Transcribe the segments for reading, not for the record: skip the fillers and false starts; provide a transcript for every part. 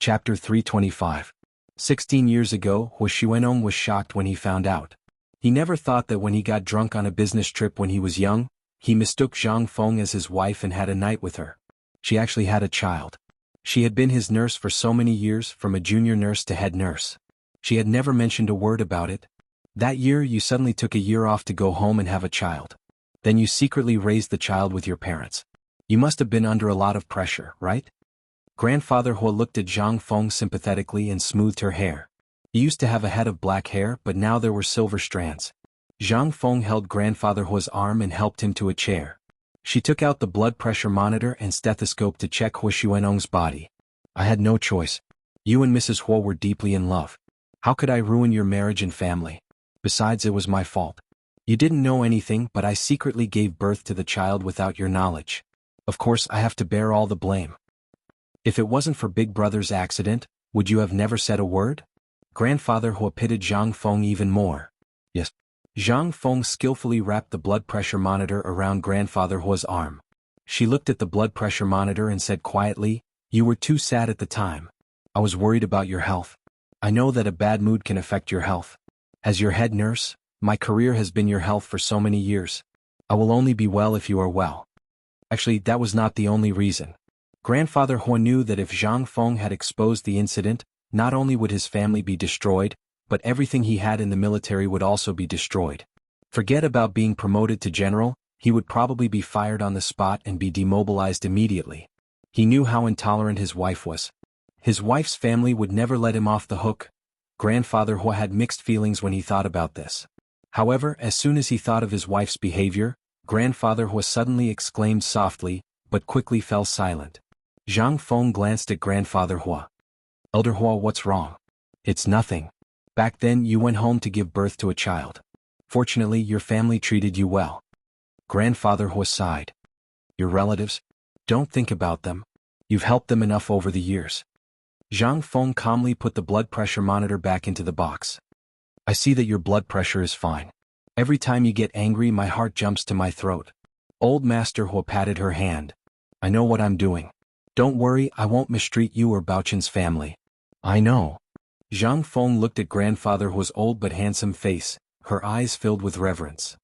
Chapter 325. 16 years ago, Wuxia was shocked when he found out. He never thought that when he got drunk on a business trip when he was young, he mistook Zhang Feng as his wife and had a night with her. She actually had a child. She had been his nurse for so many years, from a junior nurse to head nurse. She had never mentioned a word about it. That year you suddenly took a year off to go home and have a child. Then you secretly raised the child with your parents. You must have been under a lot of pressure, right? Grandfather Hua looked at Zhang Feng sympathetically and smoothed her hair. He used to have a head of black hair, but now there were silver strands. Zhang Feng held Grandfather Hua's arm and helped him to a chair. She took out the blood pressure monitor and stethoscope to check Wuxia's body. I had no choice. You and Mrs. Hua were deeply in love. How could I ruin your marriage and family? Besides, it was my fault. You didn't know anything, but I secretly gave birth to the child without your knowledge. Of course, I have to bear all the blame. If it wasn't for Big Brother's accident, would you have never said a word? Grandfather Hua pitied Zhang Feng even more. Yes. Zhang Feng skillfully wrapped the blood pressure monitor around Grandfather Hua's arm. She looked at the blood pressure monitor and said quietly, "You were too sad at the time. I was worried about your health. I know that a bad mood can affect your health. As your head nurse, my career has been your health for so many years. I will only be well if you are well." Actually, that was not the only reason. Grandfather Hua knew that if Zhang Feng had exposed the incident, not only would his family be destroyed, but everything he had in the military would also be destroyed. Forget about being promoted to general, he would probably be fired on the spot and be demobilized immediately. He knew how intolerant his wife was. His wife's family would never let him off the hook. Grandfather Hua had mixed feelings when he thought about this. However, as soon as he thought of his wife's behavior, Grandfather Hua suddenly exclaimed softly, but quickly fell silent. Zhang Feng glanced at Grandfather Hua. "Elder Hua, what's wrong?" "It's nothing. Back then you went home to give birth to a child. Fortunately, your family treated you well." Grandfather Hua sighed. "Your relatives? Don't think about them. You've helped them enough over the years." Zhang Feng calmly put the blood pressure monitor back into the box. "I see that your blood pressure is fine. Every time you get angry, my heart jumps to my throat." Old Master Hua patted her hand. "I know what I'm doing. Don't worry, I won't mistreat you or Baochen's family." "I know." Zhang Feng looked at Grandfather Hua's old but handsome face, her eyes filled with reverence.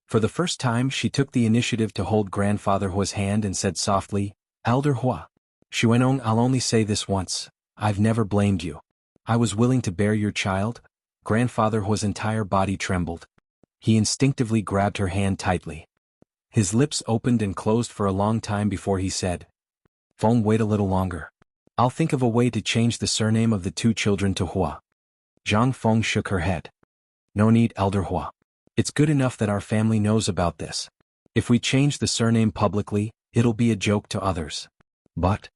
For the first time, she took the initiative to hold Grandfather Hua's hand and said softly, "Elder Hua. Xuanong, I'll only say this once. I've never blamed you. I was willing to bear your child." Grandfather Hua's entire body trembled. He instinctively grabbed her hand tightly. His lips opened and closed for a long time before he said, "Feng, wait a little longer. I'll think of a way to change the surname of the two children to Hua." Zhang Feng shook her head. "No need, Elder Hua. It's good enough that our family knows about this. If we change the surname publicly, it'll be a joke to others." "But..."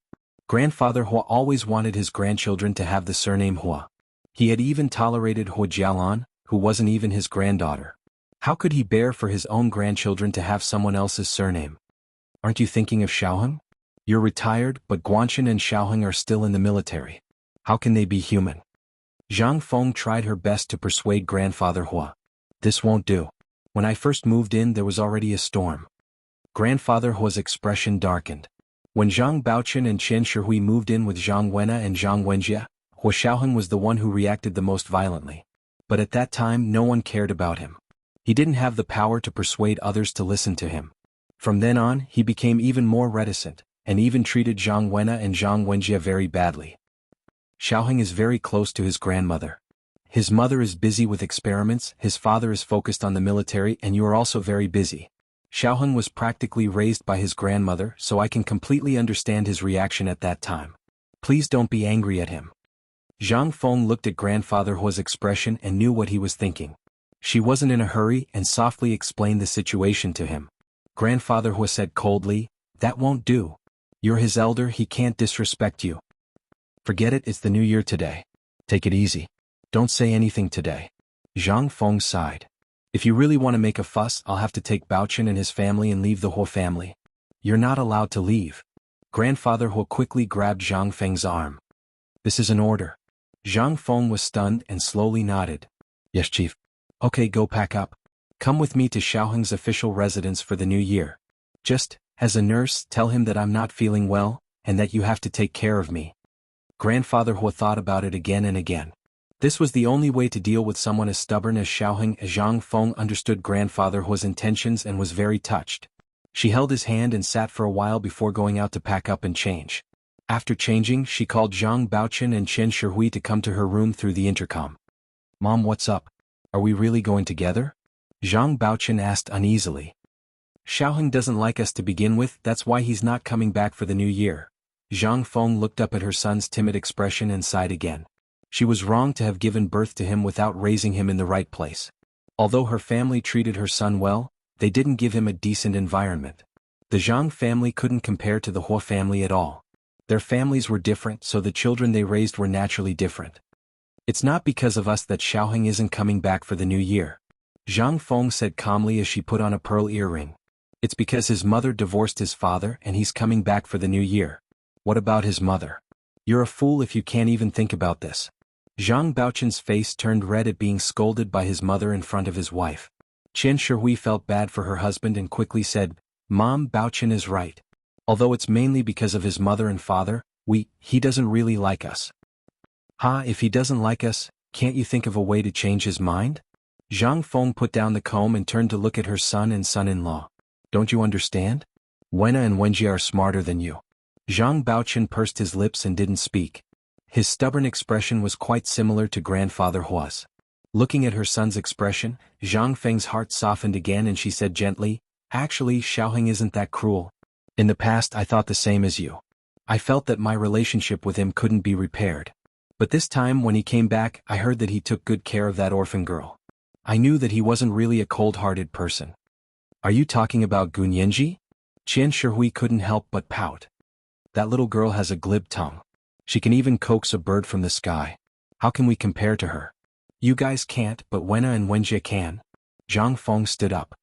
Grandfather Hua always wanted his grandchildren to have the surname Hua. He had even tolerated Hua Jialan, who wasn't even his granddaughter. How could he bear for his own grandchildren to have someone else's surname? "Aren't you thinking of Xiaoheng? You're retired, but Guanchen and Xiaoheng are still in the military. How can they be human?" Zhang Feng tried her best to persuade Grandfather Hua. "This won't do. When I first moved in, there was already a storm." Grandfather Hua's expression darkened. When Zhang Baochen and Chen Shihui moved in with Zhang Wenna and Zhang Wenjie, Hua Xiaoheng was the one who reacted the most violently. But at that time, no one cared about him. He didn't have the power to persuade others to listen to him. From then on, he became even more reticent, and even treated Zhang Wenna and Zhang Wenjie very badly. Xiaoheng is very close to his grandmother. His mother is busy with experiments, his father is focused on the military, and you are also very busy. Xiaoheng was practically raised by his grandmother, so I can completely understand his reaction at that time. Please don't be angry at him." Zhang Feng looked at Grandfather Hua's expression and knew what he was thinking. She wasn't in a hurry and softly explained the situation to him. Grandfather Hua said coldly, "That won't do. You're his elder, he can't disrespect you." "Forget it, it's the new year today. Take it easy. Don't say anything today." Zhang Feng sighed. "If you really want to make a fuss, I'll have to take Baochen and his family and leave the Hua family." "You're not allowed to leave." Grandfather Hua quickly grabbed Zhang Feng's arm. "This is an order." Zhang Feng was stunned and slowly nodded. "Yes, Chief." "Okay, go pack up. Come with me to Xiaoheng's official residence for the new year. Just, as a nurse, tell him that I'm not feeling well, and that you have to take care of me." Grandfather Hua thought about it again and again. This was the only way to deal with someone as stubborn as Xiaoheng. Zhang Feng understood Grandfather Hua's intentions and was very touched. She held his hand and sat for a while before going out to pack up and change. After changing, she called Zhang Baochen and Chen Shihui to come to her room through the intercom. "Mom, what's up? Are we really going together?" Zhang Baochen asked uneasily. "Xiaoheng doesn't like us to begin with, that's why he's not coming back for the new year." Zhang Feng looked up at her son's timid expression and sighed again. She was wrong to have given birth to him without raising him in the right place. Although her family treated her son well, they didn't give him a decent environment. The Zhang family couldn't compare to the Hua family at all. Their families were different, so the children they raised were naturally different. "It's not because of us that Xiaoheng isn't coming back for the new year," Zhang Feng said calmly as she put on a pearl earring. "It's because his mother divorced his father and he's coming back for the new year." "What about his mother? You're a fool if you can't even think about this." Zhang Baochen's face turned red at being scolded by his mother in front of his wife. Chen Shihui felt bad for her husband and quickly said, "Mom, Baochen is right. Although it's mainly because of his mother and father, he doesn't really like us." "Ha, if he doesn't like us, can't you think of a way to change his mind?" Zhang Feng put down the comb and turned to look at her son and son-in-law. "Don't you understand? Wenna and Wenjie are smarter than you." Zhang Baochen pursed his lips and didn't speak. His stubborn expression was quite similar to Grandfather Hua's. Looking at her son's expression, Zhang Feng's heart softened again and she said gently, "Actually, Xiaoheng isn't that cruel. In the past I thought the same as you. I felt that my relationship with him couldn't be repaired. But this time when he came back, I heard that he took good care of that orphan girl. I knew that he wasn't really a cold-hearted person." "Are you talking about Gunyanji?" Qian Shihui couldn't help but pout. "That little girl has a glib tongue. She can even coax a bird from the sky. How can we compare to her?" "You guys can't, but Wenna and Wenjie can." Zhang Feng stood up.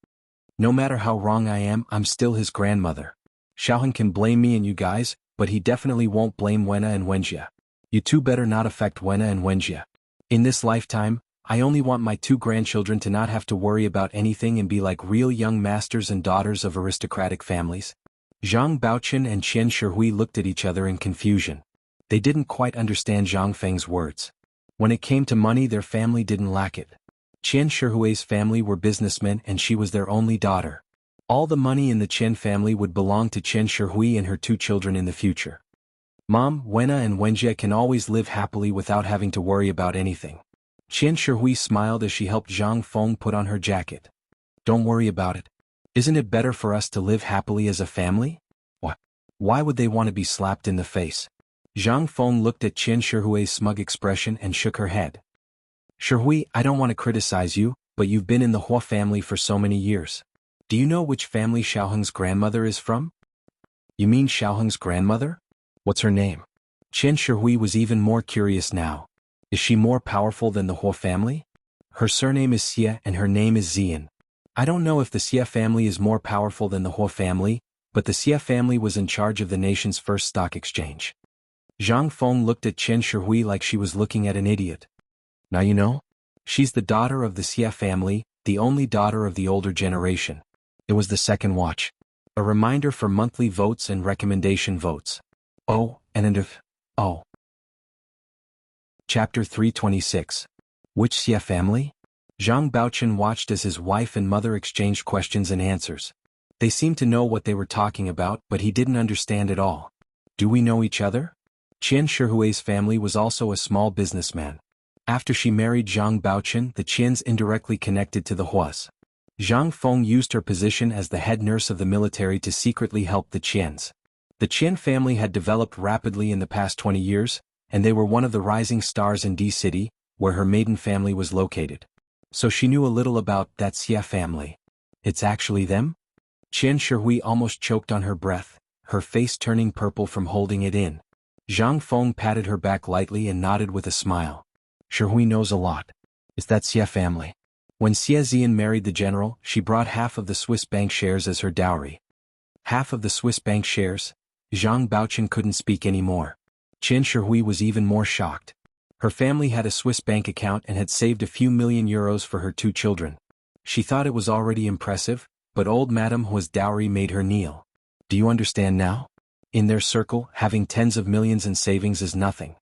"No matter how wrong I am, I'm still his grandmother. Xiaoheng can blame me and you guys, but he definitely won't blame Wenna and Wenjie. You two better not affect Wenna and Wenjie. In this lifetime, I only want my two grandchildren to not have to worry about anything and be like real young masters and daughters of aristocratic families." Zhang Baochen and Qian Shihui looked at each other in confusion. They didn't quite understand Zhang Feng's words. When it came to money, their family didn't lack it. Qian Shihui's family were businessmen and she was their only daughter. All the money in the Qian family would belong to Qian Shihui and her two children in the future. "Mom, Wenna and Wenjie can always live happily without having to worry about anything." Qian Shihui smiled as she helped Zhang Feng put on her jacket. "Don't worry about it. Isn't it better for us to live happily as a family? What? Why would they want to be slapped in the face?" Zhang Feng looked at Qian Shihui's smug expression and shook her head. "Shihui, I don't want to criticize you, but you've been in the Hua family for so many years. Do you know which family Xiaoheng's grandmother is from?" "You mean Xiaoheng's grandmother? What's her name?" Qian Shihui was even more curious now. "Is she more powerful than the Hua family?" "Her surname is Xie and her name is Zian. I don't know if the Xie family is more powerful than the Hua family, but the Xie family was in charge of the nation's first stock exchange." Zhang Feng looked at Chen Shihui like she was looking at an idiot. "Now you know? She's the daughter of the Xie family, the only daughter of the older generation." It was the second watch. A reminder for monthly votes and recommendation votes. Chapter 326. Which Xie family? Zhang Baochen watched as his wife and mother exchanged questions and answers. They seemed to know what they were talking about, but he didn't understand at all. "Do we know each other?" Qian Shihui's family was also a small businessman. After she married Zhang Baochen, the Qians indirectly connected to the Huas. Zhang Feng used her position as the head nurse of the military to secretly help the Qians. The Qian family had developed rapidly in the past 20 years, and they were one of the rising stars in D City, where her maiden family was located. So she knew a little about that Xie family. "It's actually them?" Qian Shihui almost choked on her breath, her face turning purple from holding it in. Zhang Feng patted her back lightly and nodded with a smile. "Shihui knows a lot. It's that Xie family." When Xie Zian married the general, she brought half of the Swiss bank shares as her dowry. Half of the Swiss bank shares? Zhang Baochen couldn't speak anymore. Qian Shihui was even more shocked. Her family had a Swiss bank account and had saved a few million euros for her two children. She thought it was already impressive, but old Madame Hua's dowry made her kneel. "Do you understand now? In their circle, having tens of millions in savings is nothing.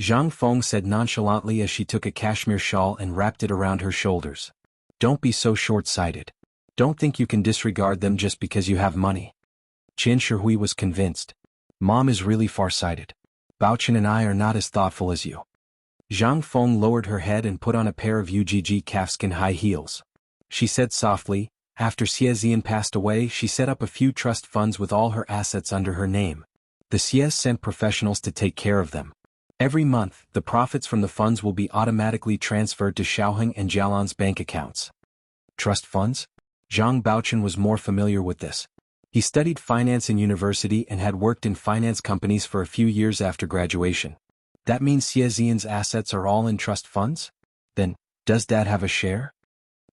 Zhang Feng said nonchalantly as she took a cashmere shawl and wrapped it around her shoulders. Don't be so short-sighted. Don't think you can disregard them just because you have money. Qian Shihui was convinced. Mom is really far-sighted. Baochen and I are not as thoughtful as you. Zhang Feng lowered her head and put on a pair of UGG calfskin high heels. She said softly, after Xie Zian passed away, she set up a few trust funds with all her assets under her name. The Xies sent professionals to take care of them. Every month, the profits from the funds will be automatically transferred to Xiaoheng and Jialan's bank accounts. Trust funds? Zhang Baochen was more familiar with this. He studied finance in university and had worked in finance companies for a few years after graduation. That means Xie Zian's assets are all in trust funds? Then, does Dad have a share?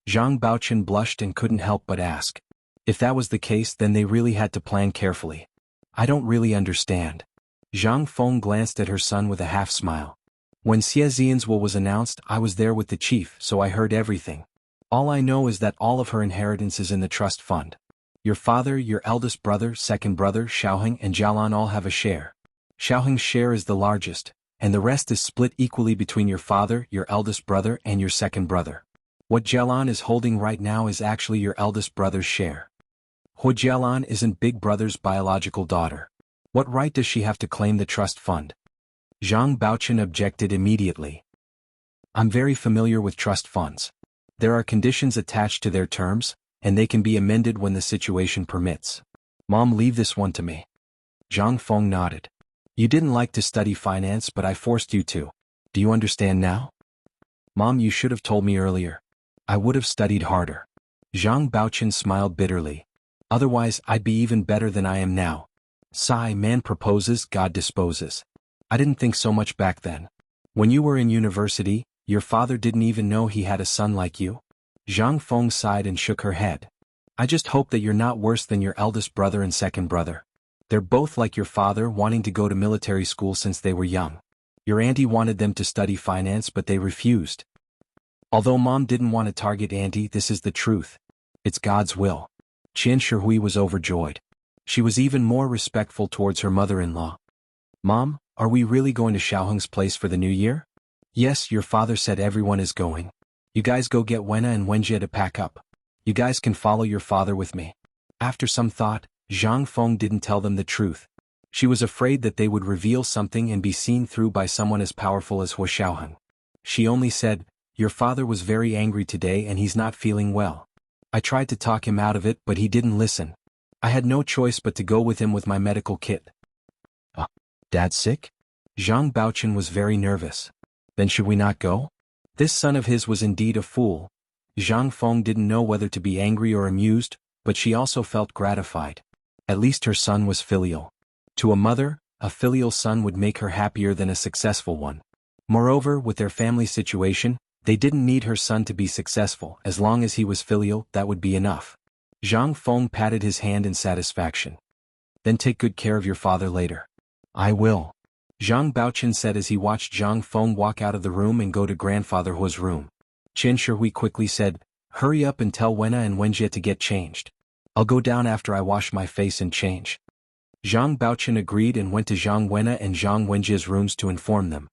Zhang Baochen blushed and couldn't help but ask. If that was the case, then they really had to plan carefully. I don't really understand. Zhang Feng glanced at her son with a half-smile. When Xie Zian's will was announced, I was there with the chief, so I heard everything. All I know is that all of her inheritance is in the trust fund. Your father, your eldest brother, second brother, Xiaoheng and Jialan all have a share. Xiaoheng's share is the largest, and the rest is split equally between your father, your eldest brother, and your second brother. What Jialan is holding right now is actually your eldest brother's share. Hu Jialan isn't Big Brother's biological daughter. What right does she have to claim the trust fund? Zhang Baochen objected immediately. I'm very familiar with trust funds. There are conditions attached to their terms, and they can be amended when the situation permits. Mom, leave this one to me. Zhang Feng nodded. You didn't like to study finance, but I forced you to. Do you understand now? Mom, you should have told me earlier. I would have studied harder. Zhang Baochen smiled bitterly. Otherwise, I'd be even better than I am now. Sigh, man proposes, God disposes. I didn't think so much back then. When you were in university, your father didn't even know he had a son like you? Zhang Feng sighed and shook her head. I just hope that you're not worse than your eldest brother and second brother. They're both like your father, wanting to go to military school since they were young. Your auntie wanted them to study finance, but they refused. Although Mom didn't want to target auntie, this is the truth. It's God's will. Qian Shihui was overjoyed. She was even more respectful towards her mother-in-law. Mom, are we really going to Xiaoheng's place for the new year? Yes, your father said everyone is going. You guys go get Wenna and Wenjie to pack up. You guys can follow your father with me. After some thought, Zhang Feng didn't tell them the truth. She was afraid that they would reveal something and be seen through by someone as powerful as Hu Xiaoheng. She only said, your father was very angry today and he's not feeling well. I tried to talk him out of it, but he didn't listen. I had no choice but to go with him with my medical kit. Dad's sick? Zhang Baochen was very nervous. Then should we not go? This son of his was indeed a fool. Zhang Feng didn't know whether to be angry or amused, but she also felt gratified. At least her son was filial. To a mother, a filial son would make her happier than a successful one. Moreover, with their family situation, they didn't need her son to be successful. As long as he was filial, that would be enough. Zhang Feng patted his hand in satisfaction. Then take good care of your father later. I will. Zhang Baochen said as he watched Zhang Feng walk out of the room and go to grandfather Hu's room. Qian Shihui quickly said, hurry up and tell Wenna and Wenjie to get changed. I'll go down after I wash my face and change. Zhang Baochen agreed and went to Zhang Wenna and Zhang Wenjie's rooms to inform them.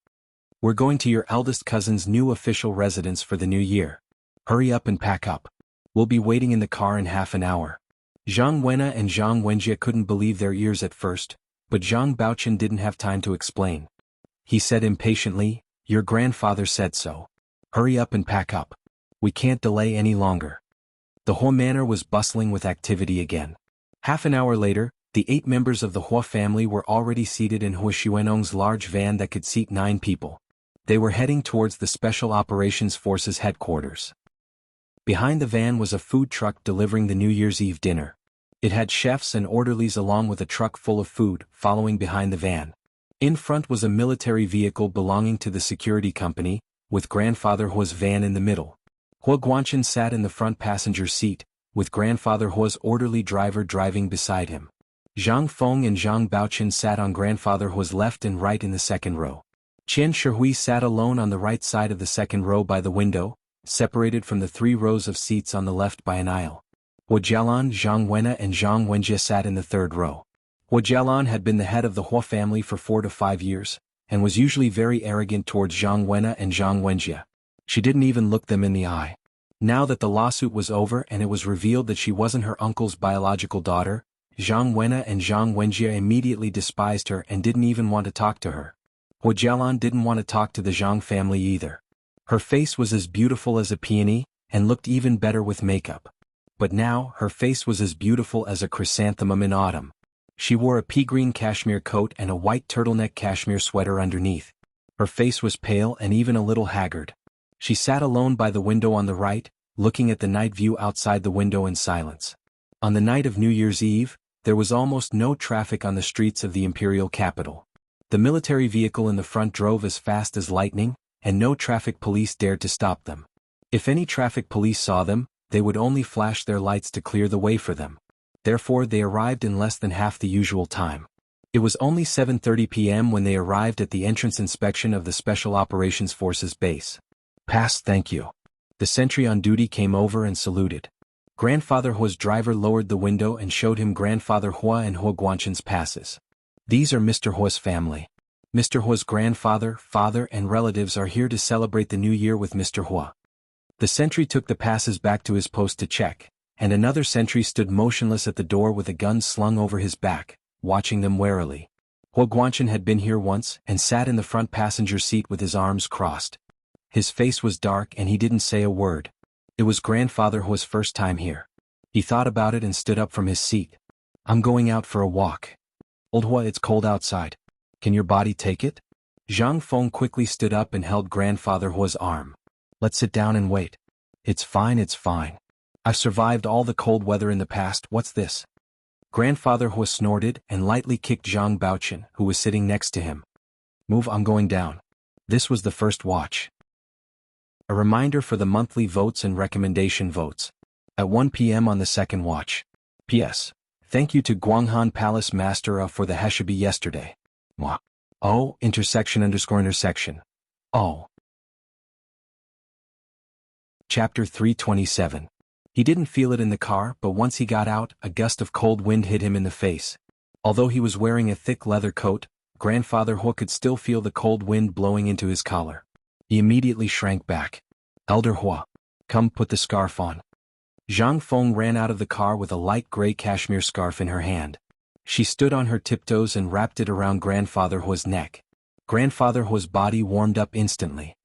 We're going to your eldest cousin's new official residence for the new year. Hurry up and pack up. We'll be waiting in the car in half an hour. Zhang Wenna and Zhang Wenjie couldn't believe their ears at first, but Zhang Baochen didn't have time to explain. He said impatiently, your grandfather said so. Hurry up and pack up. We can't delay any longer. The Hua manor was bustling with activity again. Half an hour later, the 8 members of the Hua family were already seated in Hu Xuanong's large van that could seat 9 people. They were heading towards the Special Operations Forces headquarters. Behind the van was a food truck delivering the New Year's Eve dinner. It had chefs and orderlies along with a truck full of food, following behind the van. In front was a military vehicle belonging to the security company, with grandfather Hua's van in the middle. Hua Guanchen sat in the front passenger seat, with grandfather Hua's orderly driver driving beside him. Zhang Feng and Zhang Baochen sat on grandfather Hua's left and right in the second row. Qian Shihui sat alone on the right side of the second row by the window, separated from the 3 rows of seats on the left by an aisle. Hu Jialan, Zhang Wenna and Zhang Wenjie sat in the third row. Hu Jialan had been the head of the Hua family for 4 to 5 years, and was usually very arrogant towards Zhang Wenna and Zhang Wenjie. She didn't even look them in the eye. Now that the lawsuit was over and it was revealed that she wasn't her uncle's biological daughter, Zhang Wenna and Zhang Wenjie immediately despised her and didn't even want to talk to her. Hua Jialan didn't want to talk to the Zhang family either. Her face was as beautiful as a peony, and looked even better with makeup. But now, her face was as beautiful as a chrysanthemum in autumn. She wore a pea-green cashmere coat and a white turtleneck cashmere sweater underneath. Her face was pale and even a little haggard. She sat alone by the window on the right, looking at the night view outside the window in silence. On the night of New Year's Eve, there was almost no traffic on the streets of the imperial capital. The military vehicle in the front drove as fast as lightning, and no traffic police dared to stop them. If any traffic police saw them, they would only flash their lights to clear the way for them. Therefore they arrived in less than half the usual time. It was only 7:30 p.m. when they arrived at the entrance inspection of the Special Operations Forces base. "Pass, thank you." The sentry on duty came over and saluted. Grandfather Hua's driver lowered the window and showed him Grandfather Hua and Hua Guanchen's passes. "These are Mr. Hua's family. Mr. Hua's grandfather, father and relatives are here to celebrate the new year with Mr. Hua." The sentry took the passes back to his post to check, and another sentry stood motionless at the door with a gun slung over his back, watching them warily. Hua Guanchen had been here once and sat in the front passenger seat with his arms crossed. His face was dark and he didn't say a word. It was Grandfather Hua's first time here. He thought about it and stood up from his seat. "I'm going out for a walk. Old Hua, it's cold outside. Can your body take it?" Zhang Feng quickly stood up and held Grandfather Hua's arm. "Let's sit down and wait." It's fine. I've survived all the cold weather in the past, what's this?" Grandfather Hua snorted and lightly kicked Zhang Baochen, who was sitting next to him. "Move, I'm going down." This was the first watch. A reminder for the monthly votes and recommendation votes. At 1 p.m. on the second watch. P.S. Thank you to Guanghan Palace Master for the Heshabi yesterday. Mwah. Oh, __. Oh. Chapter 327. He didn't feel it in the car, but once he got out, a gust of cold wind hit him in the face. Although he was wearing a thick leather coat, Grandfather Hua could still feel the cold wind blowing into his collar. He immediately shrank back. "Elder Hua, come put the scarf on." Zhang Feng ran out of the car with a light gray cashmere scarf in her hand. She stood on her tiptoes and wrapped it around Grandfather Hua's neck. Grandfather Hua's body warmed up instantly.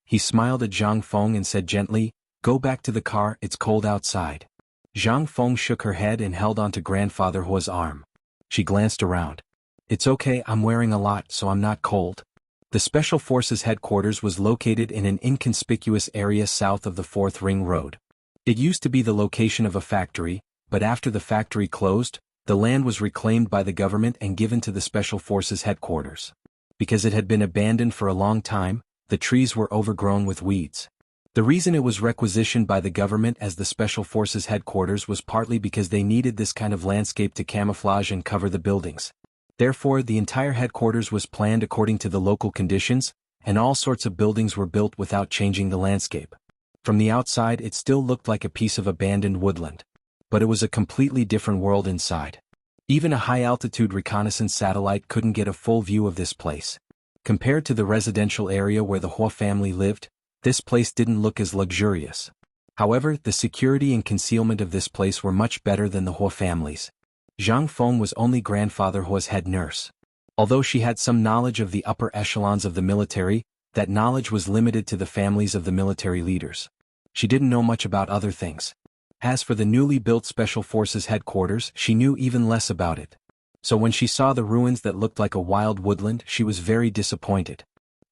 He smiled at Zhang Feng and said gently, "Go back to the car, it's cold outside." Zhang Feng shook her head and held onto Grandfather Hua's arm. She glanced around. "It's okay, I'm wearing a lot so I'm not cold." The Special Forces headquarters was located in an inconspicuous area south of the 4th Ring Road. It used to be the location of a factory, but after the factory closed, the land was reclaimed by the government and given to the Special Forces headquarters. Because it had been abandoned for a long time, the trees were overgrown with weeds. The reason it was requisitioned by the government as the Special Forces headquarters was partly because they needed this kind of landscape to camouflage and cover the buildings. Therefore, the entire headquarters was planned according to the local conditions, and all sorts of buildings were built without changing the landscape. From the outside it still looked like a piece of abandoned woodland. But it was a completely different world inside. Even a high-altitude reconnaissance satellite couldn't get a full view of this place. Compared to the residential area where the Hua family lived, this place didn't look as luxurious. However, the security and concealment of this place were much better than the Hua family's. Zhang Feng was only Grandfather Hua's head nurse. Although she had some knowledge of the upper echelons of the military, that knowledge was limited to the families of the military leaders. She didn't know much about other things. As for the newly built Special Forces headquarters, she knew even less about it. So when she saw the ruins that looked like a wild woodland, she was very disappointed.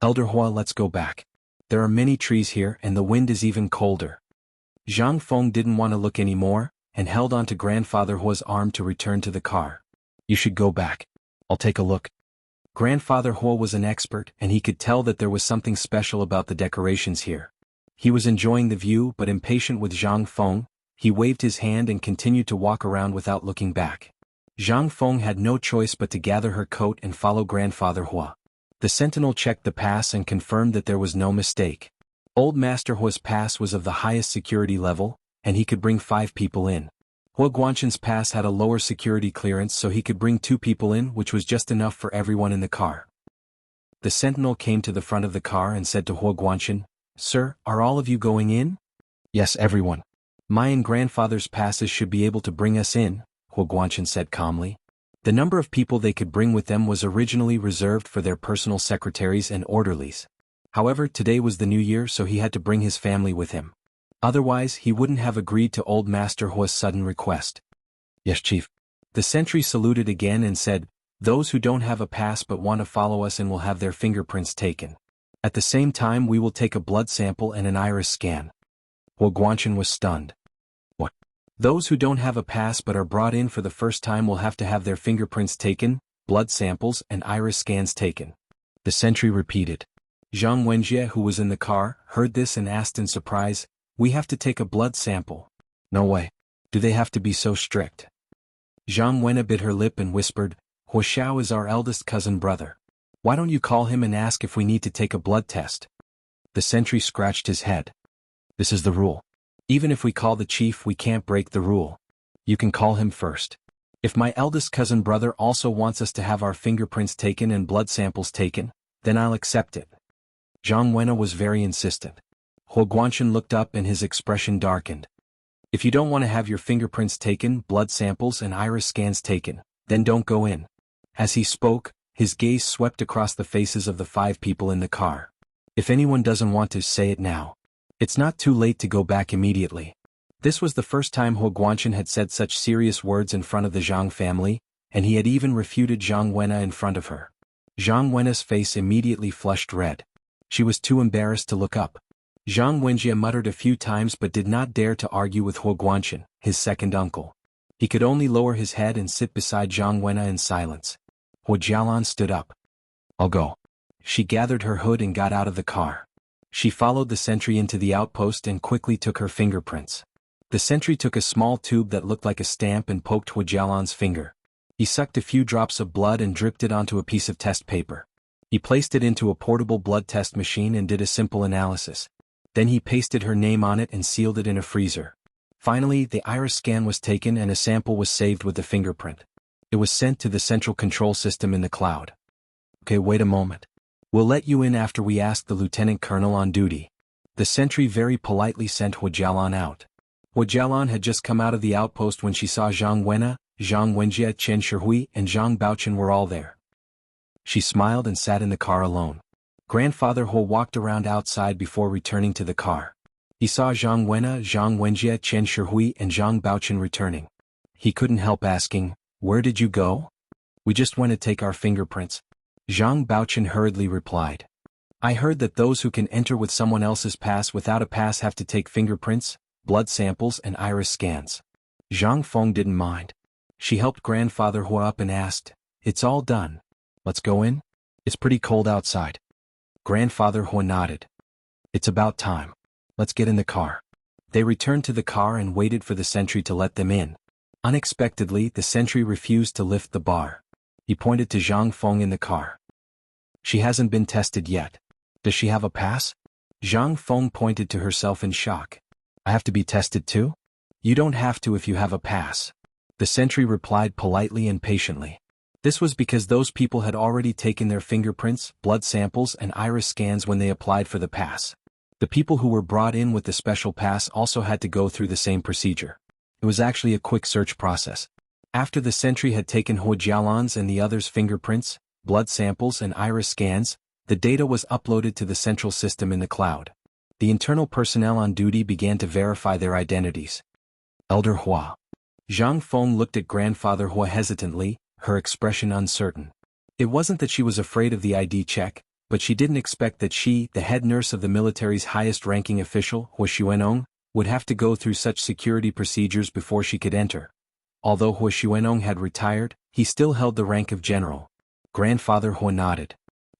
"Elder Hua, let's go back. There are many trees here and the wind is even colder." Zhang Feng didn't want to look anymore, and held on to Grandfather Hua's arm to return to the car. "You should go back. I'll take a look." Grandfather Hua was an expert and he could tell that there was something special about the decorations here. He was enjoying the view but impatient with Zhang Feng. He waved his hand and continued to walk around without looking back. Zhang Feng had no choice but to gather her coat and follow Grandfather Hua. The sentinel checked the pass and confirmed that there was no mistake. Old Master Hua's pass was of the highest security level, and he could bring 5 people in. Hua Guanchen's pass had a lower security clearance so he could bring 2 people in, which was just enough for everyone in the car. The sentinel came to the front of the car and said to Huo Guanchen, "Sir, are all of you going in?" "Yes, everyone. My and grandfather's passes should be able to bring us in," Huo Guanchen said calmly. The number of people they could bring with them was originally reserved for their personal secretaries and orderlies. However, today was the new year, so he had to bring his family with him. Otherwise, he wouldn't have agreed to old Master Huo's sudden request. "Yes, Chief." The sentry saluted again and said, "Those who don't have a pass but want to follow us and will have their fingerprints taken. At the same time, we will take a blood sample and an iris scan." Huo Guanchen was stunned. "What? Those who don't have a pass but are brought in for the first time will have to have their fingerprints taken, blood samples and iris scans taken?" The sentry repeated. Zhang Wenjie, who was in the car, heard this and asked in surprise, "We have to take a blood sample?" "No way. Do they have to be so strict?" Zhang Wenna bit her lip and whispered, "Huo Xiao is our eldest cousin brother. Why don't you call him and ask if we need to take a blood test?" The sentry scratched his head. "This is the rule. Even if we call the chief, we can't break the rule. You can call him first. If my eldest cousin brother also wants us to have our fingerprints taken and blood samples taken, then I'll accept it." Zhang Wenna was very insistent. Huo Guanchen looked up and his expression darkened. "If you don't want to have your fingerprints taken, blood samples and iris scans taken, then don't go in." As he spoke, his gaze swept across the faces of the 5 people in the car. "If anyone doesn't want to, say it now. It's not too late to go back immediately." This was the first time Huo Guanchen had said such serious words in front of the Zhang family, and he had even refuted Zhang Wenna in front of her. Zhang Wenna's face immediately flushed red. She was too embarrassed to look up. Zhang Wenjie muttered a few times but did not dare to argue with Huo Guanchen, his second uncle. He could only lower his head and sit beside Zhang Wenna in silence. Huo Jialan stood up. "I'll go." She gathered her hood and got out of the car. She followed the sentry into the outpost and quickly took her fingerprints. The sentry took a small tube that looked like a stamp and poked Huo Jialan's finger. He sucked a few drops of blood and dripped it onto a piece of test paper. He placed it into a portable blood test machine and did a simple analysis. Then he pasted her name on it and sealed it in a freezer. Finally, the iris scan was taken and a sample was saved with the fingerprint. It was sent to the central control system in the cloud. "Okay, wait a moment. We'll let you in after we ask the lieutenant colonel on duty." The sentry very politely sent Huo Jialan out. Huo Jialan had just come out of the outpost when she saw Zhang Wenna, Zhang Wenjie, Chen Shihui, and Zhang Baochen were all there. She smiled and sat in the car alone. Grandfather Huo walked around outside before returning to the car. He saw Zhang Wenna, Zhang Wenjie, Chen Shihui, and Zhang Baochen returning. He couldn't help asking, "Where did you go?" "We just went to take our fingerprints." Zhang Baochen hurriedly replied. "I heard that those who can enter with someone else's pass without a pass have to take fingerprints, blood samples and iris scans." Zhang Feng didn't mind. She helped Grandfather Huo up and asked, "It's all done. Let's go in? It's pretty cold outside." Grandfather Huo nodded. "It's about time. Let's get in the car." They returned to the car and waited for the sentry to let them in. Unexpectedly, the sentry refused to lift the bar. He pointed to Zhang Feng in the car. "She hasn't been tested yet. Does she have a pass?" Zhang Feng pointed to herself in shock. "I have to be tested too?" "You don't have to if you have a pass." The sentry replied politely and patiently. This was because those people had already taken their fingerprints, blood samples and iris scans when they applied for the pass. The people who were brought in with the special pass also had to go through the same procedure. It was actually a quick search process. After the sentry had taken Huo Jialan's and the others' fingerprints, blood samples and iris scans, the data was uploaded to the central system in the cloud. The internal personnel on duty began to verify their identities. Elder Hua. Zhang Feng looked at Grandfather Hua hesitantly, her expression uncertain. It wasn't that she was afraid of the ID check, but she didn't expect that she, the head nurse of the military's highest-ranking official, Hua Xuanong, would have to go through such security procedures before she could enter. Although Hua Xuanong had retired, he still held the rank of general. Grandfather Hua nodded.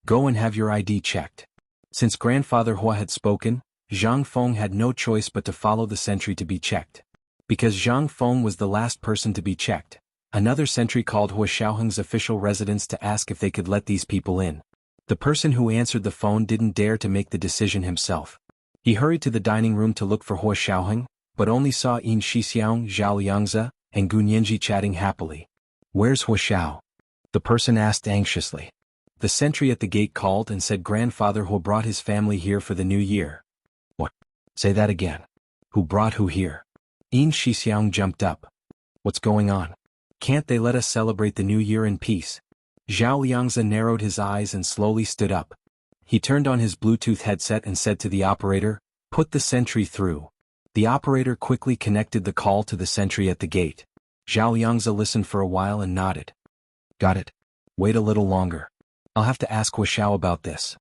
"Go and have your ID checked." Since Grandfather Hua had spoken, Zhang Feng had no choice but to follow the sentry to be checked. Because Zhang Feng was the last person to be checked, another sentry called Hua Xiaoheng's official residence to ask if they could let these people in. The person who answered the phone didn't dare to make the decision himself. He hurried to the dining room to look for Hua Xiaoheng, but only saw Yin Shixiang, Zhao Liangzi, and Gu Nianji chatting happily. "Where's Hua Xiao?" the person asked anxiously. The sentry at the gate called and said grandfather Hu brought his family here for the new year. What? Say that again. Who brought who here? Yin Shixiang jumped up. What's going on? Can't they let us celebrate the new year in peace? Zhao Liangzi narrowed his eyes and slowly stood up. He turned on his Bluetooth headset and said to the operator, "Put the sentry through." The operator quickly connected the call to the sentry at the gate. Zhao Liangzi listened for a while and nodded. Got it. Wait a little longer. I'll have to ask Wuxiao about this.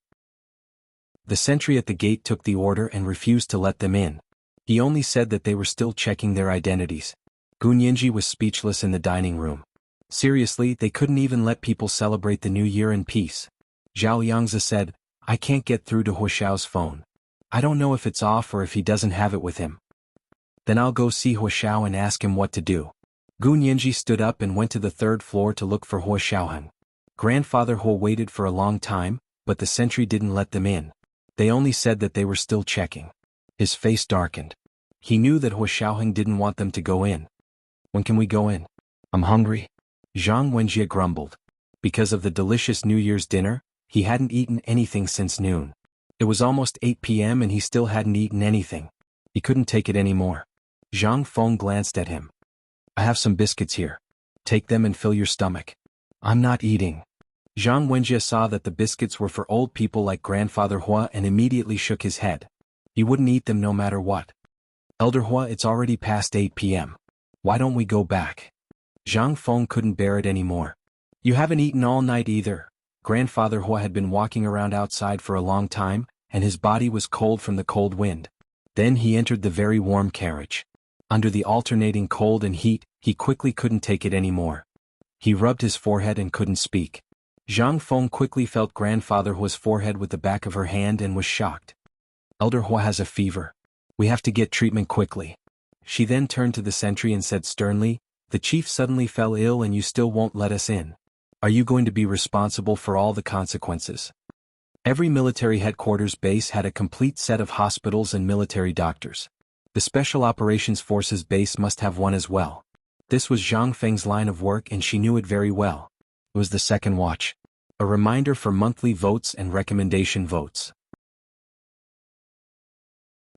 The sentry at the gate took the order and refused to let them in. He only said that they were still checking their identities. Gunyinji was speechless in the dining room. Seriously, they couldn't even let people celebrate the new year in peace. Zhao Liangzi said, I can't get through to Wuxiao's phone. I don't know if it's off or if he doesn't have it with him. Then I'll go see Wuxiao and ask him what to do. Gunyinji stood up and went to the third floor to look for Wuxiaoheng. Grandfather Hu waited for a long time, but the sentry didn't let them in. They only said that they were still checking. His face darkened. He knew that Wuxiaoheng didn't want them to go in. When can we go in? I'm hungry. Zhang Wenjie grumbled. Because of the delicious New Year's dinner, he hadn't eaten anything since noon. It was almost 8 p.m. and he still hadn't eaten anything. He couldn't take it anymore. Zhang Feng glanced at him. I have some biscuits here. Take them and fill your stomach. I'm not eating. Zhang Wenjie saw that the biscuits were for old people like Grandfather Hua and immediately shook his head. He wouldn't eat them no matter what. Elder Hua, it's already past 8 p.m. Why don't we go back? Zhang Feng couldn't bear it anymore. You haven't eaten all night either. Grandfather Hua had been walking around outside for a long time, and his body was cold from the cold wind. Then he entered the very warm carriage. Under the alternating cold and heat, he quickly couldn't take it anymore. He rubbed his forehead and couldn't speak. Zhang Feng quickly felt Grandfather Hua's forehead with the back of her hand and was shocked. Elder Hua has a fever. We have to get treatment quickly. She then turned to the sentry and said sternly, the chief suddenly fell ill and you still won't let us in. Are you going to be responsible for all the consequences? Every military headquarters base had a complete set of hospitals and military doctors. The Special Operations Forces base must have one as well. This was Zhang Feng's line of work and she knew it very well. It was the second watch. A reminder for monthly votes and recommendation votes.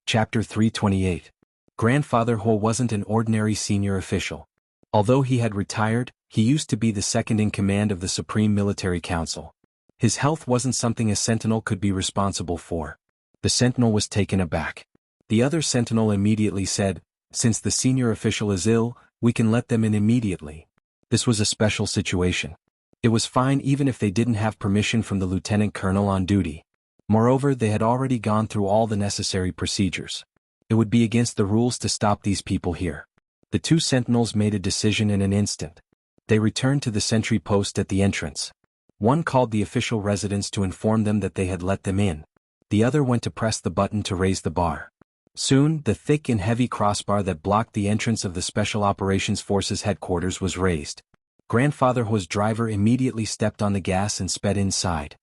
Chapter 328. Grandfather Hu wasn't an ordinary senior official. Although he had retired, he used to be the second in command of the Supreme Military Council. His health wasn't something a sentinel could be responsible for. The sentinel was taken aback. The other sentinel immediately said, since the senior official is ill, we can let them in immediately. This was a special situation. It was fine even if they didn't have permission from the lieutenant colonel on duty. Moreover, they had already gone through all the necessary procedures. It would be against the rules to stop these people here. The two sentinels made a decision in an instant. They returned to the sentry post at the entrance. One called the official residence to inform them that they had let them in. The other went to press the button to raise the bar. Soon, the thick and heavy crossbar that blocked the entrance of the Special Operations Forces headquarters was raised. Grandfather Hua's driver immediately stepped on the gas and sped inside.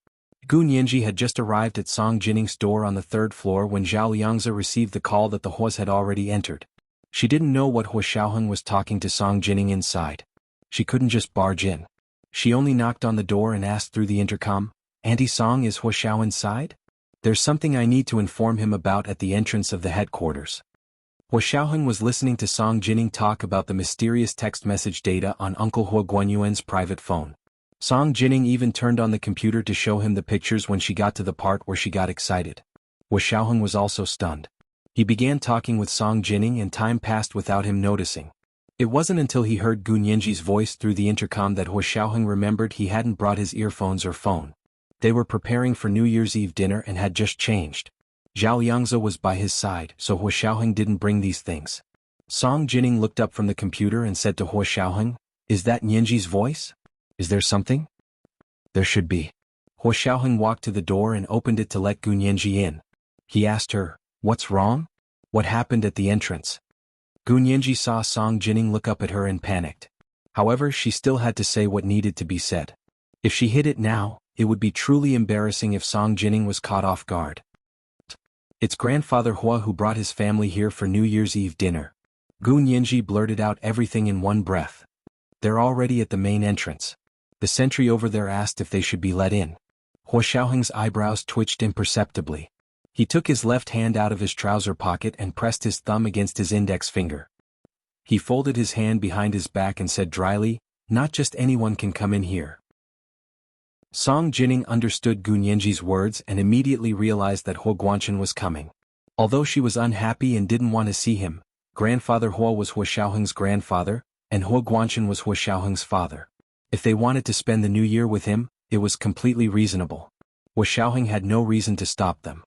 Gu Nianji had just arrived at Song Jinning's door on the third floor when Zhao Liangzi received the call that the Huas had already entered. She didn't know what Wuxiaoheng was talking to Song Jinning inside. She couldn't just barge in. She only knocked on the door and asked through the intercom, Auntie Song, is Wuxiao inside? There's something I need to inform him about at the entrance of the headquarters. Wuxiaoheng was listening to Song Jinning talk about the mysterious text message data on Uncle Hua Guanyuan's private phone. Song Jinning even turned on the computer to show him the pictures when she got to the part where she got excited. Wuxiaoheng was also stunned. He began talking with Song Jinning and time passed without him noticing. It wasn't until he heard Gu Nianji's voice through the intercom that Wuxiaoheng remembered he hadn't brought his earphones or phone. They were preparing for New Year's Eve dinner and had just changed. Zhao Liangzi was by his side, so Wuxiaoheng didn't bring these things. Song Jinning looked up from the computer and said to Wuxiaoheng, is that Nianji's voice? Is there something? There should be. Wuxiaoheng walked to the door and opened it to let Gu Nianji in. He asked her, what's wrong? What happened at the entrance? Gu Nianji saw Song Jinning look up at her and panicked. However, she still had to say what needed to be said. If she hid it now, it would be truly embarrassing if Song Jinning was caught off guard. It's Grandfather Hua who brought his family here for New Year's Eve dinner. Gu Nianji blurted out everything in one breath. They're already at the main entrance. The sentry over there asked if they should be let in. Hua Xiaoheng's eyebrows twitched imperceptibly. He took his left hand out of his trouser pocket and pressed his thumb against his index finger. He folded his hand behind his back and said dryly, "Not just anyone can come in here." Song Jining understood Gu Nianji's words and immediately realized that Hua Guanchen was coming. Although she was unhappy and didn't want to see him, Grandfather Hua was Hua Xiaoheng's grandfather, and Hua Guanchen was Hua Xiaoheng's father. If they wanted to spend the new year with him, it was completely reasonable. Hua Xiaoheng had no reason to stop them.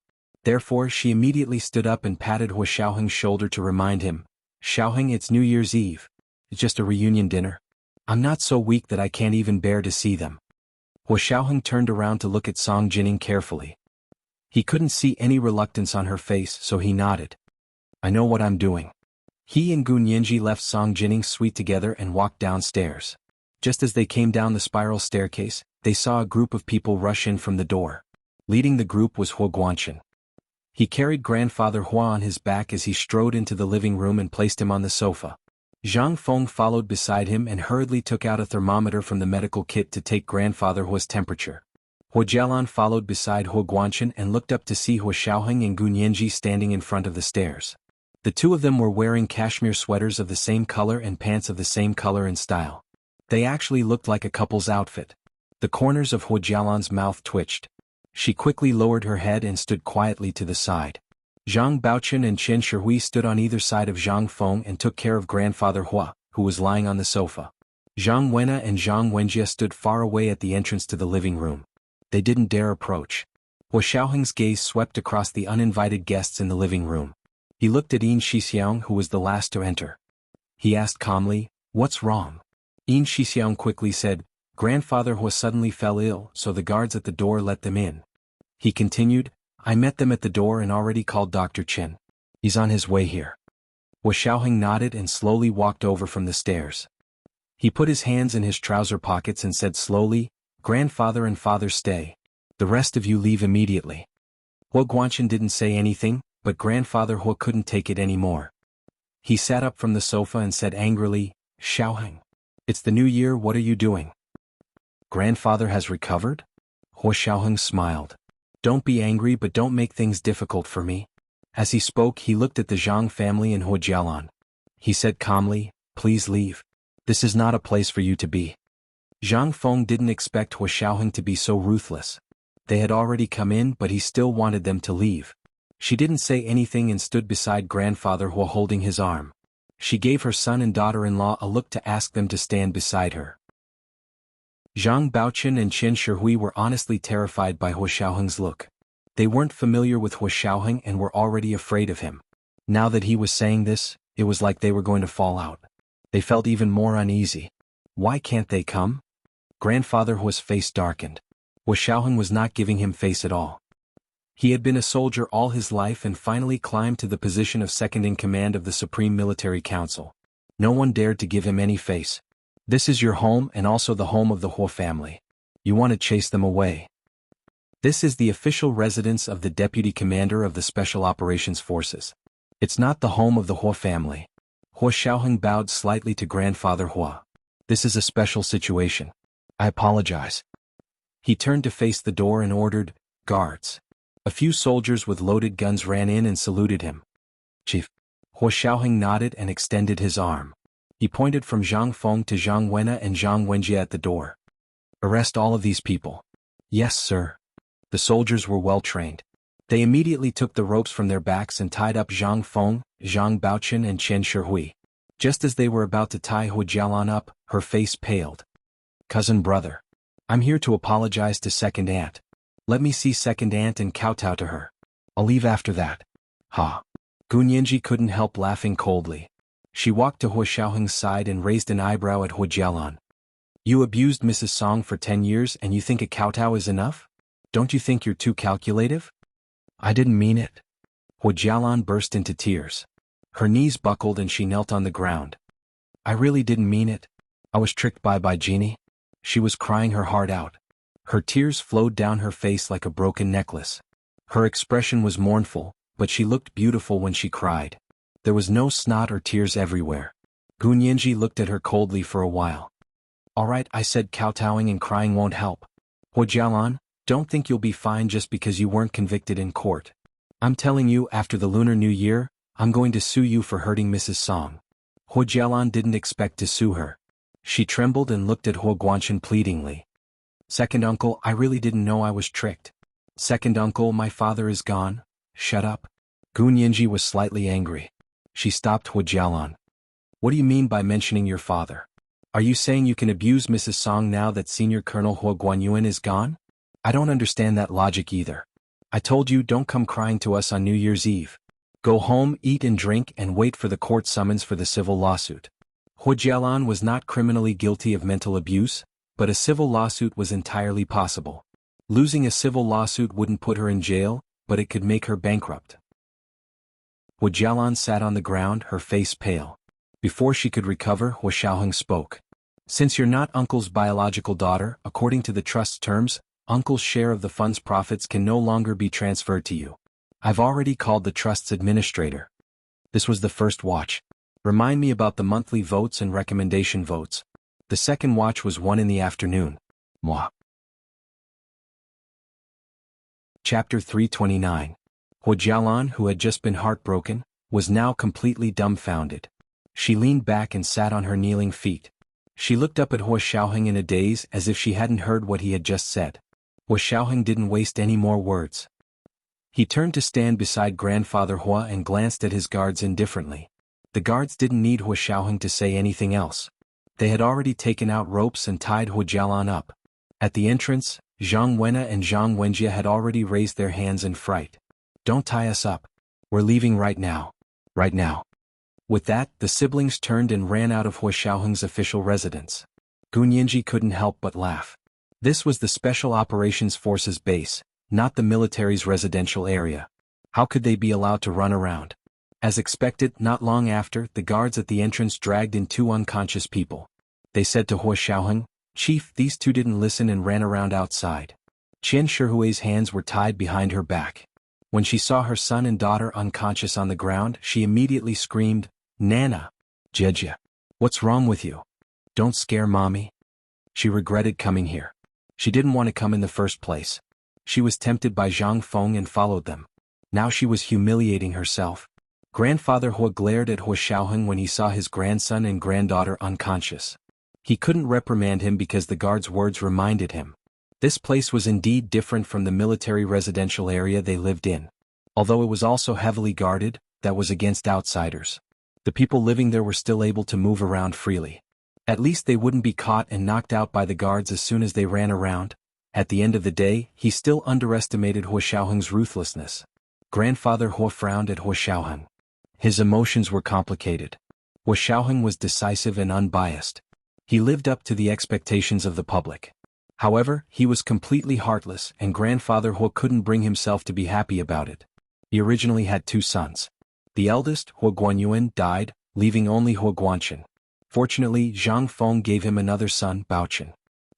Therefore she immediately stood up and patted Hua Xiaoheng's shoulder to remind him, "Xiaoheng, it's New Year's Eve. It's just a reunion dinner. I'm not so weak that I can't even bear to see them." Hua Xiaoheng turned around to look at Song Jining carefully. He couldn't see any reluctance on her face, so he nodded. "I know what I'm doing." He and Gu Nianji left Song Jining's suite together and walked downstairs. Just as they came down the spiral staircase, they saw a group of people rush in from the door. Leading the group was Hua Guanchen. He carried Grandfather Hua on his back as he strode into the living room and placed him on the sofa. Zhang Feng followed beside him and hurriedly took out a thermometer from the medical kit to take Grandfather Hua's temperature. Hua Jialan followed beside Hua Guanchen and looked up to see Hua Xiaoheng and Gu Nianji standing in front of the stairs. The two of them were wearing cashmere sweaters of the same color and pants of the same color and style. They actually looked like a couple's outfit. The corners of Hua Jialan's mouth twitched. She quickly lowered her head and stood quietly to the side. Zhang Baochen and Chen Shihui stood on either side of Zhang Feng and took care of Grandfather Hua, who was lying on the sofa. Zhang Wenna and Zhang Wenjie stood far away at the entrance to the living room. They didn't dare approach. Hua Xiaoheng's gaze swept across the uninvited guests in the living room. He looked at Yin Shixiang, who was the last to enter. He asked calmly, "What's wrong?" Yin Shixiang quickly said, "Grandfather Hua suddenly fell ill, so the guards at the door let them in." He continued, "I met them at the door and already called Dr. Chen. He's on his way here." Hua Xiaoheng nodded and slowly walked over from the stairs. He put his hands in his trouser pockets and said slowly, "Grandfather and father stay. The rest of you leave immediately." Hua Guanchen didn't say anything, but Grandfather Hua couldn't take it anymore. He sat up from the sofa and said angrily, "Xiaoheng, it's the new year, what are you doing?" "Grandfather has recovered?" Hua Xiaoheng smiled. "Don't be angry, but don't make things difficult for me." As he spoke, he looked at the Zhang family and Hua Jialan. He said calmly, "Please leave. This is not a place for you to be." Zhang Feng didn't expect Hua Xiaoheng to be so ruthless. They had already come in, but he still wanted them to leave. She didn't say anything and stood beside Grandfather Hua holding his arm. She gave her son and daughter-in-law a look to ask them to stand beside her. Zhang Baochen and Chen Shihui were honestly terrified by Hua Xiaoheng's look. They weren't familiar with Hua Xiaoheng and were already afraid of him. Now that he was saying this, it was like they were going to fall out. They felt even more uneasy. Why can't they come? Grandfather Hua's face darkened. Hua Xiaoheng was not giving him face at all. He had been a soldier all his life and finally climbed to the position of second in command of the Supreme Military Council. No one dared to give him any face. This is your home and also the home of the Hua family. You want to chase them away. This is the official residence of the Deputy Commander of the Special Operations Forces. It's not the home of the Hua family. Hua Xiaoheng bowed slightly to Grandfather Hua. This is a special situation. I apologize. He turned to face the door and ordered, "Guards." A few soldiers with loaded guns ran in and saluted him. "Chief." Hua Xiaoheng nodded and extended his arm. He pointed from Zhang Feng to Zhang Wenna and Zhang Wenjie at the door. "Arrest all of these people." "Yes, sir." The soldiers were well trained. They immediately took the ropes from their backs and tied up Zhang Feng, Zhang Baochen and Chen Shihui. Just as they were about to tie Hua Jialan up, her face paled. "Cousin brother. I'm here to apologize to second aunt. Let me see second aunt and kowtow to her. I'll leave after that." Ha. Gu Nianji couldn't help laughing coldly. She walked to Hua Xiaoheng's side and raised an eyebrow at Hua Jialan. "You abused Mrs. Song for 10 years and you think a kowtow is enough? Don't you think you're too calculative?" "I didn't mean it." Hua Jialan burst into tears. Her knees buckled and she knelt on the ground. "I really didn't mean it. I was tricked by Genie." She was crying her heart out. Her tears flowed down her face like a broken necklace. Her expression was mournful, but she looked beautiful when she cried. There was no snot or tears everywhere. Gu Nianji looked at her coldly for a while. "All right," I said, "kowtowing and crying won't help. Hua Jialan, Don't think you'll be fine just because you weren't convicted in court. I'm telling you, after the Lunar New Year, I'm going to sue you for hurting Mrs. Song. Hua Jialan didn't expect to sue her. She trembled and looked at Hua Guanchen pleadingly. Second uncle, I really didn't know I was tricked. Second uncle, my father is gone. Shut up. Gu Nianji was slightly angry. She stopped Hua Jialan. What do you mean by mentioning your father? Are you saying you can abuse Mrs. Song now that Senior Colonel Hua Guanyuan is gone? I don't understand that logic either. I told you don't come crying to us on New Year's Eve. Go home, eat and drink, and wait for the court summons for the civil lawsuit. Hua Jialan was not criminally guilty of mental abuse, but a civil lawsuit was entirely possible. Losing a civil lawsuit wouldn't put her in jail, but it could make her bankrupt. Hua Jialan sat on the ground, her face pale. Before she could recover, Hua Xiaoheng spoke. Since you're not Uncle's biological daughter, according to the trust's terms, Uncle's share of the fund's profits can no longer be transferred to you. I've already called the trust's administrator. This was the first watch. Remind me about the monthly votes and recommendation votes. The second watch was 1 in the afternoon. Moi. Chapter 329. Hua Jialan, who had just been heartbroken, was now completely dumbfounded. She leaned back and sat on her kneeling feet. She looked up at Hua Xiaoheng in a daze as if she hadn't heard what he had just said. Hua Xiaoheng didn't waste any more words. He turned to stand beside Grandfather Hua and glanced at his guards indifferently. The guards didn't need Hua Xiaoheng to say anything else. They had already taken out ropes and tied Hua Jialan up. At the entrance, Zhang Wenna and Zhang Wenjie had already raised their hands in fright. Don't tie us up. We're leaving right now. Right now. With that, the siblings turned and ran out of Hua Xiaoheng's official residence. Gu Nianji couldn't help but laugh. This was the Special Operations Forces base, not the military's residential area. How could they be allowed to run around? As expected, not long after, the guards at the entrance dragged in 2 unconscious people. They said to Hua Xiaoheng, "Chief, these 2 didn't listen and ran around outside." Qian Shihui's hands were tied behind her back. When she saw her son and daughter unconscious on the ground, she immediately screamed, "Nana! Jejia! What's wrong with you? Don't scare mommy." She regretted coming here. She didn't want to come in the first place. She was tempted by Zhang Feng and followed them. Now she was humiliating herself. Grandfather Hua glared at Hua Xiaoheng when he saw his grandson and granddaughter unconscious. He couldn't reprimand him because the guard's words reminded him. This place was indeed different from the military residential area they lived in. Although it was also heavily guarded, that was against outsiders. The people living there were still able to move around freely. At least they wouldn't be caught and knocked out by the guards as soon as they ran around. At the end of the day, he still underestimated Hua Xiaoheng's ruthlessness. Grandfather Hua frowned at Hua Xiaoheng. His emotions were complicated. Hua Xiaoheng was decisive and unbiased. He lived up to the expectations of the public. However, he was completely heartless, and Grandfather Hua couldn't bring himself to be happy about it. He originally had 2 sons. The eldest, Hua Guanyuan, died, leaving only Hua Guanchen. Fortunately, Zhang Feng gave him another son, Baochen.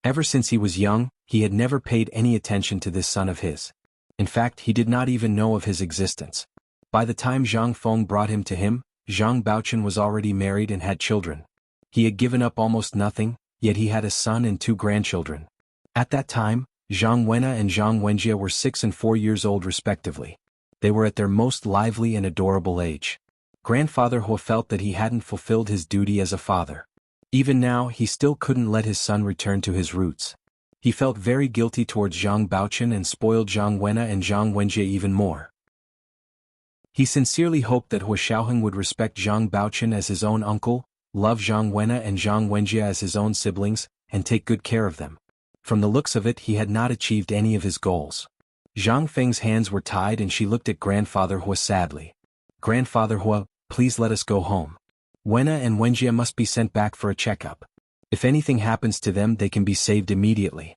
Ever since he was young, he had never paid any attention to this son of his. In fact, he did not even know of his existence. By the time Zhang Feng brought him to him, Zhang Baochen was already married and had children. He had given up almost nothing, yet he had a son and 2 grandchildren. At that time, Zhang Wenna and Zhang Wenjie were 6 and 4 years old respectively. They were at their most lively and adorable age. Grandfather Hua felt that he hadn't fulfilled his duty as a father. Even now, he still couldn't let his son return to his roots. He felt very guilty towards Zhang Baochen and spoiled Zhang Wenna and Zhang Wenjie even more. He sincerely hoped that Hua Xiaoheng would respect Zhang Baochen as his own uncle, love Zhang Wenna and Zhang Wenjie as his own siblings, and take good care of them. From the looks of it, he had not achieved any of his goals. Zhang Feng's hands were tied and she looked at Grandfather Hua sadly. "Grandfather Hua, please let us go home. Wenna and Wenjie must be sent back for a checkup. If anything happens to them, they can be saved immediately."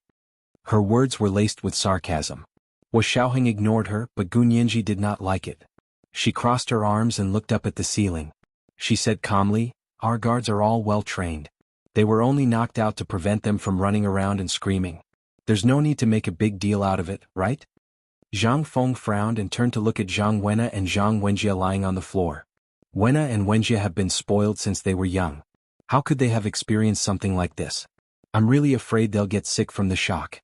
Her words were laced with sarcasm. Hua Xiaoheng ignored her, but Gu Nianji did not like it. She crossed her arms and looked up at the ceiling. She said calmly, "Our guards are all well trained. They were only knocked out to prevent them from running around and screaming. There's no need to make a big deal out of it, right?" Zhang Feng frowned and turned to look at Zhang Wenna and Zhang Wenjie lying on the floor. Wenna and Wenjie have been spoiled since they were young. How could they have experienced something like this? I'm really afraid they'll get sick from the shock.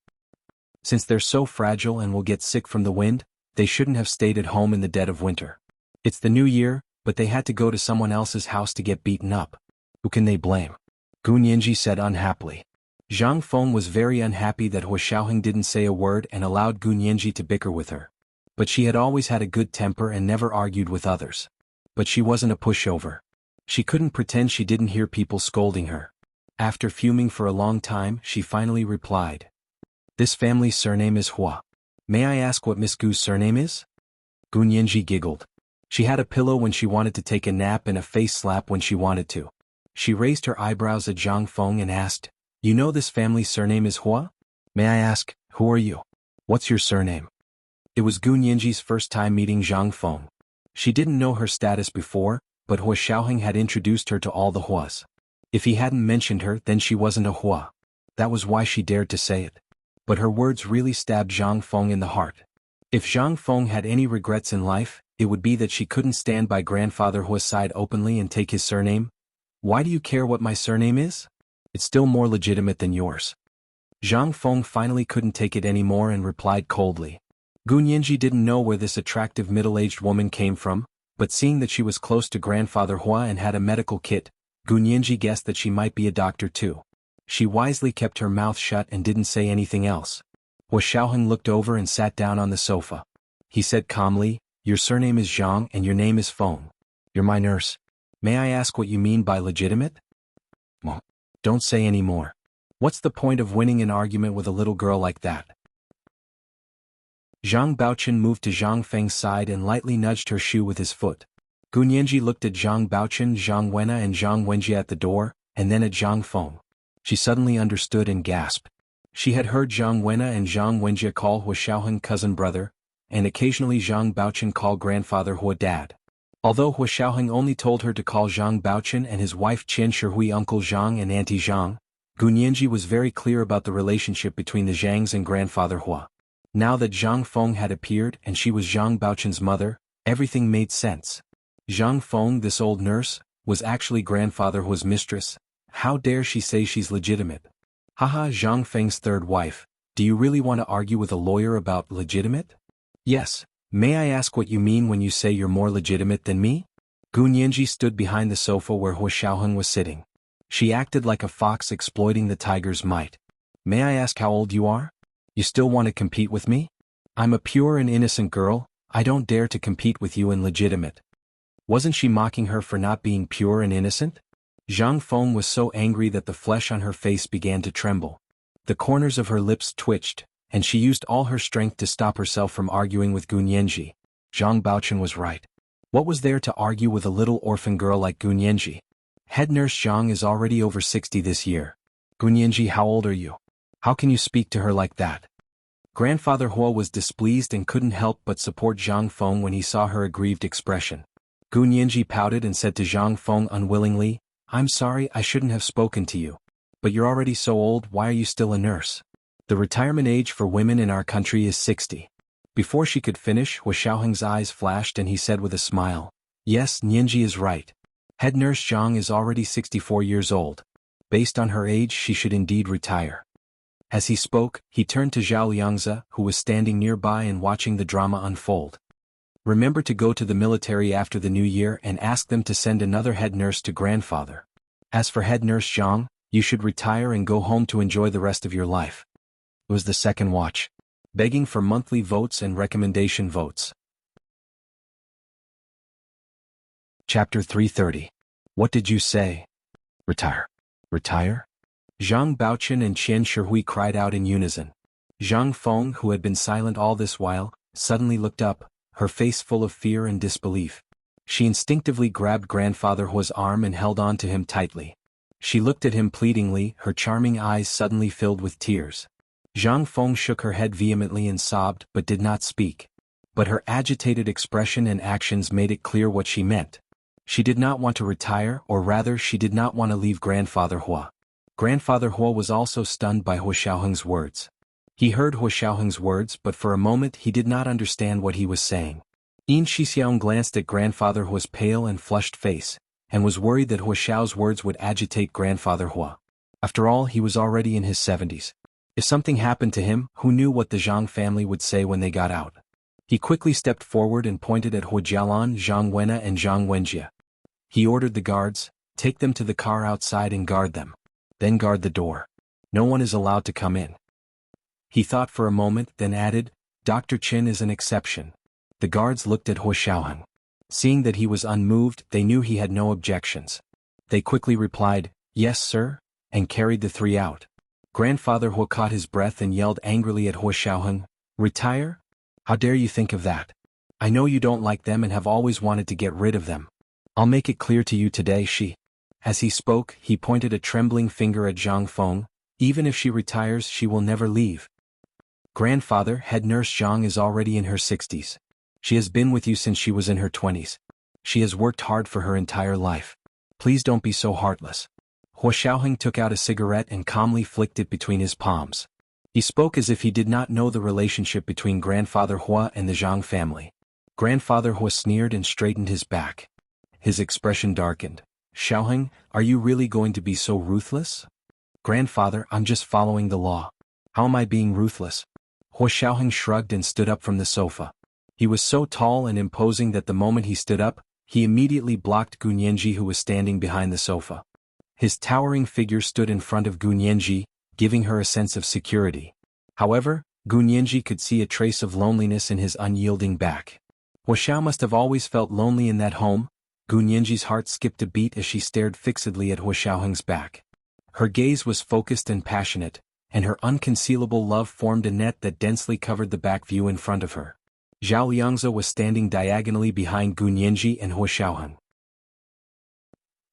Since they're so fragile and will get sick from the wind, they shouldn't have stayed at home in the dead of winter. It's the new year, but they had to go to someone else's house to get beaten up. Who can they blame? Gu Nianji said unhappily. Zhang Feng was very unhappy that Hua Xiaoheng didn't say a word and allowed Gu Nianji to bicker with her. But she had always had a good temper and never argued with others. But she wasn't a pushover. She couldn't pretend she didn't hear people scolding her. After fuming for a long time, she finally replied. This family's surname is Hua. May I ask what Miss Gu's surname is? Gu Nianji giggled. She had a pillow when she wanted to take a nap and a face slap when she wanted to. She raised her eyebrows at Zhang Feng and asked, You know this family's surname is Hua? May I ask, who are you? What's your surname? It was Gu Nianji's first time meeting Zhang Feng. She didn't know her status before, but Hua Xiaoheng had introduced her to all the Huas. If he hadn't mentioned her, then she wasn't a Hua. That was why she dared to say it. But her words really stabbed Zhang Feng in the heart. If Zhang Feng had any regrets in life, it would be that she couldn't stand by grandfather Hua's side openly and take his surname. Why do you care what my surname is? It's still more legitimate than yours. Zhang Feng finally couldn't take it anymore and replied coldly. Gu Nianji didn't know where this attractive middle-aged woman came from, but seeing that she was close to grandfather Hua and had a medical kit, Gu Nianji guessed that she might be a doctor too. She wisely kept her mouth shut and didn't say anything else. Hua Xiaoheng looked over and sat down on the sofa. He said calmly, Your surname is Zhang and your name is Feng. You're my nurse. May I ask what you mean by legitimate? Well, don't say any more. What's the point of winning an argument with a little girl like that? Zhang Baochen moved to Zhang Feng's side and lightly nudged her shoe with his foot. Gu Nianji looked at Zhang Baochen, Zhang Wenna and Zhang Wenjie at the door, and then at Zhang Feng. She suddenly understood and gasped. She had heard Zhang Wenna and Zhang Wenjie call Hua Xiaoheng cousin brother, and occasionally Zhang Baochen call grandfather Hua dad. Although Hua Xiaoheng only told her to call Zhang Baochen and his wife Qian Shihui Uncle Zhang and Auntie Zhang, Gu Nianji was very clear about the relationship between the Zhangs and grandfather Hua. Now that Zhang Feng had appeared and she was Zhang Baochen's mother, everything made sense. Zhang Feng, this old nurse, was actually grandfather Hua's mistress. How dare she say she's legitimate? Haha, Zhang Feng's third wife. Do you really want to argue with a lawyer about legitimate? Yes. May I ask what you mean when you say you're more legitimate than me? Gu Nianji stood behind the sofa where Hua Xiaoheng was sitting. She acted like a fox exploiting the tiger's might. May I ask how old you are? You still want to compete with me? I'm a pure and innocent girl, I don't dare to compete with you in legitimate. Wasn't she mocking her for not being pure and innocent? Zhang Feng was so angry that the flesh on her face began to tremble. The corners of her lips twitched, and she used all her strength to stop herself from arguing with Gu Nianji. Zhang Baochen was right. What was there to argue with a little orphan girl like Gu Nianji? Head nurse Zhang is already over 60 this year. Gu Nianji, how old are you? How can you speak to her like that? Grandfather Hua was displeased and couldn't help but support Zhang Feng when he saw her aggrieved expression. Gu Nianji pouted and said to Zhang Feng unwillingly, I'm sorry, I shouldn't have spoken to you. But you're already so old, why are you still a nurse? The retirement age for women in our country is 60. Before she could finish, Hua Xiaoheng's eyes flashed and he said with a smile, Yes, Nianji is right. Head nurse Zhang is already 64 years old. Based on her age, she should indeed retire. As he spoke, he turned to Zhao Liangzi, who was standing nearby and watching the drama unfold. Remember to go to the military after the new year and ask them to send another head nurse to grandfather. As for head nurse Zhang, you should retire and go home to enjoy the rest of your life. It was the second watch. Begging for monthly votes and recommendation votes. Chapter 330. What did you say? Retire. Retire? Zhang Baochen and Qian Shihui cried out in unison. Zhang Feng, who had been silent all this while, suddenly looked up, her face full of fear and disbelief. She instinctively grabbed grandfather Hua's arm and held on to him tightly. She looked at him pleadingly, her charming eyes suddenly filled with tears. Zhang Feng shook her head vehemently and sobbed but did not speak. But her agitated expression and actions made it clear what she meant. She did not want to retire, or rather she did not want to leave grandfather Hua. Grandfather Hua was also stunned by Hua Xiaoheng's words. He heard Hua Xiaoheng's words but for a moment he did not understand what he was saying. Yin Shixiang glanced at grandfather Hua's pale and flushed face, and was worried that Hua Xiao's words would agitate grandfather Hua. After all, he was already in his 70s. If something happened to him, who knew what the Zhang family would say when they got out? He quickly stepped forward and pointed at Hu Jialan, Zhang Wenna and Zhang Wenjie. He ordered the guards, take them to the car outside and guard them. Then guard the door. No one is allowed to come in. He thought for a moment, then added, Dr. Qin is an exception. The guards looked at Hu Xiaoheng. Seeing that he was unmoved, they knew he had no objections. They quickly replied, yes sir, and carried the three out. Grandfather Hu caught his breath and yelled angrily at Hu Xiaoheng, retire? How dare you think of that? I know you don't like them and have always wanted to get rid of them. I'll make it clear to you today As he spoke, he pointed a trembling finger at Zhang Feng, even if she retires she will never leave. Grandfather, head nurse Zhang is already in her 60s. She has been with you since she was in her 20s. She has worked hard for her entire life. Please don't be so heartless. Hu Xiaoheng took out a cigarette and calmly flicked it between his palms. He spoke as if he did not know the relationship between Grandfather Hua and the Zhang family. Grandfather Hua sneered and straightened his back. His expression darkened. Xiaoheng, are you really going to be so ruthless? Grandfather, I'm just following the law. How am I being ruthless? Hu Xiaoheng shrugged and stood up from the sofa. He was so tall and imposing that the moment he stood up, he immediately blocked Gu Nianji who was standing behind the sofa. His towering figure stood in front of Gu Nianji, giving her a sense of security. However, Gu Nianji could see a trace of loneliness in his unyielding back. Hu Xiao must have always felt lonely in that home. Gu Nianji's heart skipped a beat as she stared fixedly at Hu Xiaoheng's back. Her gaze was focused and passionate, and her unconcealable love formed a net that densely covered the back view in front of her. Zhao Yangzi was standing diagonally behind Gu Nianji and Hu Xiaoheng.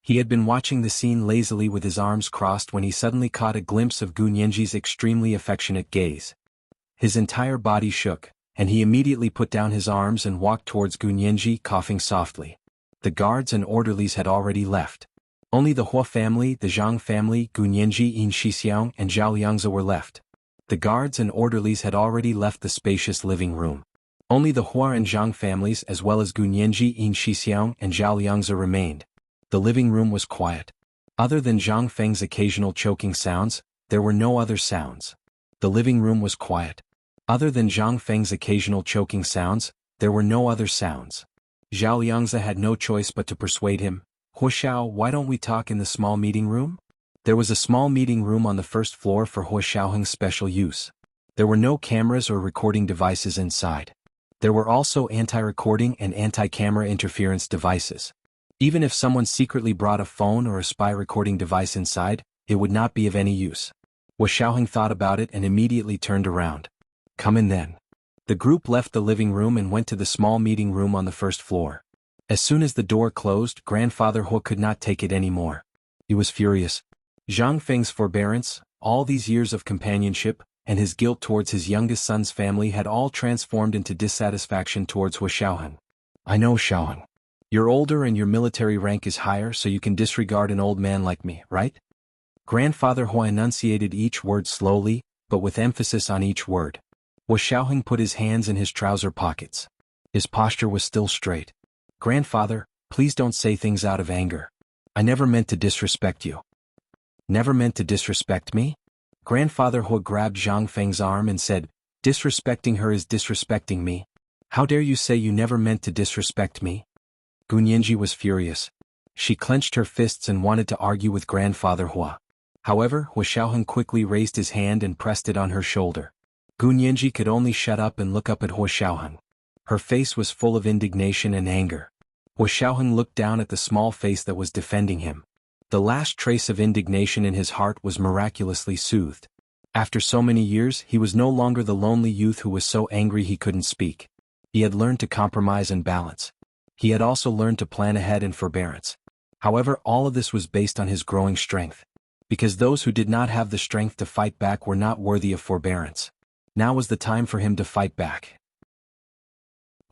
He had been watching the scene lazily with his arms crossed when he suddenly caught a glimpse of Gu Nianji's extremely affectionate gaze. His entire body shook, and he immediately put down his arms and walked towards Gu Nianji, coughing softly. The guards and orderlies had already left. Only the Hua family, the Zhang family, Gu Nianji, Yin Shixiang, and Zhao Yangzi were left. The guards and orderlies had already left the spacious living room. Only the Hua and Zhang families as well as Gu Nianji, Yin Shixiang, and Zhao Yangzi remained. The living room was quiet. Other than Zhang Feng's occasional choking sounds, there were no other sounds. The living room was quiet. Other than Zhang Feng's occasional choking sounds, there were no other sounds. Zhao Yangzi had no choice but to persuade him. Hu Xiao, why don't we talk in the small meeting room? There was a small meeting room on the first floor for Hu Xiaoheng's special use. There were no cameras or recording devices inside. There were also anti-recording and anti-camera interference devices. Even if someone secretly brought a phone or a spy recording device inside, it would not be of any use. Hu Xiaoheng thought about it and immediately turned around. Come in then. The group left the living room and went to the small meeting room on the first floor. As soon as the door closed, Grandfather Hu could not take it anymore. He was furious. Zhang Feng's forbearance, all these years of companionship, and his guilt towards his youngest son's family had all transformed into dissatisfaction towards Hu Xiaoheng. I know, Xiaoheng. You're older and your military rank is higher, so you can disregard an old man like me, right? Grandfather Hu enunciated each word slowly, but with emphasis on each word. Hu Xiaoheng put his hands in his trouser pockets. His posture was still straight. Grandfather, please don't say things out of anger. I never meant to disrespect you. Never meant to disrespect me? Grandfather Hu grabbed Zhang Feng's arm and said, disrespecting her is disrespecting me. How dare you say you never meant to disrespect me? Gu Nianji was furious. She clenched her fists and wanted to argue with Grandfather Hua. However, Hu Xiaoheng quickly raised his hand and pressed it on her shoulder. Gu Nianji could only shut up and look up at Hu Xiaoheng. Her face was full of indignation and anger. Hu Xiaoheng looked down at the small face that was defending him. The last trace of indignation in his heart was miraculously soothed. After so many years, he was no longer the lonely youth who was so angry he couldn't speak. He had learned to compromise and balance. He had also learned to plan ahead and forbearance. However, all of this was based on his growing strength. Because those who did not have the strength to fight back were not worthy of forbearance. Now was the time for him to fight back.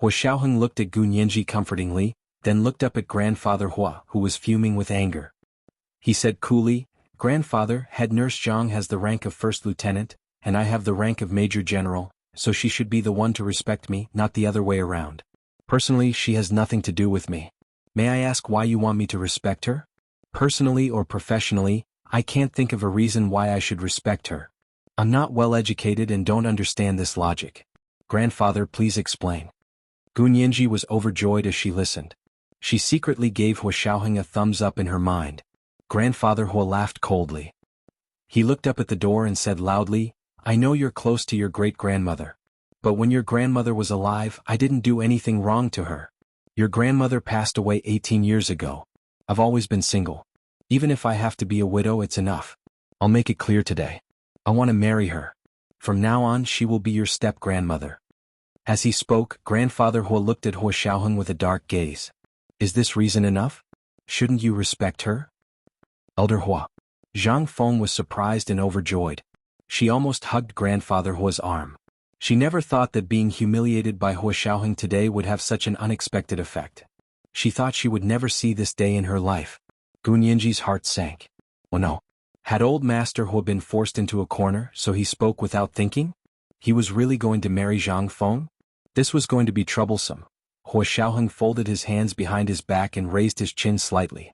Hu Xiaoheng looked at Gu Nianji comfortingly, then looked up at Grandfather Hua, who was fuming with anger. He said coolly, Grandfather, head nurse Zhang has the rank of first lieutenant, and I have the rank of major general, so she should be the one to respect me, not the other way around. Personally, she has nothing to do with me. May I ask why you want me to respect her? Personally or professionally, I can't think of a reason why I should respect her. I'm not well educated and don't understand this logic. Grandfather, please explain. Gunyinji was overjoyed as she listened. She secretly gave Hua Xiaoheng a thumbs up in her mind. Grandfather Hua laughed coldly. He looked up at the door and said loudly, I know you're close to your great-grandmother. But when your grandmother was alive, I didn't do anything wrong to her. Your grandmother passed away 18 years ago. I've always been single. Even if I have to be a widow, it's enough. I'll make it clear today. I want to marry her. From now on, she will be your step-grandmother. As he spoke, Grandfather Hua looked at Hua Xiaoheng with a dark gaze. Is this reason enough? Shouldn't you respect her? Elder Hua. Zhang Feng was surprised and overjoyed. She almost hugged Grandfather Hua's arm. She never thought that being humiliated by Hua Xiaoheng today would have such an unexpected effect. She thought she would never see this day in her life. Gunyinji's heart sank. Oh no. Had old Master Hua been forced into a corner so he spoke without thinking? He was really going to marry Zhang Feng? This was going to be troublesome. Hua Xiaoheng folded his hands behind his back and raised his chin slightly.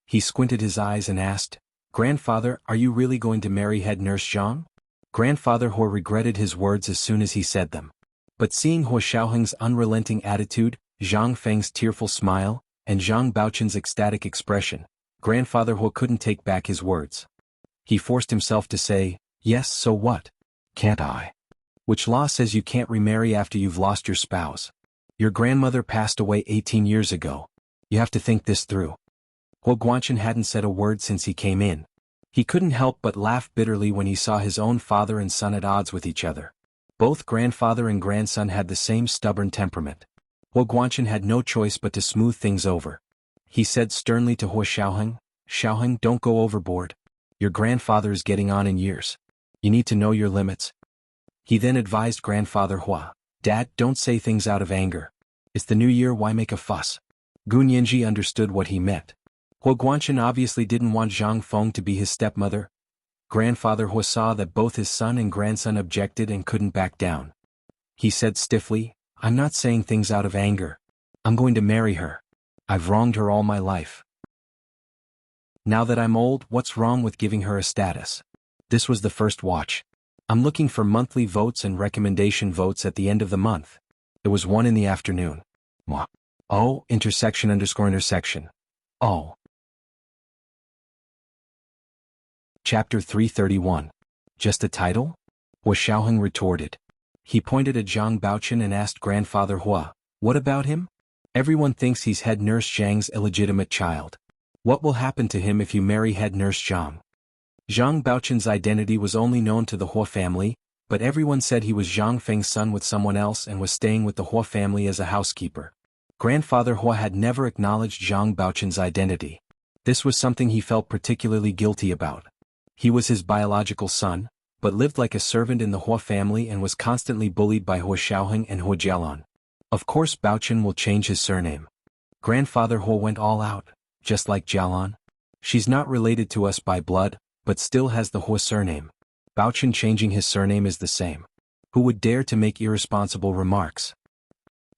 He squinted his eyes and asked, Grandfather, are you really going to marry head nurse Zhang? Grandfather Hua regretted his words as soon as he said them. But seeing Hua Xiaoheng's unrelenting attitude, Zhang Feng's tearful smile, and Zhang Baochun's ecstatic expression, Grandfather Hua couldn't take back his words. He forced himself to say, yes, so what? Can't I? Which law says you can't remarry after you've lost your spouse? Your grandmother passed away 18 years ago. You have to think this through. Hua Guanchen hadn't said a word since he came in. He couldn't help but laugh bitterly when he saw his own father and son at odds with each other. Both grandfather and grandson had the same stubborn temperament. Hua Guanchen had no choice but to smooth things over. He said sternly to Hua Xiaoheng, Xiaoheng, don't go overboard. Your grandfather is getting on in years. You need to know your limits. He then advised Grandfather Hua, Dad, don't say things out of anger. It's the new year, why make a fuss? Gunyinji understood what he meant. Hua Guanchen obviously didn't want Zhang Feng to be his stepmother. Grandfather Hua saw that both his son and grandson objected and couldn't back down. He said stiffly, I'm not saying things out of anger. I'm going to marry her. I've wronged her all my life. Now that I'm old, what's wrong with giving her a status? This was the first watch. I'm looking for monthly votes and recommendation votes at the end of the month. It was 1 in the afternoon. Mwah. Oh, intersection. Oh. Chapter 331. Just a title? Hua Xiaoheng retorted. He pointed at Zhang Baochun and asked Grandfather Hua, what about him? Everyone thinks he's head nurse Zhang's illegitimate child. What will happen to him if you marry head nurse Zhang? Zhang Baochun's identity was only known to the Hua family, but everyone said he was Zhang Feng's son with someone else and was staying with the Hua family as a housekeeper. Grandfather Hua had never acknowledged Zhang Baochun's identity. This was something he felt particularly guilty about. He was his biological son, but lived like a servant in the Hua family and was constantly bullied by Hua Xiaoheng and Hua Jialan. Of course Baochun will change his surname. Grandfather Hua went all out, just like Jialan. She's not related to us by blood, but still has the Hua surname. Baochun changing his surname is the same. Who would dare to make irresponsible remarks?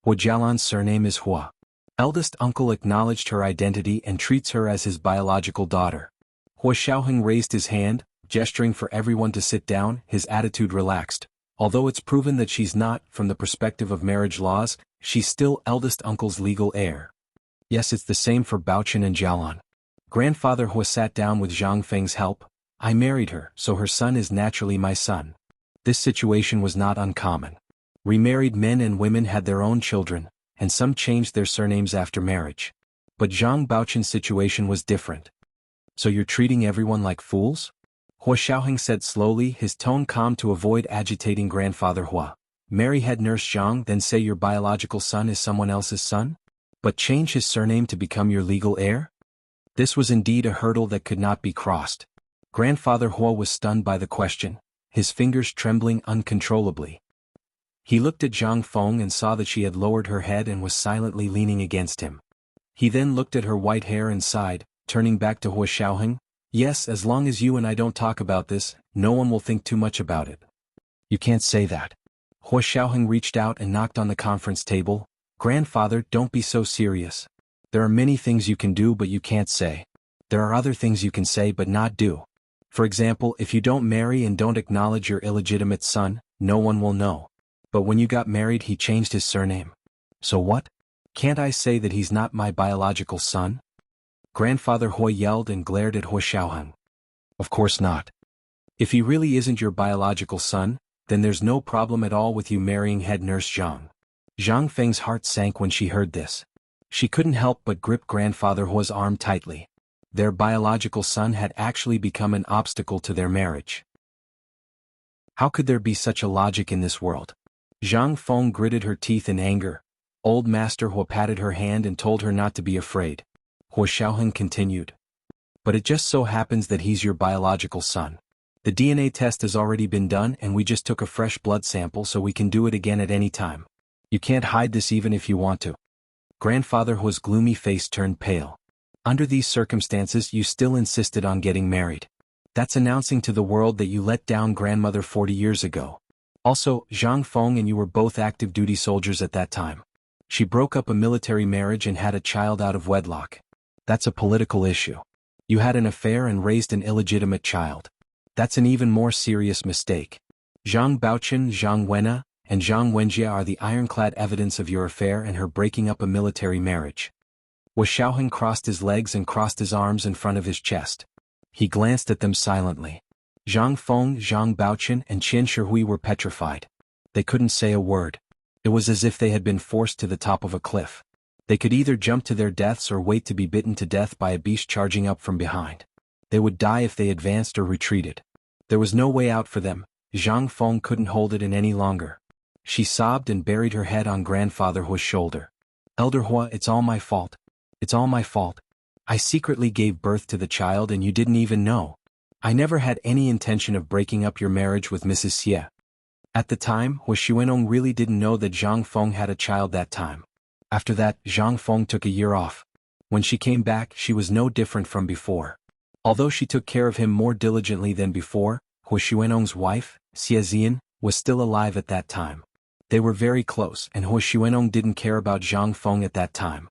Hua Jialan's surname is Hua. Eldest uncle acknowledged her identity and treats her as his biological daughter. Hua Xiaoheng raised his hand, gesturing for everyone to sit down, his attitude relaxed. Although it's proven that she's not, from the perspective of marriage laws, she's still eldest uncle's legal heir. Yes, it's the same for Baochun and Jialan. Grandfather Hua sat down with Zhang Feng's help. I married her, so her son is naturally my son. This situation was not uncommon. Remarried men and women had their own children, and some changed their surnames after marriage. But Zhang Baochun's situation was different. So you're treating everyone like fools? Hua Xiaoheng said slowly, his tone calm to avoid agitating Grandfather Hua. Marry head nurse Zhang, then say your biological son is someone else's son? But change his surname to become your legal heir? This was indeed a hurdle that could not be crossed. Grandfather Hua was stunned by the question, his fingers trembling uncontrollably. He looked at Zhang Feng and saw that she had lowered her head and was silently leaning against him. He then looked at her white hair and sighed, turning back to Hua Xiaoheng. Yes, as long as you and I don't talk about this, no one will think too much about it. You can't say that. Hua Xiaoheng reached out and knocked on the conference table. Grandfather, don't be so serious. There are many things you can do but you can't say. There are other things you can say but not do. For example, if you don't marry and don't acknowledge your illegitimate son, no one will know. But when you got married he changed his surname. So what? Can't I say that he's not my biological son? Grandfather Hui yelled and glared at Hui Xiaoheng. Of course not. If he really isn't your biological son, then there's no problem at all with you marrying head nurse Zhang. Zhang Feng's heart sank when she heard this. She couldn't help but grip Grandfather Hua's arm tightly. Their biological son had actually become an obstacle to their marriage. How could there be such a logic in this world? Zhang Feng gritted her teeth in anger. Old Master Hua patted her hand and told her not to be afraid. Hua Xiaoheng continued. But it just so happens that he's your biological son. The DNA test has already been done and we just took a fresh blood sample so we can do it again at any time. You can't hide this even if you want to. Grandfather Hua's gloomy face turned pale. Under these circumstances you still insisted on getting married. That's announcing to the world that you let down grandmother 40 years ago. Also, Zhang Feng and you were both active duty soldiers at that time. She broke up a military marriage and had a child out of wedlock. That's a political issue. You had an affair and raised an illegitimate child. That's an even more serious mistake. Zhang Baochen, Zhang Wenna, and Zhang Wenjia are the ironclad evidence of your affair and her breaking up a military marriage. Wu Xiaoheng crossed his legs and crossed his arms in front of his chest. He glanced at them silently. Zhang Feng, Zhang Baochen, and Qin Shihui were petrified. They couldn't say a word. It was as if they had been forced to the top of a cliff. They could either jump to their deaths or wait to be bitten to death by a beast charging up from behind. They would die if they advanced or retreated. There was no way out for them. Zhang Feng couldn't hold it in any longer. She sobbed and buried her head on Grandfather Hua's shoulder. Elder Hua, it's all my fault. It's all my fault. I secretly gave birth to the child and you didn't even know. I never had any intention of breaking up your marriage with Mrs. Xie. At the time, Hua Xuanong really didn't know that Zhang Feng had a child that time. After that, Zhang Feng took a year off. When she came back, she was no different from before. Although she took care of him more diligently than before, Hua Xuanong's wife, Xie Zian, was still alive at that time. They were very close and Hua Xuanong didn't care about Zhang Feng at that time.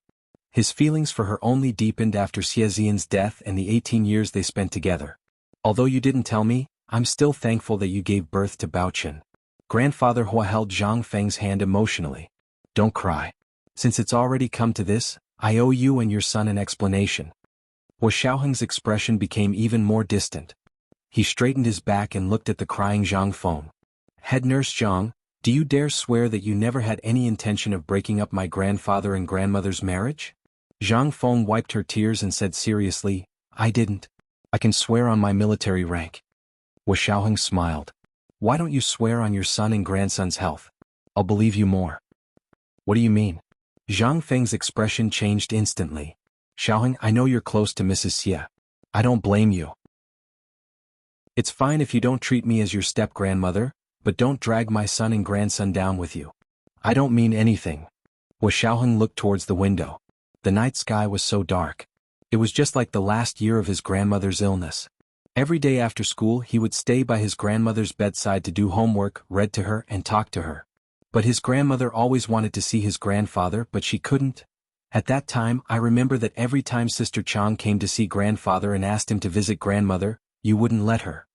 His feelings for her only deepened after Xie Zian's death and the 18 years they spent together. Although you didn't tell me, I'm still thankful that you gave birth to Baochen. Grandfather Hua held Zhang Feng's hand emotionally. Don't cry. Since it's already come to this, I owe you and your son an explanation. Hua Xiaoheng's expression became even more distant. He straightened his back and looked at the crying Zhang Feng. Head nurse Zhang, do you dare swear that you never had any intention of breaking up my grandfather and grandmother's marriage? Zhang Feng wiped her tears and said seriously, I didn't. I can swear on my military rank. Hua Xiaoheng smiled. Why don't you swear on your son and grandson's health? I'll believe you more. What do you mean? Zhang Feng's expression changed instantly. Xiaoheng, I know you're close to Mrs. Xie. I don't blame you. It's fine if you don't treat me as your step-grandmother, but don't drag my son and grandson down with you. I don't mean anything. Hua Xiaoheng looked towards the window. The night sky was so dark. It was just like the last year of his grandmother's illness. Every day after school he would stay by his grandmother's bedside to do homework, read to her, and talk to her. But his grandmother always wanted to see his grandfather, but she couldn't. At that time, I remember that every time Sister Chang came to see grandfather and asked him to visit grandmother, you wouldn't let her.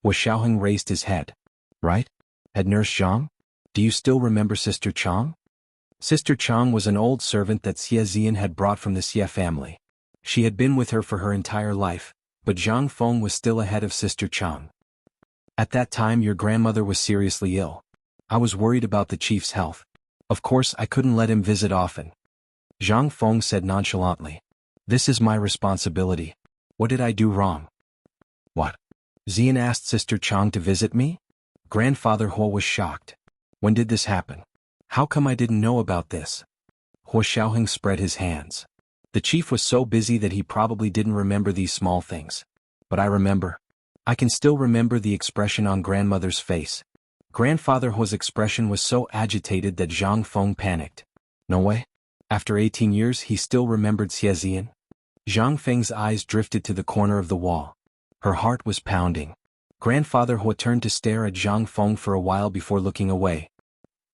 Hua Xiaoheng raised his head. Right? Head nurse Zhang? Do you still remember Sister Chang? Sister Chang was an old servant that Xie Zian had brought from the Xie family. She had been with her for her entire life, but Zhang Feng was still ahead of Sister Chang. At that time your grandmother was seriously ill. I was worried about the chief's health. Of course I couldn't let him visit often. Zhang Feng said nonchalantly. This is my responsibility. What did I do wrong? What? Zian asked Sister Chang to visit me? Grandfather Hua was shocked. When did this happen? How come I didn't know about this? Hua Xiaoheng spread his hands. The chief was so busy that he probably didn't remember these small things. But I remember. I can still remember the expression on grandmother's face. Grandfather Hua's expression was so agitated that Zhang Feng panicked. No way. After 18 years he still remembered Xie Zian? Zhang Feng's eyes drifted to the corner of the wall. Her heart was pounding. Grandfather Hua turned to stare at Zhang Feng for a while before looking away.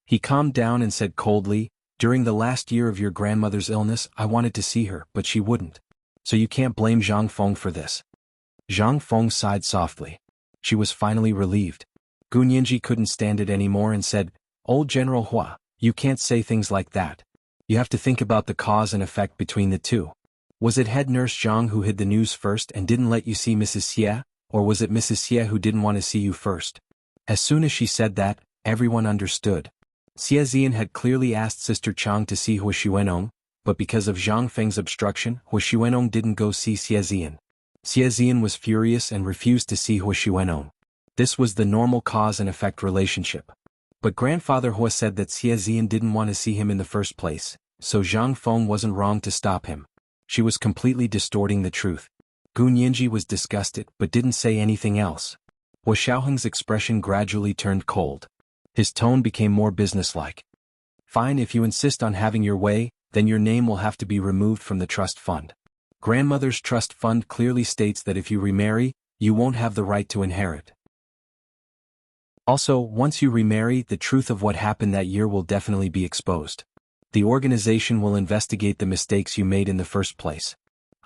He calmed down and said coldly, during the last year of your grandmother's illness I wanted to see her, but she wouldn't. So you can't blame Zhang Feng for this. Zhang Feng sighed softly. She was finally relieved. Gu Nianji couldn't stand it anymore and said, "Old General Hua, you can't say things like that. You have to think about the cause and effect between the two. Was it head nurse Zhang who hid the news first and didn't let you see Mrs. Xie, or was it Mrs. Xie who didn't want to see you first?" As soon as she said that, everyone understood. Xie Zian had clearly asked Sister Chang to see Hua Xuanong, but because of Zhang Feng's obstruction, Hua Xuanong didn't go see Xie Zian. Xie Zian was furious and refused to see Hua Xuanong. This was the normal cause and effect relationship. But Grandfather Hua said that Xie Zian didn't want to see him in the first place, so Zhang Feng wasn't wrong to stop him. She was completely distorting the truth. Gu Nianji was disgusted but didn't say anything else. Hua Xiaoheng's expression gradually turned cold. His tone became more businesslike. "Fine, if you insist on having your way, then your name will have to be removed from the trust fund. Grandmother's trust fund clearly states that if you remarry, you won't have the right to inherit. Also, once you remarry, the truth of what happened that year will definitely be exposed. The organization will investigate the mistakes you made in the first place.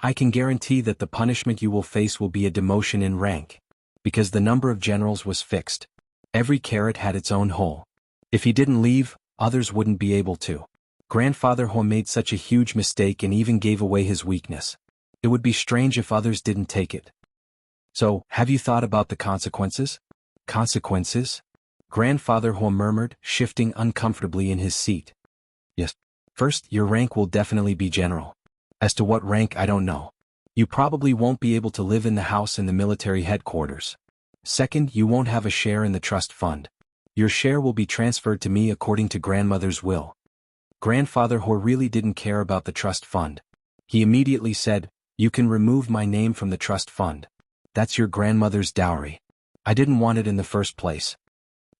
I can guarantee that the punishment you will face will be a demotion in rank. Because the number of generals was fixed. Every carrot had its own hole. If he didn't leave, others wouldn't be able to. Grandfather Hua made such a huge mistake and even gave away his weakness. It would be strange if others didn't take it. So, have you thought about the consequences?" "Consequences?" Grandfather Hua murmured, shifting uncomfortably in his seat. "Yes. First, your rank will definitely be general. As to what rank, I don't know. You probably won't be able to live in the house in the military headquarters. Second, you won't have a share in the trust fund. Your share will be transferred to me according to grandmother's will." Grandfather Hua really didn't care about the trust fund. He immediately said, "You can remove my name from the trust fund. That's your grandmother's dowry. I didn't want it in the first place."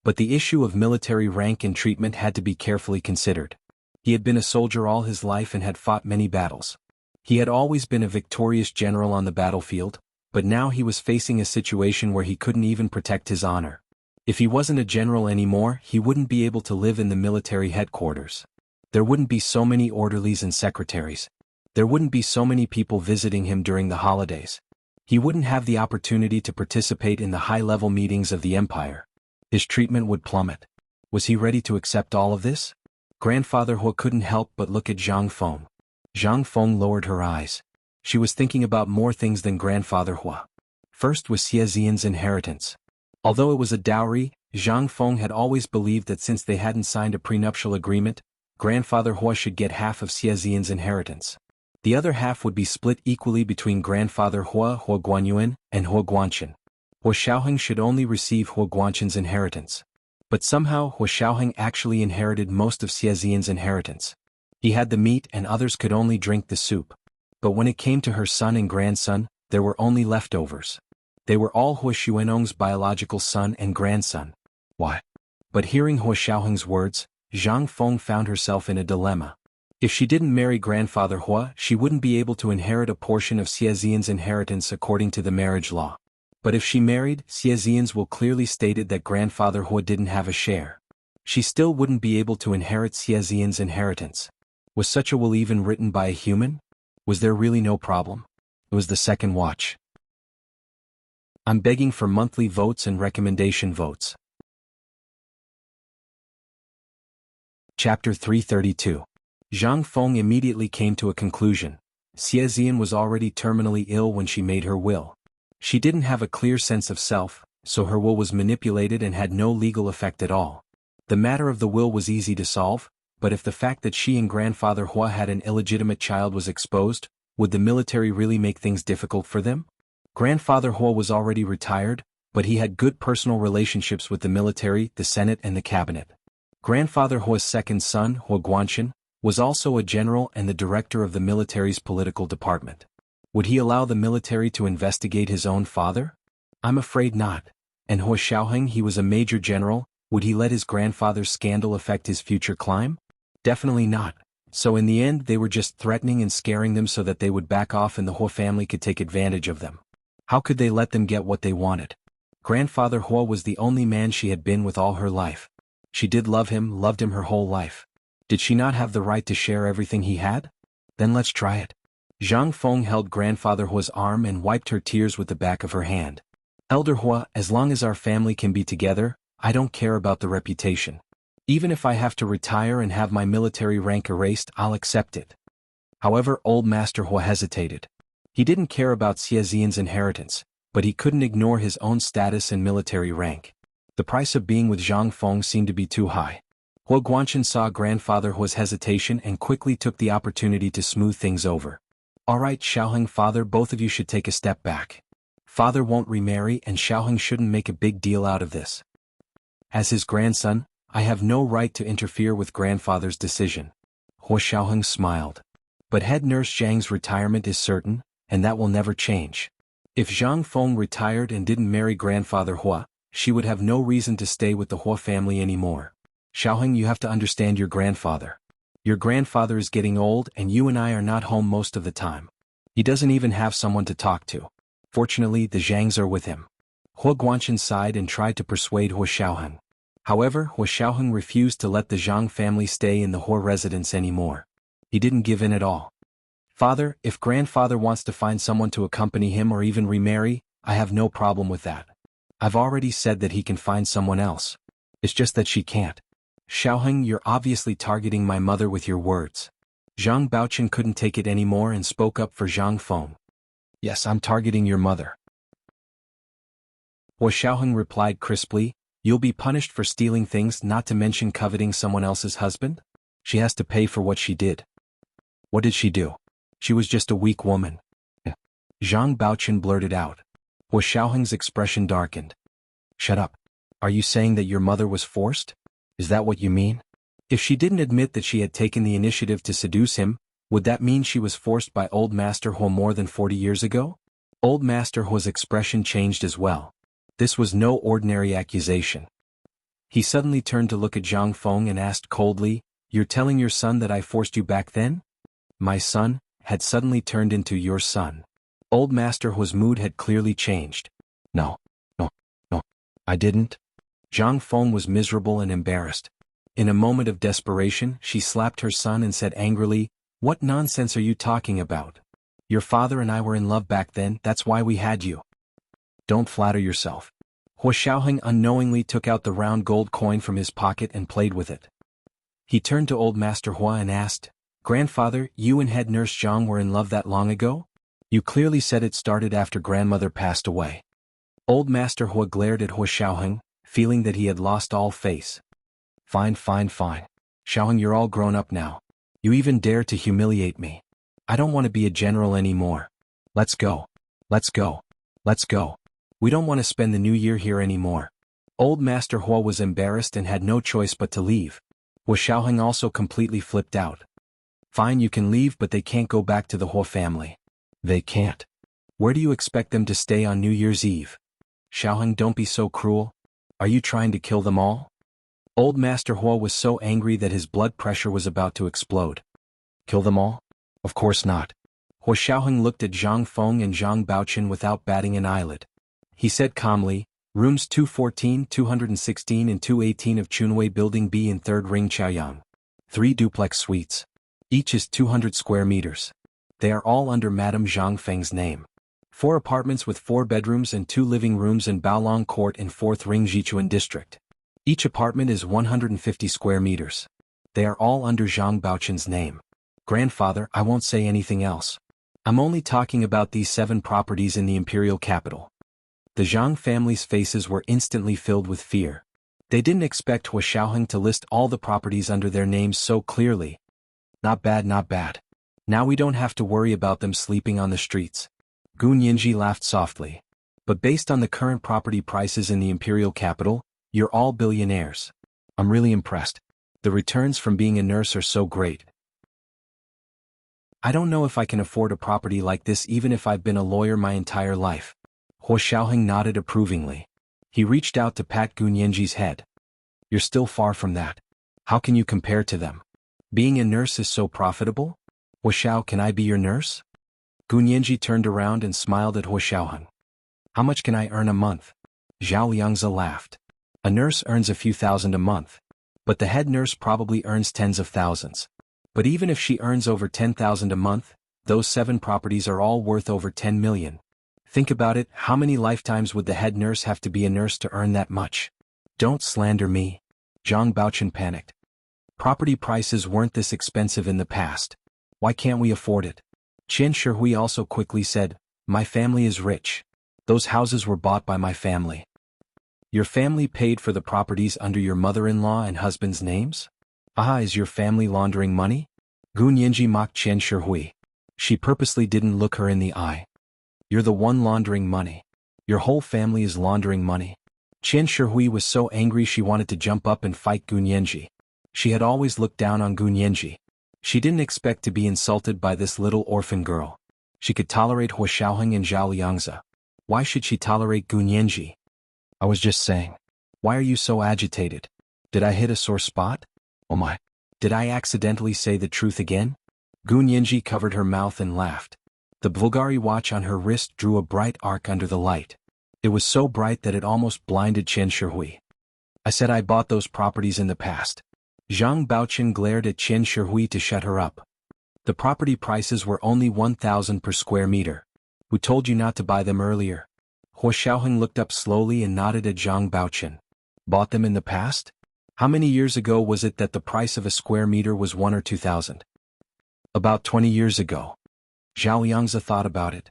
But the issue of military rank and treatment had to be carefully considered. He had been a soldier all his life and had fought many battles. He had always been a victorious general on the battlefield, but now he was facing a situation where he couldn't even protect his honor. If he wasn't a general anymore, he wouldn't be able to live in the military headquarters. There wouldn't be so many orderlies and secretaries. There wouldn't be so many people visiting him during the holidays. He wouldn't have the opportunity to participate in the high-level meetings of the empire. His treatment would plummet. Was he ready to accept all of this? Grandfather Hua couldn't help but look at Zhang Feng. Zhang Feng lowered her eyes. She was thinking about more things than Grandfather Hua. First was Xie Zian's inheritance. Although it was a dowry, Zhang Feng had always believed that since they hadn't signed a prenuptial agreement, Grandfather Hua should get half of Xie Zian's inheritance. The other half would be split equally between Grandfather Hua, Hua Guanyuan, and Hua Guanchen. Hua Xiaoheng should only receive Hua Guanchen's inheritance. But somehow Hua Xiaoheng actually inherited most of Xie Zian's inheritance. He had the meat and others could only drink the soup. But when it came to her son and grandson, there were only leftovers. They were all Hua Xuanong's biological son and grandson. Why? But hearing Hua Xiaoheng's words, Zhang Feng found herself in a dilemma. If she didn't marry Grandfather Hua, she wouldn't be able to inherit a portion of Xie Zian's inheritance according to the marriage law. But if she married, Xie Zian's will clearly stated that Grandfather Hua didn't have a share. She still wouldn't be able to inherit Xie Zian's inheritance. Was such a will even written by a human? Was there really no problem? It was the second watch. I'm begging for monthly votes and recommendation votes. Chapter 332. Zhang Feng immediately came to a conclusion. Xie Zian was already terminally ill when she made her will. She didn't have a clear sense of self, so her will was manipulated and had no legal effect at all. The matter of the will was easy to solve, but if the fact that she and Grandfather Hua had an illegitimate child was exposed, would the military really make things difficult for them? Grandfather Hua was already retired, but he had good personal relationships with the military, the Senate and the cabinet. Grandfather Hua's second son, Hua Guanchen, was also a general and the director of the military's political department. Would he allow the military to investigate his own father? I'm afraid not. And Hua Xiaoheng, he was a major general, would he let his grandfather's scandal affect his future climb? Definitely not. So in the end they were just threatening and scaring them so that they would back off and the Hua family could take advantage of them. How could they let them get what they wanted? Grandfather Hua was the only man she had been with all her life. She did love him, loved him her whole life. Did she not have the right to share everything he had? Then let's try it. Zhang Feng held grandfather Hua's arm and wiped her tears with the back of her hand. Elder Hua, as long as our family can be together, I don't care about the reputation. Even if I have to retire and have my military rank erased, I'll accept it. However, old Master Hua hesitated. He didn't care about Xie Xian's inheritance, but he couldn't ignore his own status and military rank. The price of being with Zhang Feng seemed to be too high. Hua Guanchen saw grandfather Hua's hesitation and quickly took the opportunity to smooth things over. Alright, Xiaoheng, father, both of you should take a step back. Father won't remarry and Xiaoheng shouldn't make a big deal out of this. As his grandson, I have no right to interfere with grandfather's decision. Hua Xiaoheng smiled. But head nurse Zhang's retirement is certain, and that will never change. If Zhang Feng retired and didn't marry grandfather Hua, she would have no reason to stay with the Hua family anymore. Xiaoheng, you have to understand your grandfather. Your grandfather is getting old and you and I are not home most of the time. He doesn't even have someone to talk to. Fortunately, the Zhangs are with him. Hua Guanchen sighed and tried to persuade Hua Xiaoheng. However, Hua Xiaoheng refused to let the Zhang family stay in the Hua residence anymore. He didn't give in at all. Father, if grandfather wants to find someone to accompany him or even remarry, I have no problem with that. I've already said that he can find someone else. It's just that she can't. Xiaoheng, you're obviously targeting my mother with your words. Zhang Baochen couldn't take it anymore and spoke up for Zhang Feng. Yes, I'm targeting your mother. Hua Xiaoheng replied crisply, you'll be punished for stealing things, not to mention coveting someone else's husband? She has to pay for what she did. What did she do? She was just a weak woman. Zhang Baochen blurted out. Hua Xiaoheng's expression darkened. Shut up. Are you saying that your mother was forced? Is that what you mean? If she didn't admit that she had taken the initiative to seduce him, would that mean she was forced by Old Master Hua more than 40 years ago? Old Master Hua's expression changed as well. This was no ordinary accusation. He suddenly turned to look at Zhang Feng and asked coldly, you're telling your son that I forced you back then? My son had suddenly turned into your son. Old Master Hua's mood had clearly changed. No, I didn't. Zhang Feng was miserable and embarrassed. In a moment of desperation, she slapped her son and said angrily, what nonsense are you talking about? Your father and I were in love back then, that's why we had you. Don't flatter yourself. Hua Xiaoheng unknowingly took out the round gold coin from his pocket and played with it. He turned to Old Master Hua and asked, Grandfather, you and head nurse Zhang were in love that long ago? You clearly said it started after grandmother passed away. Old Master Hua glared at Hua Xiaoheng, feeling that he had lost all face. Fine. Xiaoheng, you're all grown up now. You even dare to humiliate me. I don't want to be a general anymore. Let's go. We don't want to spend the new year here anymore. Old Master Hua was embarrassed and had no choice but to leave. Hua Xiaoheng also completely flipped out. Fine, you can leave, but they can't go back to the Hua family. They can't. Where do you expect them to stay on New Year's Eve? Xiaoheng, don't be so cruel. Are you trying to kill them all? Old Master Hua was so angry that his blood pressure was about to explode. Kill them all? Of course not. Hua Xiaoheng looked at Zhang Feng and Zhang Baochen without batting an eyelid. He said calmly, Rooms 214, 216 and 218 of Chunwei Building B in 3rd Ring Chaoyang. 3 duplex suites. Each is 200 square meters. They are all under Madame Zhang Feng's name. 4 apartments with 4 bedrooms and 2 living rooms in Baolong Court in 4th Ring Jichuan District. Each apartment is 150 square meters. They are all under Zhang Baochen's name. Grandfather, I won't say anything else. I'm only talking about these 7 properties in the imperial capital. The Zhang family's faces were instantly filled with fear. They didn't expect Hua Xiaoheng to list all the properties under their names so clearly. Not bad. Now we don't have to worry about them sleeping on the streets. Gu Nianji laughed softly. But based on the current property prices in the imperial capital, you're all billionaires. I'm really impressed. The returns from being a nurse are so great. I don't know if I can afford a property like this even if I've been a lawyer my entire life. Hua Xiaoheng nodded approvingly. He reached out to pat Gu Nianji's head. You're still far from that. How can you compare to them? Being a nurse is so profitable? Hua Xiao, can I be your nurse? Gu Nianji turned around and smiled at Hua Xiaoheng. How much can I earn a month? Zhao Liangzi laughed. A nurse earns a few thousand a month. But the head nurse probably earns tens of thousands. But even if she earns over 10,000 a month, those 7 properties are all worth over 10 million. Think about it, how many lifetimes would the head nurse have to be a nurse to earn that much? Don't slander me. Zhang Baochen panicked. Property prices weren't this expensive in the past. Why can't we afford it? Qian Shihui also quickly said, my family is rich. Those houses were bought by my family. Your family paid for the properties under your mother-in-law and husband's names? Ah, is your family laundering money? Gu Nianji mocked Qian Shihui. She purposely didn't look her in the eye. You're the one laundering money. Your whole family is laundering money. Qian Shihui was so angry she wanted to jump up and fight Gu Nianji. She had always looked down on Gu Nianji. She didn't expect to be insulted by this little orphan girl. She could tolerate Hua Xiaoheng and Zhao Liangzi. Why should she tolerate Gu Nianji? I was just saying. Why are you so agitated? Did I hit a sore spot? Oh my. Did I accidentally say the truth again? Gu Nianji covered her mouth and laughed. The Bulgari watch on her wrist drew a bright arc under the light. It was so bright that it almost blinded Qian Shihui. I said I bought those properties in the past. Zhang Baochen glared at Qian Shihui to shut her up. The property prices were only 1,000 per square meter. Who told you not to buy them earlier? Hua Xiaoheng looked up slowly and nodded at Zhang Baochen. Bought them in the past? How many years ago was it that the price of a square meter was 1 or 2,000? About 20 years ago. Zhao Liangzi thought about it.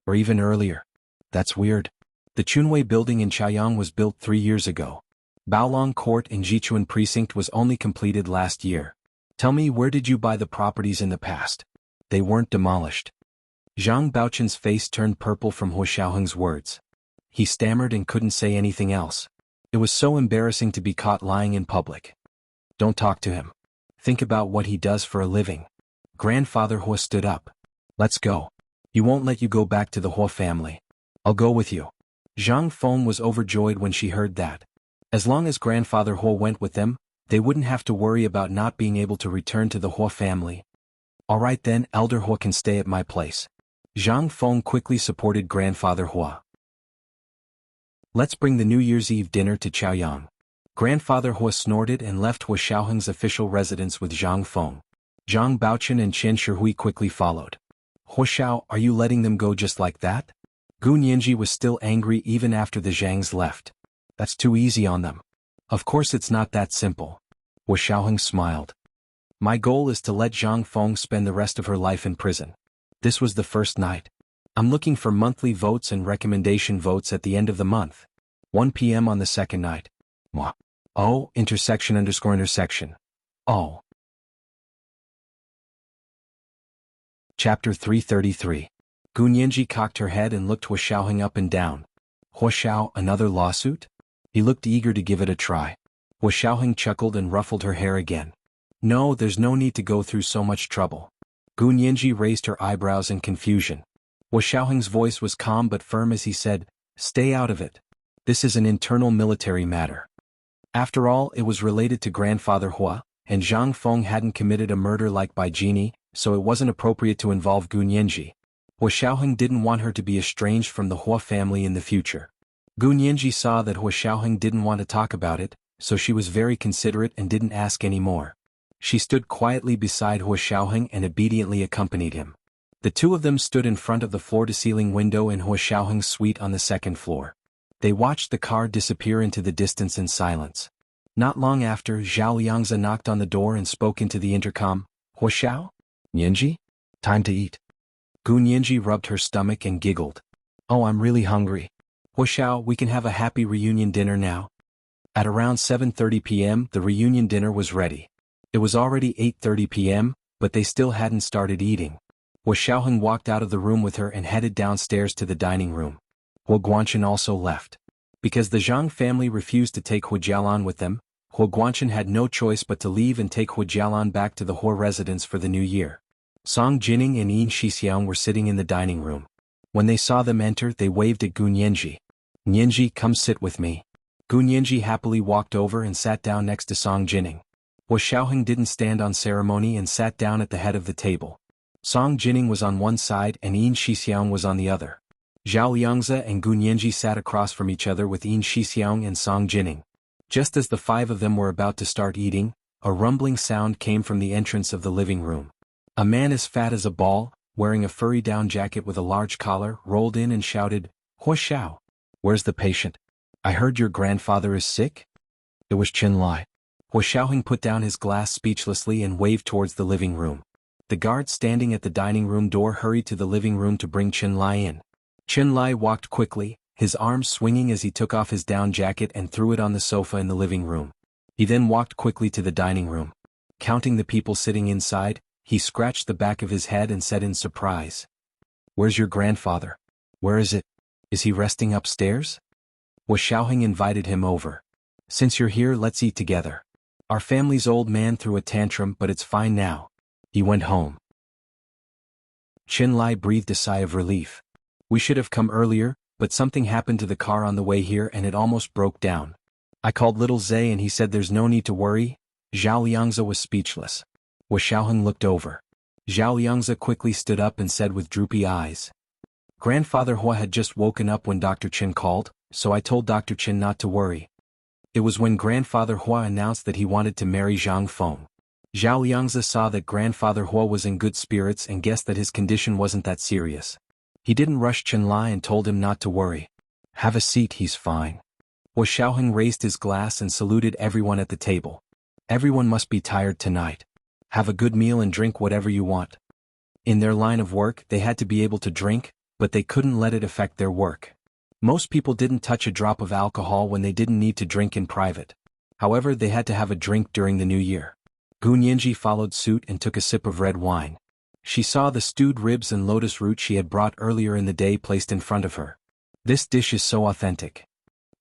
Or even earlier. That's weird. The Chunwei building in Chaoyang was built 3 years ago. Baolong Court in Jichuan Precinct was only completed last year. Tell me, where did you buy the properties in the past? They weren't demolished. Zhang Baochen's face turned purple from Hua Xiaoheng's words. He stammered and couldn't say anything else. It was so embarrassing to be caught lying in public. Don't talk to him. Think about what he does for a living. Grandfather Hua stood up. Let's go. He won't let you go back to the Hua family. I'll go with you. Zhang Feng was overjoyed when she heard that. As long as Grandfather Hua went with them, they wouldn't have to worry about not being able to return to the Hua family. All right then, Elder Hua can stay at my place. Zhang Feng quickly supported Grandfather Hua. Let's bring the New Year's Eve dinner to Chaoyang. Grandfather Hua snorted and left Hua Xiaoheng's official residence with Zhang Feng. Zhang Baochen and Qian Shihui quickly followed. Hua Xiao, are you letting them go just like that? Gu Nianji was still angry even after the Zhangs left. That's too easy on them. Of course it's not that simple. Hua Xiaoheng smiled. My goal is to let Zhang Feng spend the rest of her life in prison. This was the first night. I'm looking for monthly votes and recommendation votes at the end of the month. 1 p.m. on the second night. Mwah. Oh, intersection. Oh. Chapter 333. Gu Nianji cocked her head and looked Hua Xiaoheng up and down. Hua Xiao, another lawsuit? He looked eager to give it a try. Hua Xiaoheng chuckled and ruffled her hair again. No, there's no need to go through so much trouble. Gu Nianji raised her eyebrows in confusion. Hua Xiaoheng's voice was calm but firm as he said, stay out of it. This is an internal military matter. After all, it was related to Grandfather Hua, and Zhang Feng hadn't committed a murder like Bai Jini, so it wasn't appropriate to involve Gu Nianji. Hua Xiaoheng didn't want her to be estranged from the Hua family in the future. Gu Nianji saw that Hua Xiaoheng didn't want to talk about it, so she was very considerate and didn't ask any more. She stood quietly beside Hua Xiaoheng and obediently accompanied him. The two of them stood in front of the floor-to-ceiling window in Hua Xiaoheng's suite on the second floor. They watched the car disappear into the distance in silence. Not long after, Zhao Liangzi knocked on the door and spoke into the intercom. Hua Xiao? Nianji? Time to eat. Gu Nianji rubbed her stomach and giggled. Oh, I'm really hungry. Hua Xiao, we can have a happy reunion dinner now. At around 7:30 p.m., the reunion dinner was ready. It was already 8:30 p.m., but they still hadn't started eating. Hua Xiaoheng walked out of the room with her and headed downstairs to the dining room. Hua Guanchen also left. Because the Zhang family refused to take Hua Jialan with them, Hua Guanchen had no choice but to leave and take Hua Jialan back to the Hua residence for the new year. Song Jining and Yin Shixiang were sitting in the dining room. When they saw them enter, they waved at Gu Nianji. Nianji, come sit with me. Gu Nianji happily walked over and sat down next to Song Jining. Hua Xiaoheng didn't stand on ceremony and sat down at the head of the table. Song Jining was on one side and Yin Shixiang was on the other. Zhao Liangzi and Gu Nianji sat across from each other with Yin Shixiang and Song Jining. Just as the five of them were about to start eating, a rumbling sound came from the entrance of the living room. A man as fat as a ball, wearing a furry down jacket with a large collar, rolled in and shouted, "Hua Xiao! Where's the patient? I heard your grandfather is sick?" It was Chen Lai. Hua Xiaoheng put down his glass speechlessly and waved towards the living room. The guard standing at the dining room door hurried to the living room to bring Chen Lai in. Chen Lai walked quickly, his arms swinging as he took off his down jacket and threw it on the sofa in the living room. He then walked quickly to the dining room. Counting the people sitting inside, he scratched the back of his head and said in surprise, "Where's your grandfather? Where is it? Is he resting upstairs?" Hua Xiaoheng invited him over. "Since you're here, let's eat together. Our family's old man threw a tantrum, but it's fine now." He went home. Chen Lai breathed a sigh of relief. "We should have come earlier, but something happened to the car on the way here and it almost broke down. I called little Zay and he said there's no need to worry." Zhao Liangzi was speechless. Hua Xiaoheng looked over. Zhao Liangzi quickly stood up and said with droopy eyes, "Grandfather Hua had just woken up when Dr. Chen called, so I told Dr. Chen not to worry." It was when Grandfather Hua announced that he wanted to marry Zhang Feng. Zhao Liangzi saw that Grandfather Hua was in good spirits and guessed that his condition wasn't that serious. He didn't rush Chen Lai and told him not to worry. "Have a seat, he's fine." Hua Xiaoheng raised his glass and saluted everyone at the table. "Everyone must be tired tonight. Have a good meal and drink whatever you want." In their line of work, they had to be able to drink, but they couldn't let it affect their work. Most people didn't touch a drop of alcohol when they didn't need to drink in private. However, they had to have a drink during the new year. Gu Nianji followed suit and took a sip of red wine. She saw the stewed ribs and lotus root she had brought earlier in the day placed in front of her. This dish is so authentic.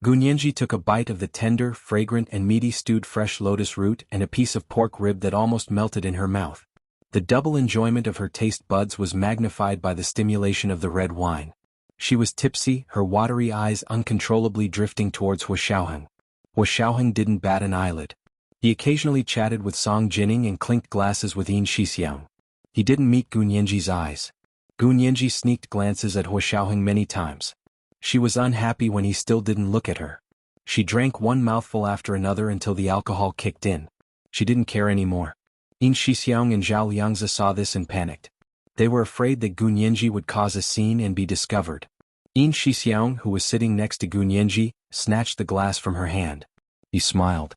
Gu Nianji took a bite of the tender, fragrant and meaty stewed fresh lotus root and a piece of pork rib that almost melted in her mouth. The double enjoyment of her taste buds was magnified by the stimulation of the red wine. She was tipsy, her watery eyes uncontrollably drifting towards Hua Xiaoheng. Hua Xiaoheng didn't bat an eyelid. He occasionally chatted with Song Jining and clinked glasses with Yin Shixiang. He didn't meet Gu Nianji's eyes. Gu Nianji sneaked glances at Hua Xiaoheng many times. She was unhappy when he still didn't look at her. She drank one mouthful after another until the alcohol kicked in. She didn't care anymore. Yin Shixiang and Zhao Liangzi saw this and panicked. They were afraid that Gu Nianji would cause a scene and be discovered. Yin Shixiang, who was sitting next to Gu Nianji, snatched the glass from her hand. He smiled.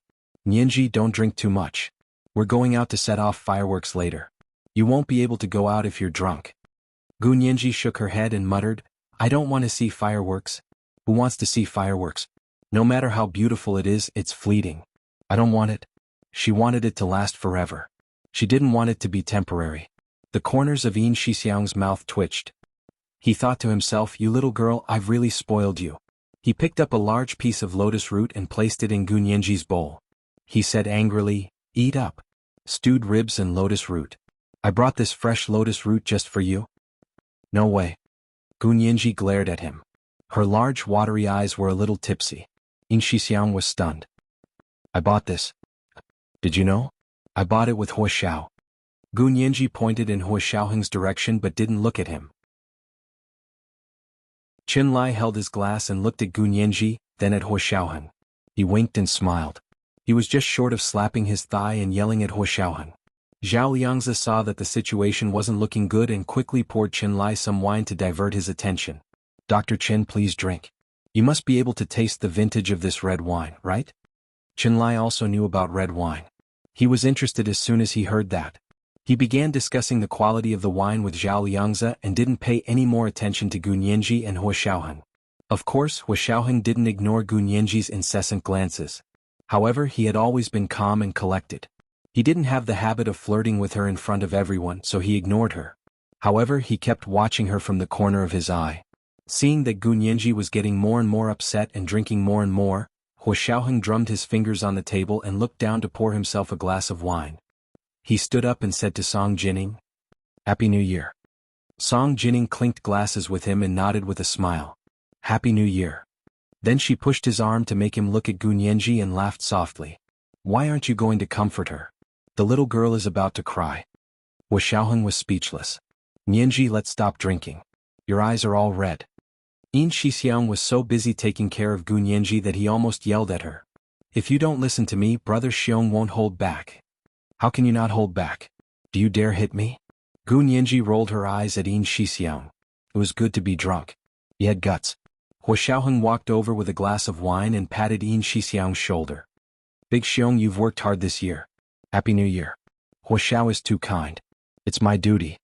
"Nianji, don't drink too much. We're going out to set off fireworks later. You won't be able to go out if you're drunk." Gu Nianji shook her head and muttered, "I don't want to see fireworks." "Who wants to see fireworks? No matter how beautiful it is, it's fleeting. I don't want it." She wanted it to last forever. She didn't want it to be temporary. The corners of Yin Shixiang's mouth twitched. He thought to himself, "You little girl, I've really spoiled you." He picked up a large piece of lotus root and placed it in Gu Nianji's bowl. He said angrily, "Eat up. Stewed ribs and lotus root. I brought this fresh lotus root just for you." "No way." Gu Nianji glared at him. Her large watery eyes were a little tipsy. Yin Shixiang was stunned. "I bought this." "Did you know?" "I bought it with Hua Xiao." Gu Nianji pointed in Hua Xiaoheng's direction but didn't look at him. Chen Lai held his glass and looked at Gu Nianji, then at Hua Xiaoheng. He winked and smiled. He was just short of slapping his thigh and yelling at Hua Xiaoheng. Zhao Liangzi saw that the situation wasn't looking good and quickly poured Chen Lai some wine to divert his attention. "Dr. Chen, please drink. You must be able to taste the vintage of this red wine, right?" Chen Lai also knew about red wine. He was interested as soon as he heard that. He began discussing the quality of the wine with Zhao Liangzi and didn't pay any more attention to Gu Nianji and Hua Xiaoheng. Of course, Hua Xiaoheng didn't ignore Gu Nianji's incessant glances. However, he had always been calm and collected. He didn't have the habit of flirting with her in front of everyone, so he ignored her. However, he kept watching her from the corner of his eye. Seeing that Gu Nianji was getting more and more upset and drinking more and more, Hua Xiaoheng drummed his fingers on the table and looked down to pour himself a glass of wine. He stood up and said to Song Jining, "Happy New Year." Song Jining clinked glasses with him and nodded with a smile. "Happy New Year." Then she pushed his arm to make him look at Gu Nianji and laughed softly. "Why aren't you going to comfort her? The little girl is about to cry." Hua Xiaoheng was speechless. "Nianji, let's stop drinking. Your eyes are all red." Yin Shixiang was so busy taking care of Gu Nianji that he almost yelled at her. "If you don't listen to me, Brother Xiong won't hold back." "How can you not hold back? Do you dare hit me?" Gu Nianji rolled her eyes at Yin Shixiang. It was good to be drunk. He had guts. Hua Xiaoheng walked over with a glass of wine and patted Yin Shixiang's shoulder. Big Xiong, you've worked hard this year. Happy New Year. Hua Xiao is too kind. It's my duty.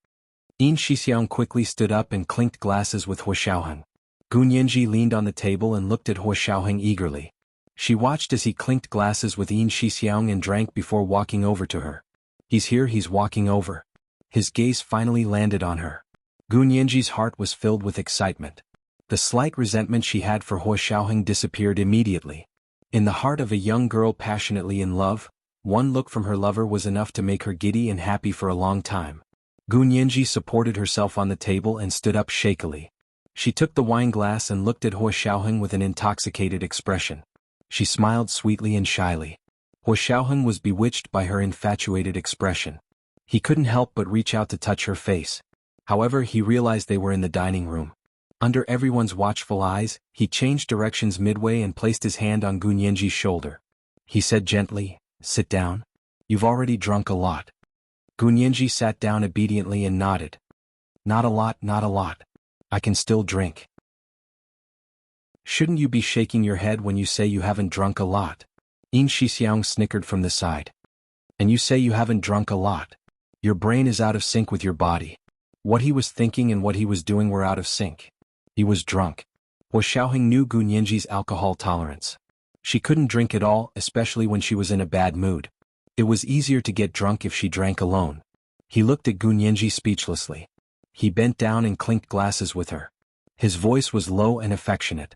Yin Shixiang quickly stood up and clinked glasses with Hua Xiaoheng. Gu Nianji leaned on the table and looked at Hua Xiaoheng eagerly. She watched as he clinked glasses with Yin Shixiang and drank before walking over to her. He's here, he's walking over. His gaze finally landed on her. Gu Nianji's heart was filled with excitement. The slight resentment she had for Hua Xiaoheng disappeared immediately. In the heart of a young girl passionately in love, one look from her lover was enough to make her giddy and happy for a long time. Gu Nianji supported herself on the table and stood up shakily. She took the wine glass and looked at Hua Xiaoheng with an intoxicated expression. She smiled sweetly and shyly. Hua Xiaoheng was bewitched by her infatuated expression. He couldn't help but reach out to touch her face. However, he realized they were in the dining room. Under everyone's watchful eyes, he changed directions midway and placed his hand on Gu Nianji's shoulder. He said gently, "Sit down. You've already drunk a lot." Gu Nianji sat down obediently and nodded. "Not a lot, not a lot. I can still drink." "Shouldn't you be shaking your head when you say you haven't drunk a lot?" Yin Shixiang snickered from the side. "And you say you haven't drunk a lot. Your brain is out of sync with your body." What he was thinking and what he was doing were out of sync. He was drunk. Hua Xiaoheng knew Gu Nianji's alcohol tolerance. She couldn't drink at all, especially when she was in a bad mood. It was easier to get drunk if she drank alone. He looked at Gu Nianji speechlessly. He bent down and clinked glasses with her. His voice was low and affectionate.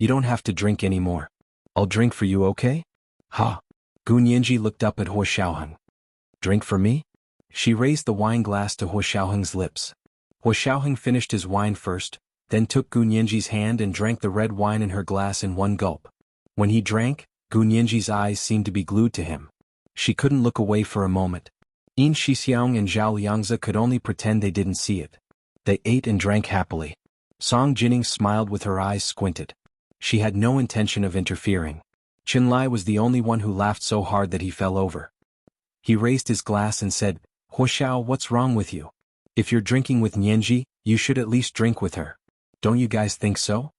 "You don't have to drink anymore. I'll drink for you, okay?" "Ha!" Gu Nianji looked up at Hua Xiaoheng. "Drink for me?" She raised the wine glass to Hua Xiaoheng's lips. Hua Xiaoheng finished his wine first, then took Gu Nianji's hand and drank the red wine in her glass in one gulp. When he drank, Gu Nianji's eyes seemed to be glued to him. She couldn't look away for a moment. Yin Shixiang and Zhao Liangzi could only pretend they didn't see it. They ate and drank happily. Song Jining smiled with her eyes squinted. She had no intention of interfering. Qinlai was the only one who laughed so hard that he fell over. He raised his glass and said, "Hua Xiao, what's wrong with you? If you're drinking with Nianji, you should at least drink with her. Don't you guys think so?"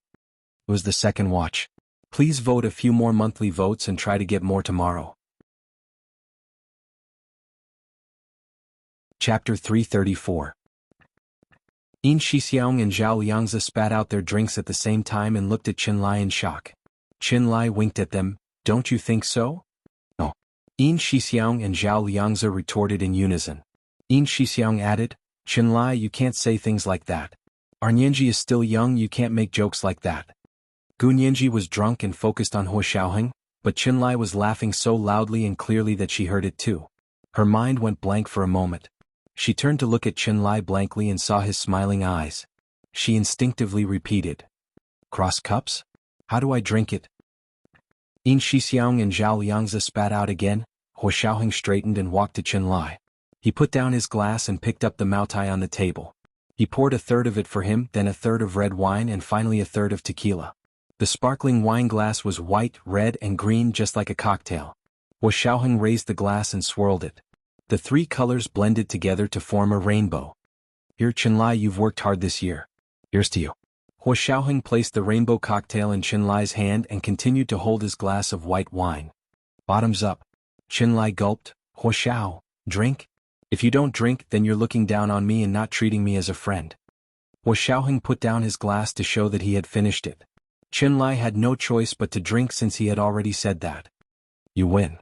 It was the second watch. Please vote a few more monthly votes and try to get more tomorrow. Chapter 334. Yin Shixiang and Zhao Liangzi spat out their drinks at the same time and looked at Qinlai in shock. Qinlai winked at them. "Don't you think so?" "No." Yin Shixiang and Zhao Liangzi retorted in unison. Yin Shixiang added, "Qinlai, you can't say things like that. Our Nianji is still young, you can't make jokes like that." Gu Nianji was drunk and focused on Hua Xiaoheng, but Qinlai was laughing so loudly and clearly that she heard it too. Her mind went blank for a moment. She turned to look at Qinlai blankly and saw his smiling eyes. She instinctively repeated, "Cross cups? How do I drink it?" Yin Shixiang and Zhao Liangzi spat out again. Hua Xiaoheng straightened and walked to Qinlai. He put down his glass and picked up the moutai on the table. He poured a third of it for him, then a third of red wine and finally a third of tequila. The sparkling wine glass was white, red and green just like a cocktail. Hua Xiaoheng raised the glass and swirled it. The three colors blended together to form a rainbow. "Here, Qinlai, you've worked hard this year. Here's to you." Hua Xiaoheng placed the rainbow cocktail in Qinlai's hand and continued to hold his glass of white wine. "Bottoms up." Qinlai gulped. "Hua Xiao, drink? If you don't drink, then you're looking down on me and not treating me as a friend." Hua Xiaoheng put down his glass to show that he had finished it. Qinlai had no choice but to drink since he had already said that. "You win."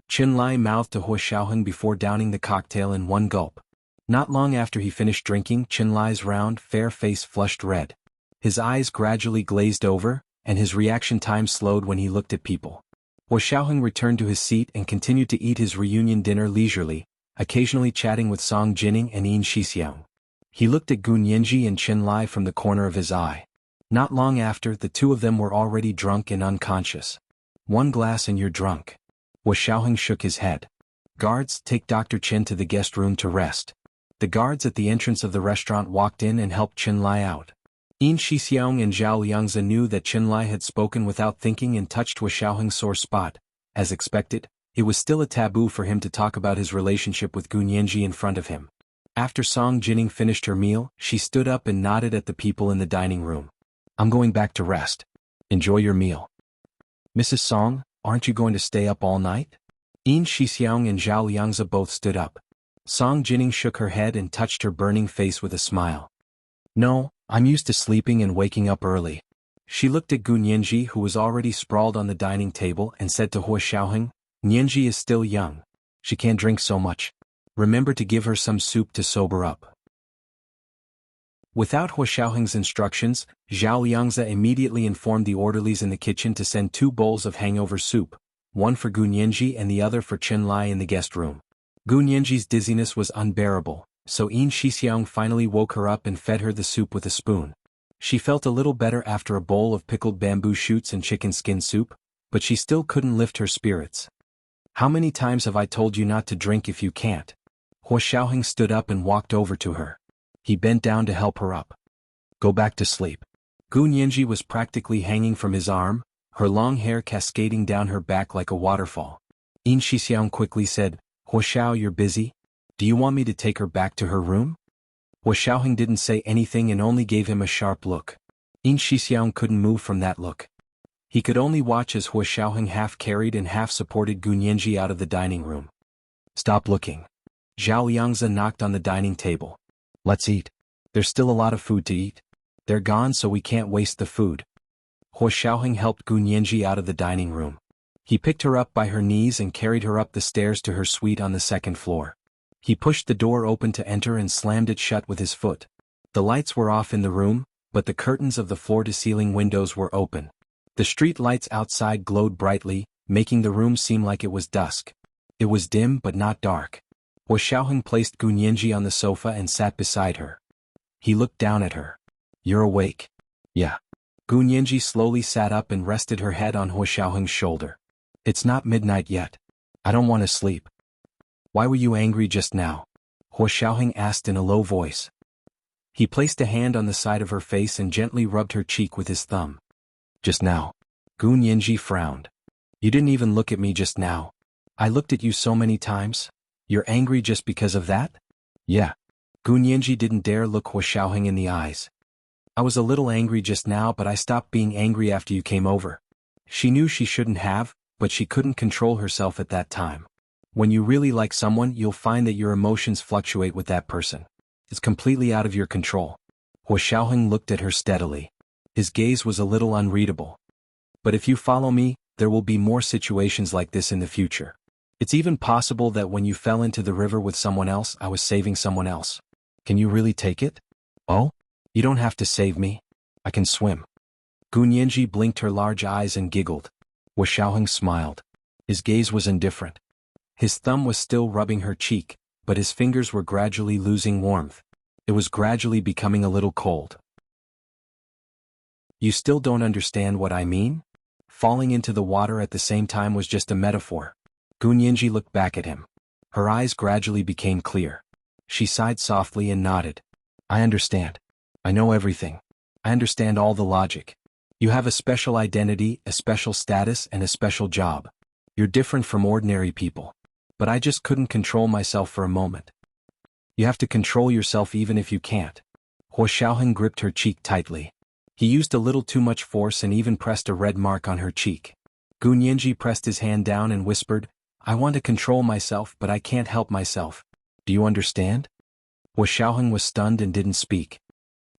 Qinlai mouthed to Hua Xiaoheng before downing the cocktail in one gulp. Not long after he finished drinking, Qinlai's round, fair face flushed red. His eyes gradually glazed over, and his reaction time slowed when he looked at people. Hua Xiaoheng returned to his seat and continued to eat his reunion dinner leisurely, occasionally chatting with Song Jining and Yin Shixiang. He looked at Gu Nianji and Qinlai from the corner of his eye. Not long after, the two of them were already drunk and unconscious. "One glass and you're drunk." Hua Xiaoheng shook his head. "Guards, take Dr. Qin to the guest room to rest." The guards at the entrance of the restaurant walked in and helped Qinlai out. Yin Shixiang and Zhao Liangzi knew that Qinlai had spoken without thinking and touched Hua Xiaoheng's sore spot. As expected, it was still a taboo for him to talk about his relationship with Gu Nianji in front of him. After Song Jining finished her meal, she stood up and nodded at the people in the dining room. I'm going back to rest. Enjoy your meal. Mrs. Song, aren't you going to stay up all night? Yin Shixiang and Zhao Liangzi both stood up. Song Jining shook her head and touched her burning face with a smile. No, I'm used to sleeping and waking up early. She looked at Gu Nianji, who was already sprawled on the dining table, and said to Hua Xiaoheng, Nianji is still young. She can't drink so much. Remember to give her some soup to sober up. Without Hua Xiaoheng's instructions, Zhao Liangzi immediately informed the orderlies in the kitchen to send 2 bowls of hangover soup, one for Gu Nianji and the other for Chen Lai in the guest room. Gu Nianji's dizziness was unbearable, so Yin Shixiang finally woke her up and fed her the soup with a spoon. She felt a little better after a bowl of pickled bamboo shoots and chicken skin soup, but she still couldn't lift her spirits. How many times have I told you not to drink if you can't? Hua Xiaoheng stood up and walked over to her. He bent down to help her up. Go back to sleep. Gu Nianji was practically hanging from his arm, her long hair cascading down her back like a waterfall. Yin Shixiang quickly said, Hua Xiao, you're busy? Do you want me to take her back to her room? Hua Xiaoheng didn't say anything and only gave him a sharp look. Yin Shixiang couldn't move from that look. He could only watch as Hua Xiaoheng half carried and half supported Gu Nianji out of the dining room. Stop looking. Zhao Liangzi knocked on the dining table. Let's eat. There's still a lot of food to eat. They're gone, so we can't waste the food. Hua Xiaoheng helped Gu Nianji out of the dining room. He picked her up by her knees and carried her up the stairs to her suite on the 2nd floor. He pushed the door open to enter and slammed it shut with his foot. The lights were off in the room, but the curtains of the floor-to-ceiling windows were open. The street lights outside glowed brightly, making the room seem like it was dusk. It was dim but not dark. Hua Xiaoheng placed Gu Nianji on the sofa and sat beside her. He looked down at her. You're awake? Yeah. Gu Nianji slowly sat up and rested her head on Hua Xiaoheng's shoulder. It's not midnight yet. I don't want to sleep. Why were you angry just now? Hua Xiaoheng asked in a low voice. He placed a hand on the side of her face and gently rubbed her cheek with his thumb. Just now. Gu Nianji frowned. You didn't even look at me just now. I looked at you so many times. You're angry just because of that? Yeah. Gu Nianji didn't dare look Hua Xiaoheng in the eyes. I was a little angry just now, but I stopped being angry after you came over. She knew she shouldn't have, but she couldn't control herself at that time. When you really like someone, you'll find that your emotions fluctuate with that person. It's completely out of your control. Hua Xiaoheng looked at her steadily. His gaze was a little unreadable. But if you follow me, there will be more situations like this in the future. It's even possible that when you fell into the river with someone else, I was saving someone else. Can you really take it? Oh? You don't have to save me. I can swim. Gu Nianji blinked her large eyes and giggled. Hua Xiaoheng smiled. His gaze was indifferent. His thumb was still rubbing her cheek, but his fingers were gradually losing warmth. It was gradually becoming a little cold. You still don't understand what I mean? Falling into the water at the same time was just a metaphor. Gu Nianji looked back at him. Her eyes gradually became clear. She sighed softly and nodded. I understand. I know everything. I understand all the logic. You have a special identity, a special status, and a special job. You're different from ordinary people. But I just couldn't control myself for a moment. You have to control yourself even if you can't. Hua Xiaoheng gripped her cheek tightly. He used a little too much force and even pressed a red mark on her cheek. Gu Nianji pressed his hand down and whispered, I want to control myself, but I can't help myself. Do you understand? Hua Xiaoheng was stunned and didn't speak.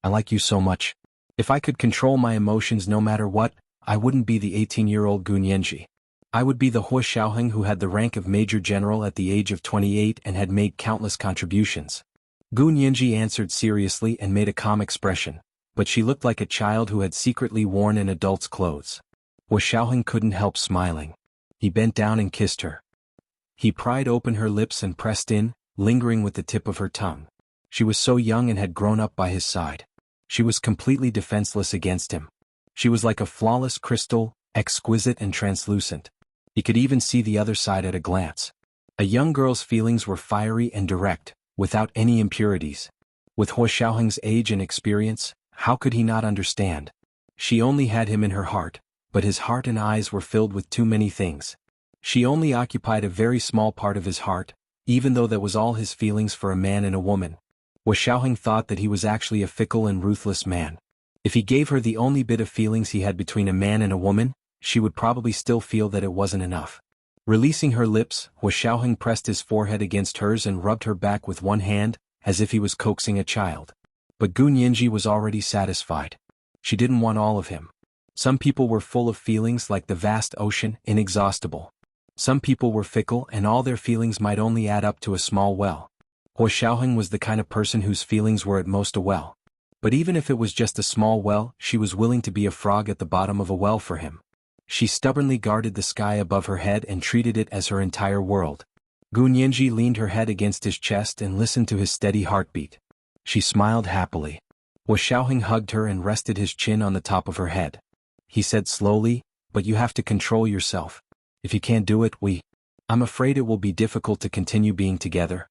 I like you so much. If I could control my emotions no matter what, I wouldn't be the 18-year-old Gu Nianji. I would be the Hua Xiaoheng who had the rank of Major General at the age of 28 and had made countless contributions. Gu Nianji answered seriously and made a calm expression, but she looked like a child who had secretly worn an adult's clothes. Hua Xiaoheng couldn't help smiling. He bent down and kissed her. He pried open her lips and pressed in, lingering with the tip of her tongue. She was so young and had grown up by his side. She was completely defenseless against him. She was like a flawless crystal, exquisite and translucent. He could even see the other side at a glance. A young girl's feelings were fiery and direct, without any impurities. With Hua Xiaoheng's age and experience, how could he not understand? She only had him in her heart, but his heart and eyes were filled with too many things. She only occupied a very small part of his heart, even though that was all his feelings for a man and a woman. Hua Xiaoheng thought that he was actually a fickle and ruthless man. If he gave her the only bit of feelings he had between a man and a woman, she would probably still feel that it wasn't enough. Releasing her lips, Hua Xiaoheng pressed his forehead against hers and rubbed her back with one hand, as if he was coaxing a child. But Gu Nianji was already satisfied. She didn't want all of him. Some people were full of feelings like the vast ocean, inexhaustible. Some people were fickle and all their feelings might only add up to a small well. Hua Xiaoheng was the kind of person whose feelings were at most a well. But even if it was just a small well, she was willing to be a frog at the bottom of a well for him. She stubbornly guarded the sky above her head and treated it as her entire world. Gu Nianji leaned her head against his chest and listened to his steady heartbeat. She smiled happily. Hua Xiaoheng hugged her and rested his chin on the top of her head. He said slowly, "But you have to control yourself. If you can't do it, I'm afraid it will be difficult to continue being together."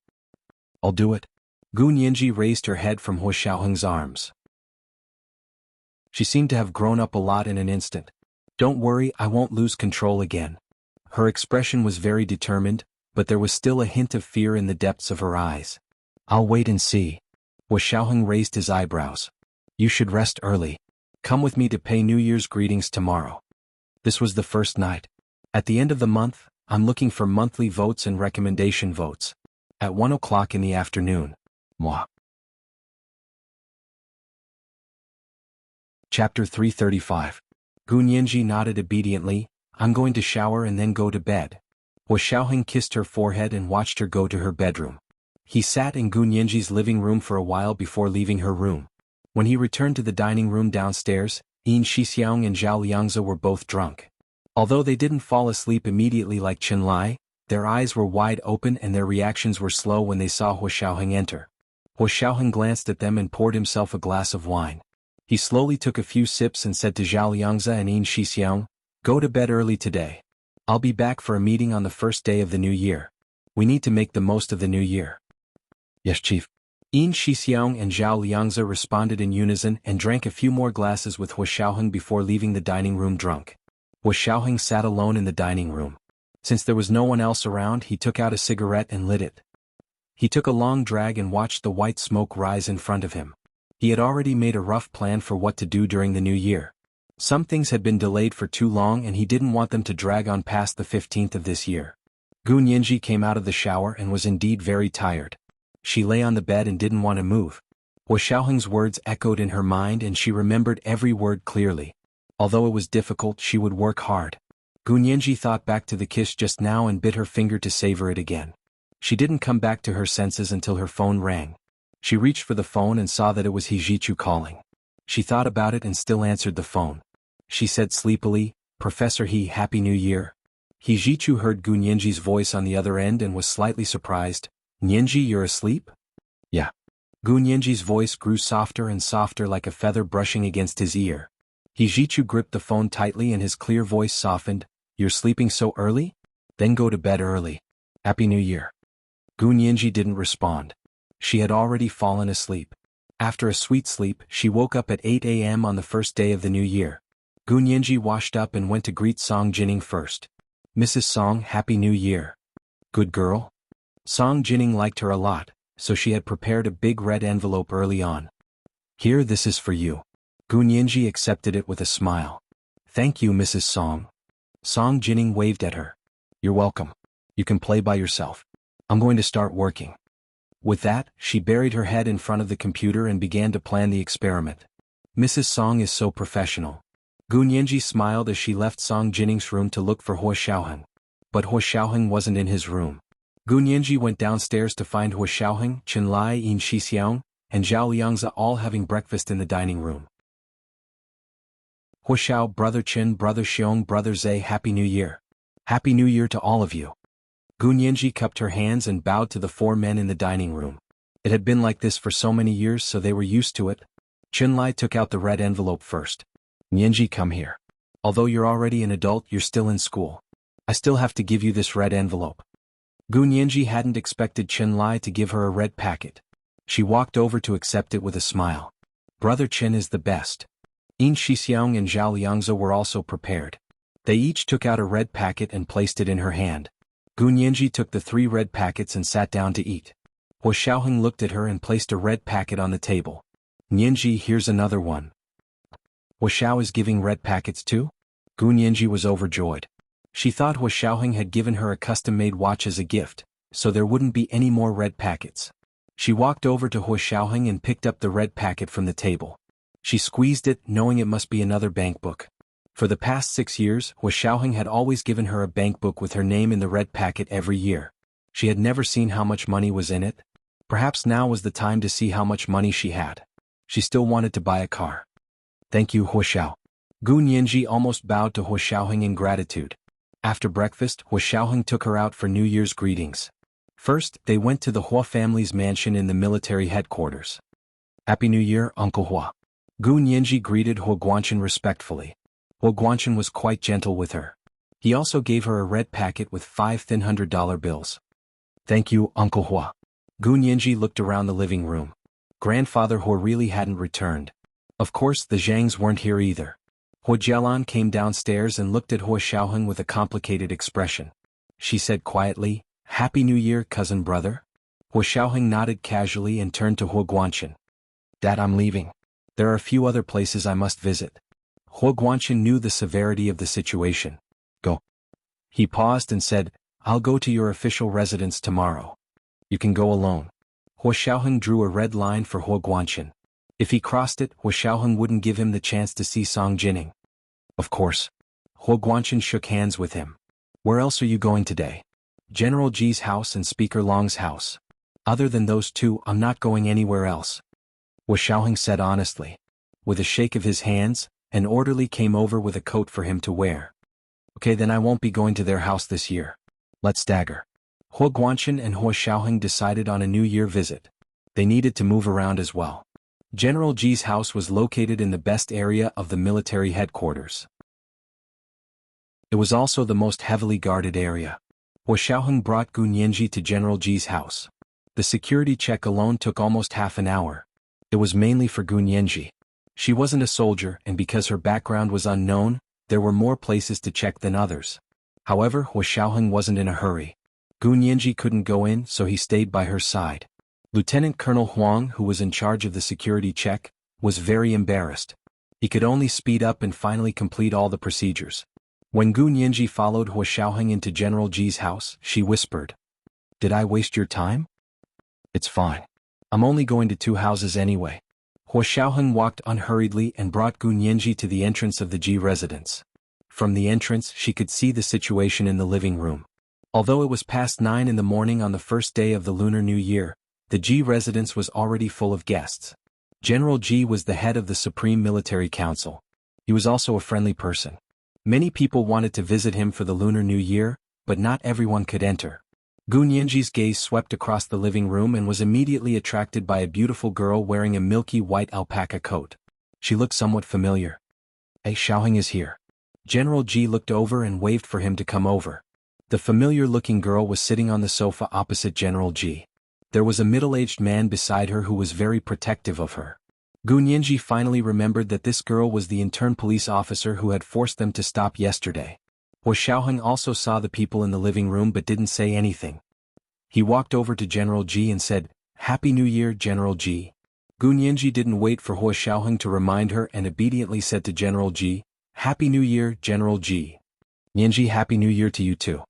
"I'll do it." Gu Nianji raised her head from Hua Xiaoheng's arms. She seemed to have grown up a lot in an instant. "Don't worry, I won't lose control again." Her expression was very determined, but there was still a hint of fear in the depths of her eyes. "I'll wait and see." Hua Xiaoheng raised his eyebrows. "You should rest early. Come with me to pay New Year's greetings tomorrow." This was the first night. "At the end of the month, I'm looking for monthly votes and recommendation votes. At 1 o'clock in the afternoon. Moi." Chapter 335. Gu Nianji nodded obediently. "I'm going to shower and then go to bed." Hua Xiaoheng kissed her forehead and watched her go to her bedroom. He sat in Gu Nianji's living room for a while before leaving her room. When he returned to the dining room downstairs, Yin Shixiang and Zhao Liangzi were both drunk. Although they didn't fall asleep immediately like Chen Lai, their eyes were wide open and their reactions were slow when they saw Hua Xiaoheng enter. Hua Xiaoheng glanced at them and poured himself a glass of wine. He slowly took a few sips and said to Zhao Liangzi and Yin Shixiang, "Go to bed early today. I'll be back for a meeting on the first day of the new year. We need to make the most of the new year." "Yes, Chief." Yin Shixiang and Zhao Liangzi responded in unison and drank a few more glasses with Hua Xiaoheng before leaving the dining room drunk. Hua Xiaoheng sat alone in the dining room. Since there was no one else around, he took out a cigarette and lit it. He took a long drag and watched the white smoke rise in front of him. He had already made a rough plan for what to do during the new year. Some things had been delayed for too long and he didn't want them to drag on past the 15th of this year. Gu Nianji came out of the shower and was indeed very tired. She lay on the bed and didn't want to move. Hua Xiaoheng's words echoed in her mind and she remembered every word clearly. Although it was difficult, she would work hard. Gu Nianji thought back to the kiss just now and bit her finger to savor it again. She didn't come back to her senses until her phone rang. She reached for the phone and saw that it was He Jichu calling. She thought about it and still answered the phone. She said sleepily, "Professor He, Happy New Year." He Jichu heard Gu Nianji's voice on the other end and was slightly surprised. "Nianji, you're asleep?" "Yeah." Gu Nianji's voice grew softer and softer like a feather brushing against his ear. He Jichu gripped the phone tightly and his clear voice softened. "You're sleeping so early? Then go to bed early. Happy New Year." Gu Nianji didn't respond. She had already fallen asleep. After a sweet sleep, she woke up at 8 a.m. on the first day of the new year. Gu Nianji washed up and went to greet Song Jining first. "Mrs. Song, Happy New Year." "Good girl." Song Jining liked her a lot, so she had prepared a big red envelope early on. "Here, this is for you." Gu Nianji accepted it with a smile. "Thank you, Mrs. Song." Song Jining waved at her. "You're welcome. You can play by yourself. I'm going to start working." With that, she buried her head in front of the computer and began to plan the experiment. Mrs. Song is so professional. Gu Nianji smiled as she left Song Jining's room to look for Hua Xiaoheng. But Hua Xiaoheng wasn't in his room. Gu Nianji went downstairs to find Hua Xiaoheng, Chen Lai, Yin Shixiang, and Zhao Liangzi all having breakfast in the dining room. "Hua Xiao, Brother Chen, Brother Xiong, Brother Zhe, Happy New Year." "Happy New Year to all of you." Gu Nianji cupped her hands and bowed to the four men in the dining room. It had been like this for so many years, so they were used to it. Chen Lai took out the red envelope first. "Nianji, come here. Although you're already an adult, you're still in school. I still have to give you this red envelope." Gu Nianji hadn't expected Chen Lai to give her a red packet. She walked over to accept it with a smile. Brother Chen is the best. Yin Shixiang and Zhao Liangzi were also prepared. They each took out a red packet and placed it in her hand. Gu Nianji took the 3 red packets and sat down to eat. Hua Xiaoheng looked at her and placed a red packet on the table. Nianji, here's another one. Hua Xiao is giving red packets too? Gu Nianji was overjoyed. She thought Hua Xiaoheng had given her a custom-made watch as a gift, so there wouldn't be any more red packets. She walked over to Hua Xiaoheng and picked up the red packet from the table. She squeezed it, knowing it must be another bank book. For the past 6 years, Hua Xiaoheng had always given her a bank book with her name in the red packet every year. She had never seen how much money was in it. Perhaps now was the time to see how much money she had. She still wanted to buy a car. Thank you, Hua Xiao. Gu Nianji almost bowed to Hua Xiaoheng in gratitude. After breakfast, Hua Xiaoheng took her out for New Year's greetings. First, they went to the Hua family's mansion in the military headquarters. Happy New Year, Uncle Hua. Gu Nianji greeted Hua Guanchen respectfully. Hua Guanchen was quite gentle with her. He also gave her a red packet with 5 thin $100 bills. Thank you, Uncle Hua. Gu Nianji looked around the living room. Grandfather Hua really hadn't returned. Of course, the Zhangs weren't here either. Hua Jialan came downstairs and looked at Hua Xiaoheng with a complicated expression. She said quietly, Happy New Year, cousin brother. Hua Xiaoheng nodded casually and turned to Hua Guanchen. Dad, I'm leaving. There are a few other places I must visit. Hua Guanchen knew the severity of the situation. Go. He paused and said, I'll go to your official residence tomorrow. You can go alone. Hua Xiaoheng drew a red line for Hua Guanchen. If he crossed it, Hua Xiaoheng wouldn't give him the chance to see Song Jining. Of course. Hua Guanchen shook hands with him. Where else are you going today? General Ji's house and Speaker Long's house. Other than those two, I'm not going anywhere else. Hua Xiaoheng said honestly. With a shake of his hands, an orderly came over with a coat for him to wear. Okay, then I won't be going to their house this year. Let's stagger. Hua Guanchen and Hua Xiaoheng decided on a New Year visit. They needed to move around as well. General Ji's house was located in the best area of the military headquarters. It was also the most heavily guarded area. Hua Xiaoheng brought Gu Nianji to General Ji's house. The security check alone took almost half an hour. It was mainly for Gu Nianji. She wasn't a soldier, and because her background was unknown, there were more places to check than others. However, Hua Xiaoheng wasn't in a hurry. Gu Nianji couldn't go in, so he stayed by her side. Lieutenant Colonel Huang, who was in charge of the security check, was very embarrassed. He could only speed up and finally complete all the procedures. When Gu Nianji followed Hua Xiaoheng into General Ji's house, she whispered, Did I waste your time? It's fine. I'm only going to 2 houses anyway. Hua Xiaoheng walked unhurriedly and brought Gu Nianji to the entrance of the Ji residence. From the entrance, she could see the situation in the living room. Although it was past 9 in the morning on the first day of the Lunar New Year, the Ji residence was already full of guests. General Ji was the head of the Supreme Military Council. He was also a friendly person. Many people wanted to visit him for the Lunar New Year, but not everyone could enter. Gu Nianji's gaze swept across the living room and was immediately attracted by a beautiful girl wearing a milky white alpaca coat. She looked somewhat familiar. Hey, Xiaoheng is here. General Ji looked over and waved for him to come over. The familiar-looking girl was sitting on the sofa opposite General Ji. There was a middle-aged man beside her who was very protective of her. Gu Nianji finally remembered that this girl was the intern police officer who had forced them to stop yesterday. Hua Xiaoheng also saw the people in the living room but didn't say anything. He walked over to General Ji and said, Happy New Year, General Ji. Gu Nianji didn't wait for Hua Xiaoheng to remind her and obediently said to General Ji, Happy New Year, General Ji. Nianji, Happy New Year to you too.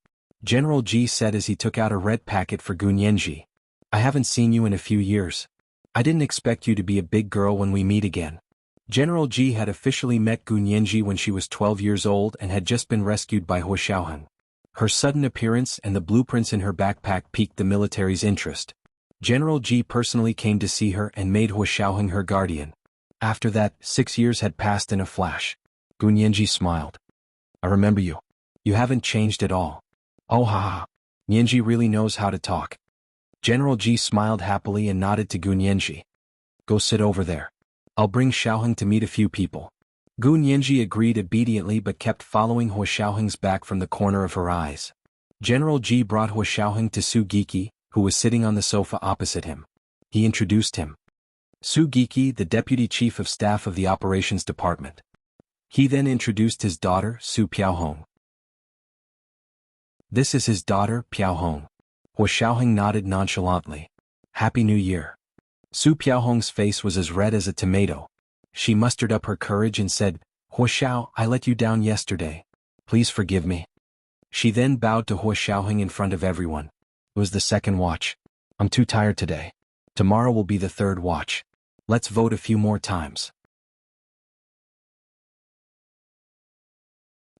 General Ji said as he took out a red packet for Gu Nianji. I haven't seen you in a few years. I didn't expect you to be a big girl when we meet again. General Ji had officially met Gu Nianji when she was 12 years old and had just been rescued by Hua Xiaoheng. Her sudden appearance and the blueprints in her backpack piqued the military's interest. General Ji personally came to see her and made Hua Xiaoheng her guardian. After that, 6 years had passed in a flash. Gu Nianji smiled. I remember you. You haven't changed at all. Oh ha ha. Nianji really knows how to talk. General Ji smiled happily and nodded to Gu Nianji. Go sit over there. I'll bring Xiaoheng to meet a few people. Gu Nianji agreed obediently but kept following Hua Xiaoheng's back from the corner of her eyes. General Ji brought Hua Xiaoheng to Su Giki, who was sitting on the sofa opposite him. He introduced him. Su Giki, the deputy chief of staff of the operations department. He then introduced his daughter, Su Piaohong. This is his daughter, Piaohong. Hua Xiaoheng nodded nonchalantly. Happy New Year. Su Piaohong's face was as red as a tomato. She mustered up her courage and said, Hua Xiao, I let you down yesterday. Please forgive me. She then bowed to Hua Xiaoheng in front of everyone. It was the second watch. I'm too tired today. Tomorrow will be the third watch. Let's vote a few more times.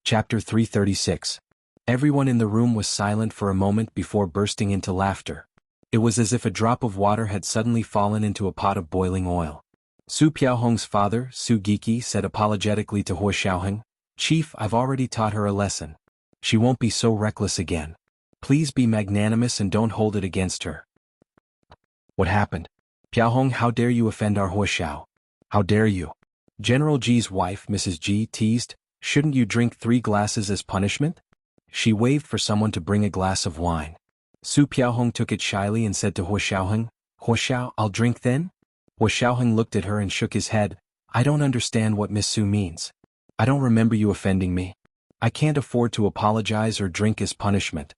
Chapter 336. Everyone in the room was silent for a moment before bursting into laughter. It was as if a drop of water had suddenly fallen into a pot of boiling oil. Su Piaohong's father, Su Giki, said apologetically to Hua Xiaoheng, Chief, I've already taught her a lesson. She won't be so reckless again. Please be magnanimous and don't hold it against her. What happened? Piaohong, how dare you offend our Hua Xiao? How dare you? General Ji's wife, Mrs. Ji, teased, shouldn't you drink 3 glasses as punishment? She waved for someone to bring a glass of wine. Su Piaohong took it shyly and said to Hua Xiaoheng, Hua Xiao, I'll drink then? Hua Xiaoheng looked at her and shook his head. I don't understand what Miss Su means. I don't remember you offending me. I can't afford to apologize or drink as punishment.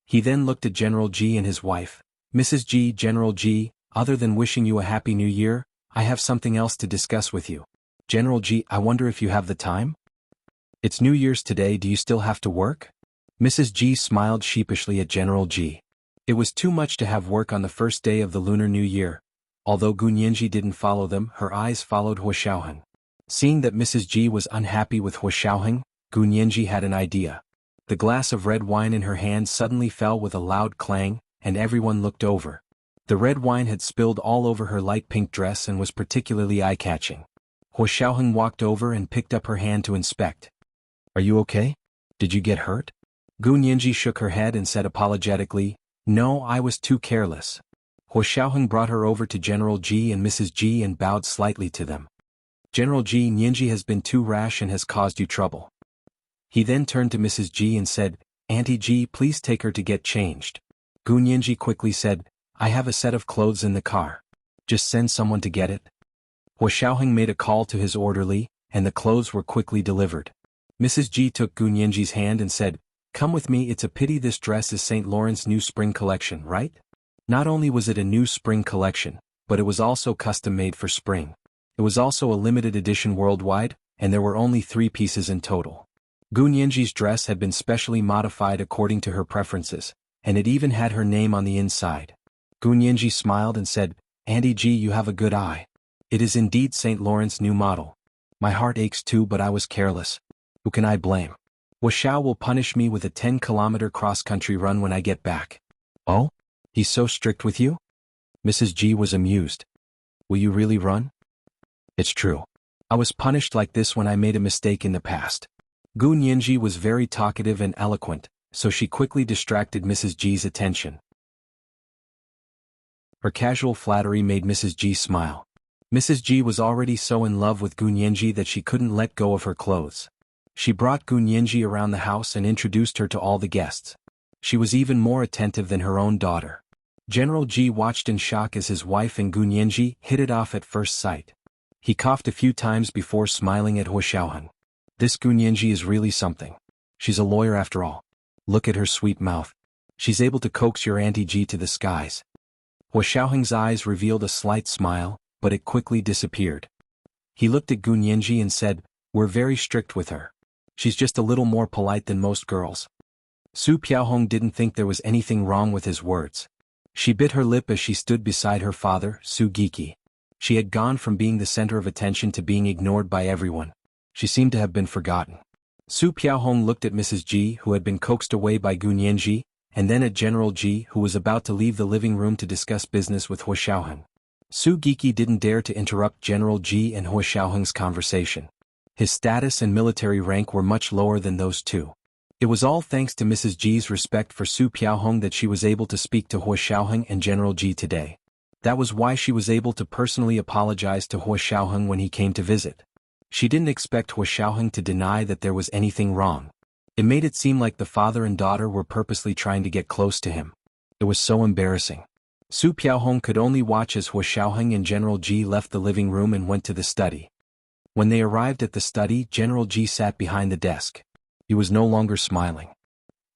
He then looked at General Ji and his wife. Mrs. Ji, General Ji, other than wishing you a Happy New Year, I have something else to discuss with you. General Ji, I wonder if you have the time? It's New Year's today, do you still have to work? Mrs. Ji smiled sheepishly at General Ji. It was too much to have work on the first day of the Lunar New Year. Although Gu Nianji didn't follow them, her eyes followed Hua Xiaoheng. Seeing that Mrs. Ji was unhappy with Hua Xiaoheng, Gu Nianji had an idea. The glass of red wine in her hand suddenly fell with a loud clang, and everyone looked over. The red wine had spilled all over her light pink dress and was particularly eye-catching. Hua Xiaoheng walked over and picked up her hand to inspect. Are you okay? Did you get hurt? Gu Nianji shook her head and said apologetically, No, I was too careless. Hua Xiaoheng brought her over to General Ji and Mrs. Ji and bowed slightly to them. General Ji, Nianji has been too rash and has caused you trouble. He then turned to Mrs. Ji and said, Auntie Ji, please take her to get changed. Gu Nianji quickly said, I have a set of clothes in the car. Just send someone to get it. Hua Xiaoheng made a call to his orderly, and the clothes were quickly delivered. Mrs. Ji took Gu Nianji's hand and said, Come with me, it's a pity this dress is St. Laurent's new spring collection, right? Not only was it a new spring collection, but it was also custom-made for spring. It was also a limited edition worldwide, and there were only 3 pieces in total. Gu Nianji's dress had been specially modified according to her preferences, and it even had her name on the inside. Gu Nianji smiled and said, Auntie Ji, you have a good eye. It is indeed St. Laurent's new model. My heart aches too, but I was careless. Who can I blame? Hua Xiao will punish me with a 10-kilometer cross-country run when I get back. Oh? He's so strict with you? Mrs. Ji was amused. Will you really run? It's true. I was punished like this when I made a mistake in the past. Gu Nianji was very talkative and eloquent, so she quickly distracted Mrs. Ji's attention. Her casual flattery made Mrs. Ji smile. Mrs. Ji was already so in love with Gu Nianji that she couldn't let go of her clothes. She brought Gu Nianji around the house and introduced her to all the guests. She was even more attentive than her own daughter. General Ji watched in shock as his wife and Gu Nianji hit it off at first sight. He coughed a few times before smiling at Hua Xiaoheng. This Gu Nianji is really something. She's a lawyer after all. Look at her sweet mouth. She's able to coax your Auntie Ji to the skies. Hua Xiaoheng's eyes revealed a slight smile, but it quickly disappeared. He looked at Gu Nianji and said, We're very strict with her. She's just a little more polite than most girls. Su Piaohong didn't think there was anything wrong with his words. She bit her lip as she stood beside her father, Su Giki. She had gone from being the center of attention to being ignored by everyone. She seemed to have been forgotten. Su Piaohong looked at Mrs. Ji, who had been coaxed away by Gu Nianji, and then at General Ji, who was about to leave the living room to discuss business with Hua Xiaoheng. Su Giki didn't dare to interrupt General Ji and Hua Xiaoheng's conversation. His status and military rank were much lower than those two. It was all thanks to Mrs. Ji's respect for Su Piaohong that she was able to speak to Hua Xiaoheng and General Ji today. That was why she was able to personally apologize to Hua Xiaoheng when he came to visit. She didn't expect Hua Xiaoheng to deny that there was anything wrong. It made it seem like the father and daughter were purposely trying to get close to him. It was so embarrassing. Su Piaohong could only watch as Hua Xiaoheng and General Ji left the living room and went to the study. When they arrived at the study, General Ji sat behind the desk. He was no longer smiling.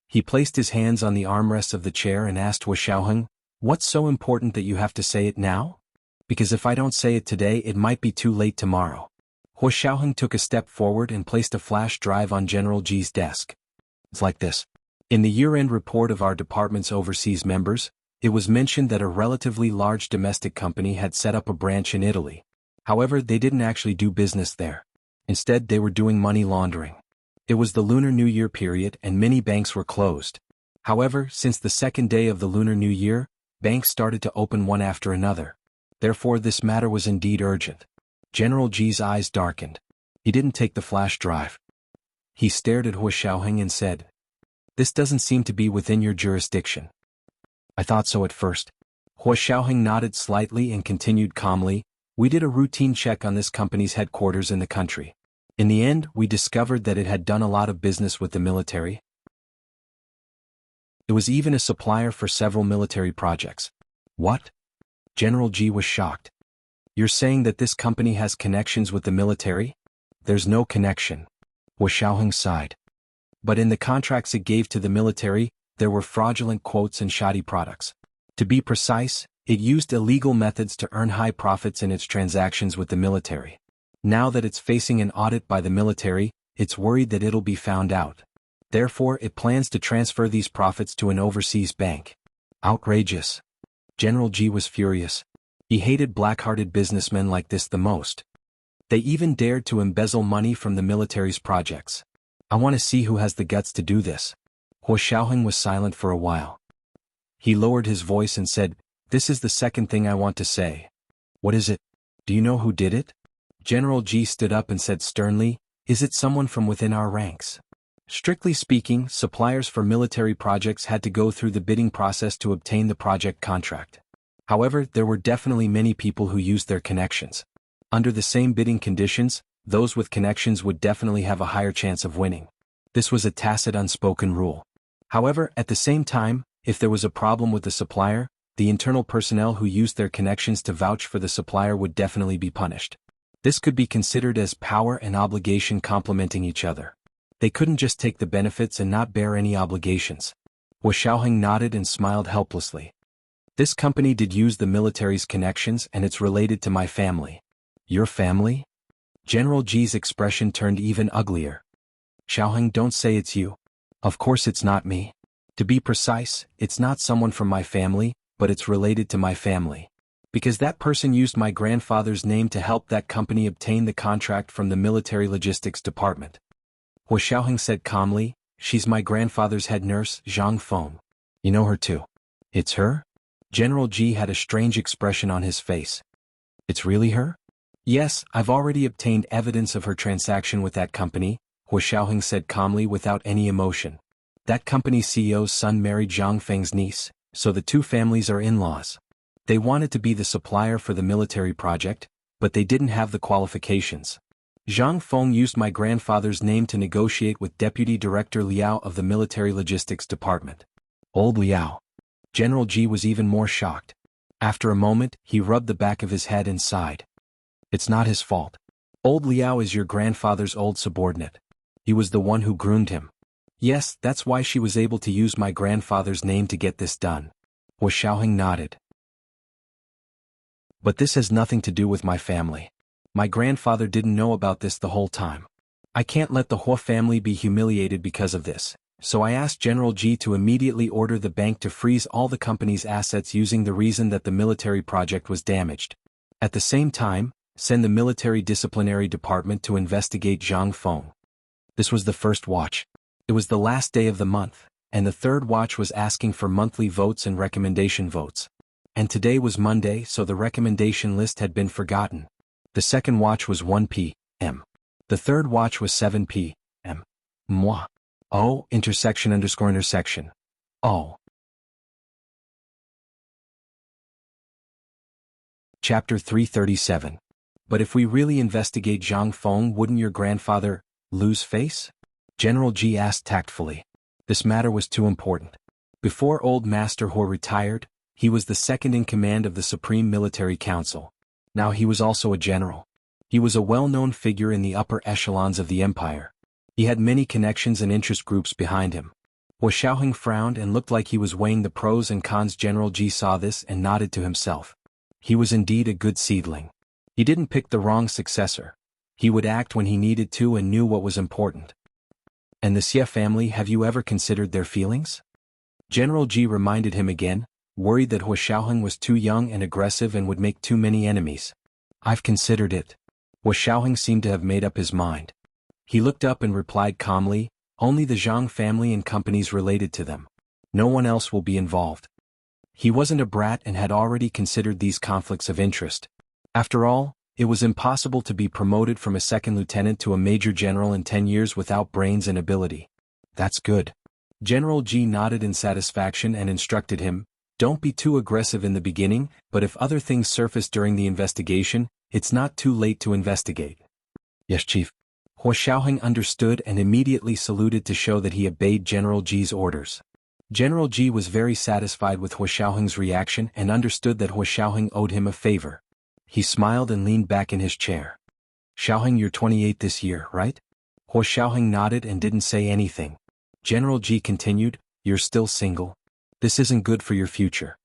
He placed his hands on the armrests of the chair and asked Hua Xiaoheng, What's so important that you have to say it now? Because if I don't say it today, it might be too late tomorrow. Hua Xiaoheng took a step forward and placed a flash drive on General Ji's desk. It's like this. In the year-end report of our department's overseas members, it was mentioned that a relatively large domestic company had set up a branch in Italy. However, they didn't actually do business there. Instead, they were doing money laundering. It was the Lunar New Year period and many banks were closed. However, since the second day of the Lunar New Year, banks started to open one after another. Therefore, this matter was indeed urgent. General Ji's eyes darkened. He didn't take the flash drive. He stared at Hua Xiaoheng and said, "This doesn't seem to be within your jurisdiction." I thought so at first. Hua Xiaoheng nodded slightly and continued calmly, "We did a routine check on this company's headquarters in the country. In the end, we discovered that it had done a lot of business with the military. It was even a supplier for several military projects." What? General Ji was shocked. "You're saying that this company has connections with the military?" "There's no connection." Hua Xiaoheng sighed. "But in the contracts it gave to the military, there were fraudulent quotes and shoddy products. To be precise, it used illegal methods to earn high profits in its transactions with the military. Now that it's facing an audit by the military, it's worried that it'll be found out. Therefore, it plans to transfer these profits to an overseas bank." Outrageous. General Ji was furious. He hated black-hearted businessmen like this the most. They even dared to embezzle money from the military's projects. "I want to see who has the guts to do this." Hua Xiaoheng was silent for a while. He lowered his voice and said, "This is the second thing I want to say." "What is it? Do you know who did it?" General Ji stood up and said sternly, "Is it someone from within our ranks?" Strictly speaking, suppliers for military projects had to go through the bidding process to obtain the project contract. However, there were definitely many people who used their connections. Under the same bidding conditions, those with connections would definitely have a higher chance of winning. This was a tacit unspoken rule. However, at the same time, if there was a problem with the supplier, the internal personnel who used their connections to vouch for the supplier would definitely be punished. This could be considered as power and obligation complementing each other. They couldn't just take the benefits and not bear any obligations. Hua Xiaoheng nodded and smiled helplessly. "This company did use the military's connections and it's related to my family." "Your family?" General Ji's expression turned even uglier. "Xiaoheng, don't say it's you. Of course it's not me. To be precise, it's not someone from my family, but it's related to my family. Because that person used my grandfather's name to help that company obtain the contract from the military logistics department." Hua Xiaoheng said calmly, "She's my grandfather's head nurse, Zhang Feng. You know her too." "It's her?" General Ji had a strange expression on his face. "It's really her?" "Yes, I've already obtained evidence of her transaction with that company," Hua Xiaoheng said calmly without any emotion. "That company's CEO's son married Zhang Feng's niece, so the two families are in-laws. They wanted to be the supplier for the military project, but they didn't have the qualifications. Zhang Feng used my grandfather's name to negotiate with Deputy Director Liao of the Military Logistics Department." "Old Liao." General Ji was even more shocked. After a moment, he rubbed the back of his head and sighed. "It's not his fault. Old Liao is your grandfather's old subordinate. He was the one who groomed him. Yes, that's why she was able to use my grandfather's name to get this done." Hua Xiaoheng nodded. "But this has nothing to do with my family. My grandfather didn't know about this the whole time. I can't let the Hua family be humiliated because of this, so I asked General Ji to immediately order the bank to freeze all the company's assets using the reason that the military project was damaged. At the same time, send the military disciplinary department to investigate Zhang Feng." This was the first watch. It was the last day of the month, and the third watch was asking for monthly votes and recommendation votes. And today was Monday, so the recommendation list had been forgotten. The second watch was 1 p.m. The third watch was 7 p.m. Moi. Oh, intersection. Oh. Chapter 337. "But if we really investigate Zhang Feng, wouldn't your grandfather lose face?" General Ji asked tactfully. This matter was too important. Before Old Master Hua retired, he was the second in command of the Supreme Military Council. Now he was also a general. He was a well-known figure in the upper echelons of the empire. He had many connections and interest groups behind him. Hua Xiaoheng frowned and looked like he was weighing the pros and cons. General Ji saw this and nodded to himself. He was indeed a good seedling. He didn't pick the wrong successor. He would act when he needed to and knew what was important. And the Xie family, have you ever considered their feelings? General Ji reminded him again, worried that Hua Xiaoheng was too young and aggressive and would make too many enemies. I've considered it. Hua Xiaoheng seemed to have made up his mind. He looked up and replied calmly, only the Zhang family and companies related to them. No one else will be involved. He wasn't a brat and had already considered these conflicts of interest. After all, it was impossible to be promoted from a second lieutenant to a major general in 10 years without brains and ability. That's good. General Ji nodded in satisfaction and instructed him, don't be too aggressive in the beginning, but if other things surface during the investigation, it's not too late to investigate. Yes, Chief. Hua Xiaoheng understood and immediately saluted to show that he obeyed General Ji's orders. General Ji was very satisfied with Hua Xiaoheng's reaction and understood that Hua Xiaoheng owed him a favor. He smiled and leaned back in his chair. Xiaoheng, you're 28 this year, right? Hua Xiaoheng nodded and didn't say anything. General Ji continued, you're still single. This isn't good for your future.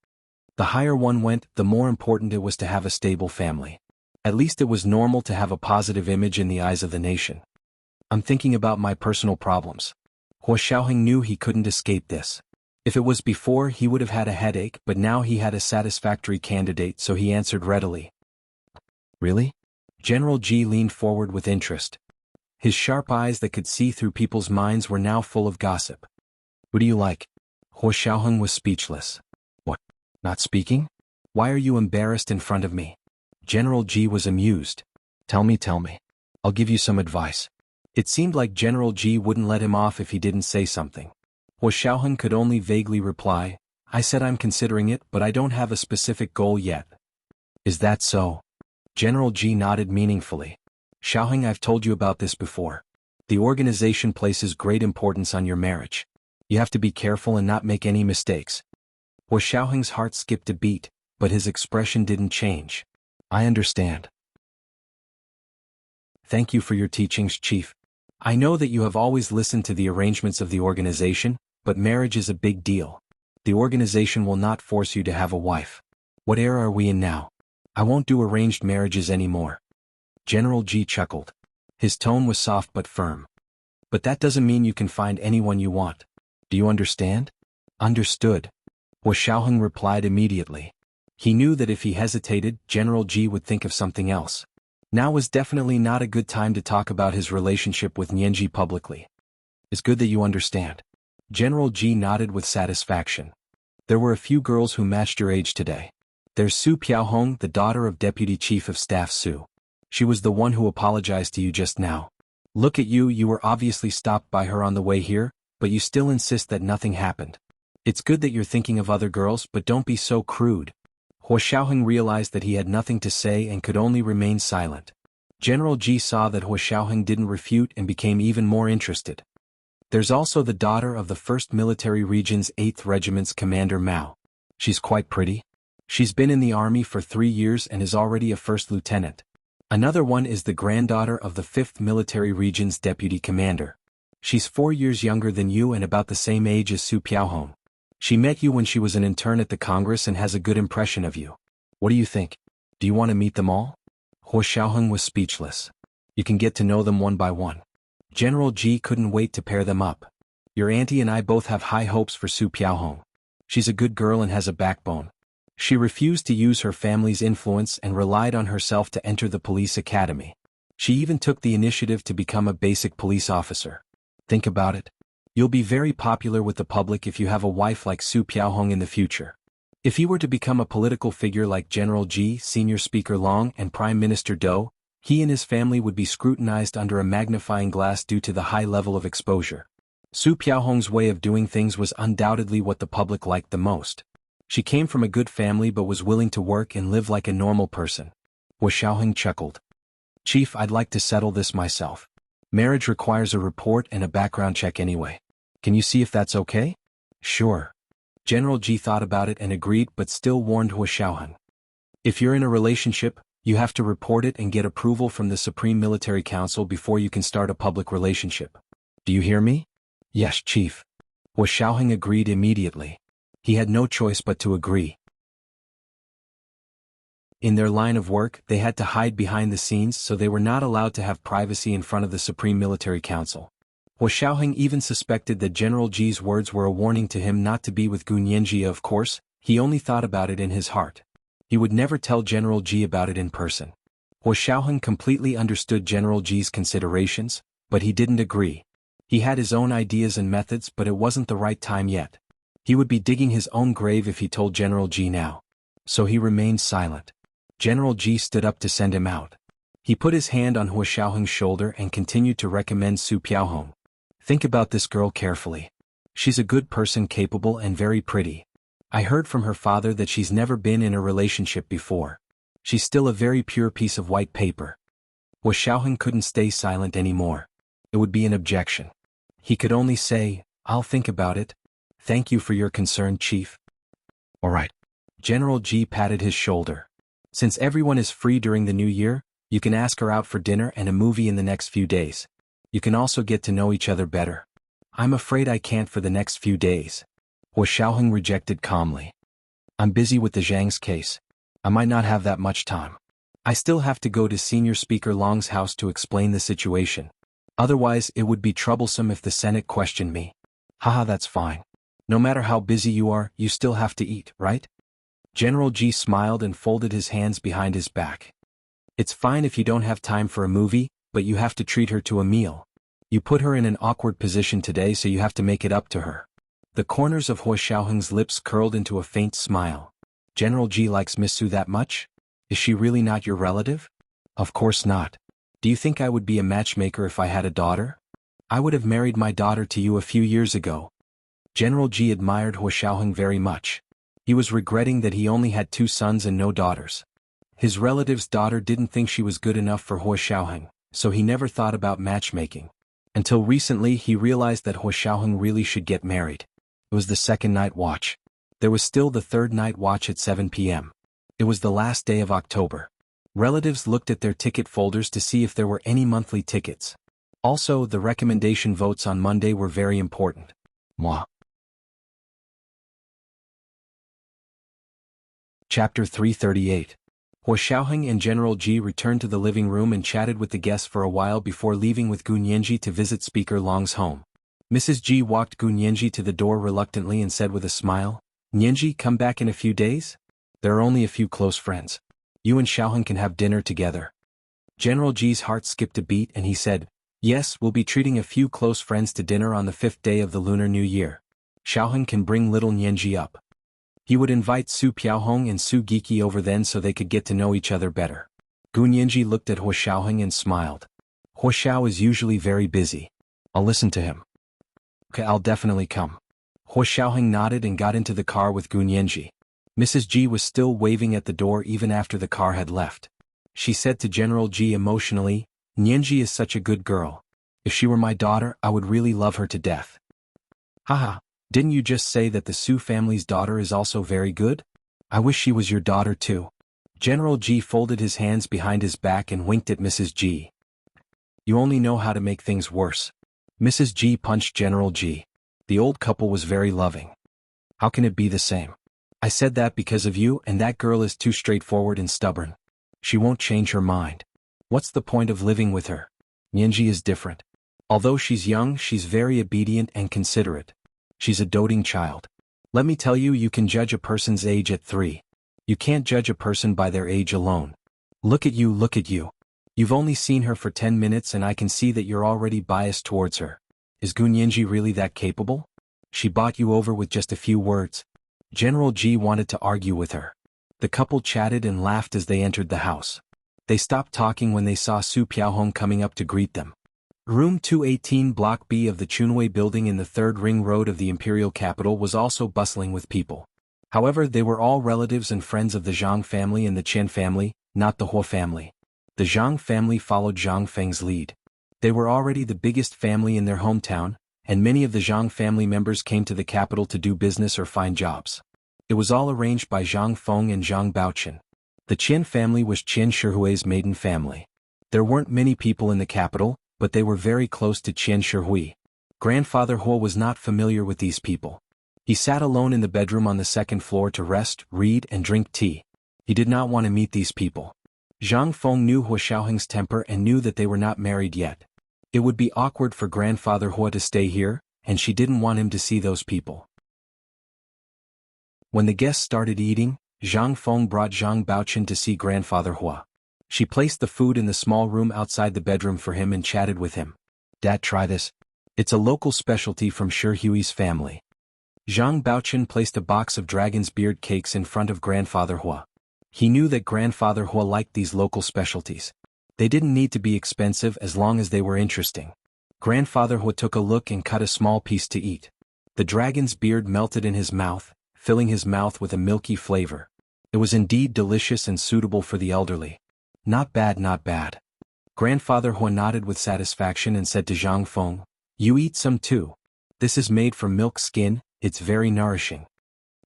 The higher one went, the more important it was to have a stable family. At least it was normal to have a positive image in the eyes of the nation. I'm thinking about my personal problems. Hua Xiaoheng knew he couldn't escape this. If it was before, he would have had a headache, but now he had a satisfactory candidate, so he answered readily. Really? General Ji leaned forward with interest. His sharp eyes that could see through people's minds were now full of gossip. Who do you like? Hua Xiaoheng was speechless. What? Not speaking? Why are you embarrassed in front of me? General Ji was amused. Tell me. I'll give you some advice. It seemed like General Ji wouldn't let him off if he didn't say something. Hua Xiaoheng could only vaguely reply, I said I'm considering it, but I don't have a specific goal yet. Is that so? General Ji nodded meaningfully. Xiaoheng, I've told you about this before. The organization places great importance on your marriage. You have to be careful and not make any mistakes. Hua Xiaoheng's heart skipped a beat, but his expression didn't change. I understand. Thank you for your teachings, Chief. I know that you have always listened to the arrangements of the organization, but marriage is a big deal. The organization will not force you to have a wife. What era are we in now? I won't do arranged marriages anymore. General Ji chuckled. His tone was soft but firm. But that doesn't mean you can find anyone you want. Do you understand? Understood. Hua Xiaoheng replied immediately. He knew that if he hesitated, General Ji would think of something else. Now was definitely not a good time to talk about his relationship with Nianji publicly. It's good that you understand. General Ji nodded with satisfaction. There were a few girls who matched your age today. There's Su Piaohong, the daughter of Deputy Chief of Staff Su. She was the one who apologized to you just now. Look at you, you were obviously stopped by her on the way here, but you still insist that nothing happened. It's good that you're thinking of other girls, but don't be so crude. Hua Xiaoheng realized that he had nothing to say and could only remain silent. General Ji saw that Hua Xiaoheng didn't refute and became even more interested. There's also the daughter of the 1st Military Region's 8th Regiment's Commander Mao. She's quite pretty. She's been in the army for 3 years and is already a 1st lieutenant. Another one is the granddaughter of the 5th Military Region's Deputy Commander. She's 4 years younger than you and about the same age as Su Piaohong. She met you when she was an intern at the Congress and has a good impression of you. What do you think? Do you want to meet them all? Hua Xiaoheng was speechless. You can get to know them one by one. General Ji couldn't wait to pair them up. Your auntie and I both have high hopes for Su Piaohong. She's a good girl and has a backbone. She refused to use her family's influence and relied on herself to enter the police academy. She even took the initiative to become a basic police officer. Think about it. You'll be very popular with the public if you have a wife like Su Piaohong in the future. If he were to become a political figure like General Ji, Senior Speaker Long, and Prime Minister Do, he and his family would be scrutinized under a magnifying glass due to the high level of exposure. Su Piaohong's way of doing things was undoubtedly what the public liked the most. She came from a good family but was willing to work and live like a normal person. Hua Xiaoheng chuckled. Chief, I'd like to settle this myself. Marriage requires a report and a background check anyway. Can you see if that's okay? Sure. General Ji thought about it and agreed but still warned Hua Xiaoheng. If you're in a relationship, you have to report it and get approval from the Supreme Military Council before you can start a public relationship. Do you hear me? Yes, Chief. Hua Xiaoheng agreed immediately. He had no choice but to agree. In their line of work, they had to hide behind the scenes, so they were not allowed to have privacy in front of the Supreme Military Council. Hua Xiaoheng even suspected that General Ji's words were a warning to him not to be with Gu Nianji. Of course, he only thought about it in his heart. He would never tell General Ji about it in person. Hua Xiaoheng completely understood General Ji's considerations, but he didn't agree. He had his own ideas and methods, but it wasn't the right time yet. He would be digging his own grave if he told General Ji now. So he remained silent. General Ji stood up to send him out. He put his hand on Hua Xiaoheng's shoulder and continued to recommend Su Piaohong. Think about this girl carefully. She's a good person, capable and very pretty. I heard from her father that she's never been in a relationship before. She's still a very pure piece of white paper. Hua Xiaoheng couldn't stay silent anymore. It would be an objection. He could only say, "I'll think about it. Thank you for your concern, Chief." All right. General Ji patted his shoulder. Since everyone is free during the new year, you can ask her out for dinner and a movie in the next few days. You can also get to know each other better. I'm afraid I can't for the next few days. Hua Xiaoheng rejected calmly. I'm busy with the Zhang's case. I might not have that much time. I still have to go to Senior Speaker Long's house to explain the situation. Otherwise, it would be troublesome if the Senate questioned me. Haha, that's fine. No matter how busy you are, you still have to eat, right? General Ji smiled and folded his hands behind his back. It's fine if you don't have time for a movie, but you have to treat her to a meal. You put her in an awkward position today, so you have to make it up to her. The corners of Hua Xiaoheng's lips curled into a faint smile. General Ji likes Miss Su that much? Is she really not your relative? Of course not. Do you think I would be a matchmaker if I had a daughter? I would have married my daughter to you a few years ago. General Ji admired Hua Xiaoheng very much. He was regretting that he only had 2 sons and no daughters. His relative's daughter didn't think she was good enough for Hua Xiaoheng, so he never thought about matchmaking. Until recently, he realized that Hua Xiaoheng really should get married. It was the second night watch. There was still the third night watch at 7 p.m. It was the last day of October. Relatives looked at their ticket folders to see if there were any monthly tickets. Also, the recommendation votes on Monday were very important. Moi. Chapter 338. Hua Xiaoheng and General Ji returned to the living room and chatted with the guests for a while before leaving with Gu Nianji to visit Speaker Long's home. Mrs. Ji walked Gu Nianji to the door reluctantly and said with a smile, "Nianji, come back in a few days? There are only a few close friends. You and Xiaoheng can have dinner together." General Ji's heart skipped a beat and he said, "Yes, we'll be treating a few close friends to dinner on the 5th day of the Lunar New Year. Xiaoheng can bring little Nianji up." He would invite Su Piaohong and Su Giki over then so they could get to know each other better. Gu Nianji looked at Hua Xiaoheng and smiled. Hua Xiao is usually very busy. I'll listen to him. Okay, I'll definitely come. Hua Xiaoheng nodded and got into the car with Gu Nianji. Mrs. Ji was still waving at the door even after the car had left. She said to General Ji emotionally, "Nianji is such a good girl. If she were my daughter, I would really love her to death." Haha. Didn't you just say that the Su family's daughter is also very good? I wish she was your daughter too. General Ji folded his hands behind his back and winked at Mrs. Ji. You only know how to make things worse. Mrs. Ji punched General Ji. The old couple was very loving. How can it be the same? I said that because of you, and that girl is too straightforward and stubborn. She won't change her mind. What's the point of living with her? Nianji is different. Although she's young, she's very obedient and considerate. She's a doting child. Let me tell you, you can judge a person's age at 3. You can't judge a person by their age alone. Look at you, look at you. You've only seen her for 10 minutes and I can see that you're already biased towards her. Is Gu Nianji really that capable? She bought you over with just a few words. General Ji wanted to argue with her. The couple chatted and laughed as they entered the house. They stopped talking when they saw Su Piaohong coming up to greet them. Room 218, Block B of the Chunwei building in the 3rd Ring Road of the imperial capital was also bustling with people. However, they were all relatives and friends of the Zhang family and the Qian family, not the Hua family. The Zhang family followed Zhang Feng's lead. They were already the biggest family in their hometown, and many of the Zhang family members came to the capital to do business or find jobs. It was all arranged by Zhang Feng and Zhang Baochen. The Qian family was Qian Shihui's maiden family. There weren't many people in the capital, but they were very close to Qian Shihui. Grandfather Hua was not familiar with these people. He sat alone in the bedroom on the second floor to rest, read, and drink tea. He did not want to meet these people. Zhang Feng knew Hua Xiaoheng's temper and knew that they were not married yet. It would be awkward for Grandfather Hua to stay here, and she didn't want him to see those people. When the guests started eating, Zhang Feng brought Zhang Baochen to see Grandfather Hua. She placed the food in the small room outside the bedroom for him and chatted with him. "Dad, try this. It's a local specialty from Shi Hui's family." Zhang Baochen placed a box of dragon's beard cakes in front of Grandfather Hua. He knew that Grandfather Hua liked these local specialties. They didn't need to be expensive as long as they were interesting. Grandfather Hua took a look and cut a small piece to eat. The dragon's beard melted in his mouth, filling his mouth with a milky flavor. It was indeed delicious and suitable for the elderly. "Not bad, not bad." Grandfather Hua nodded with satisfaction and said to Zhang Feng, "You eat some too. This is made from milk skin, it's very nourishing."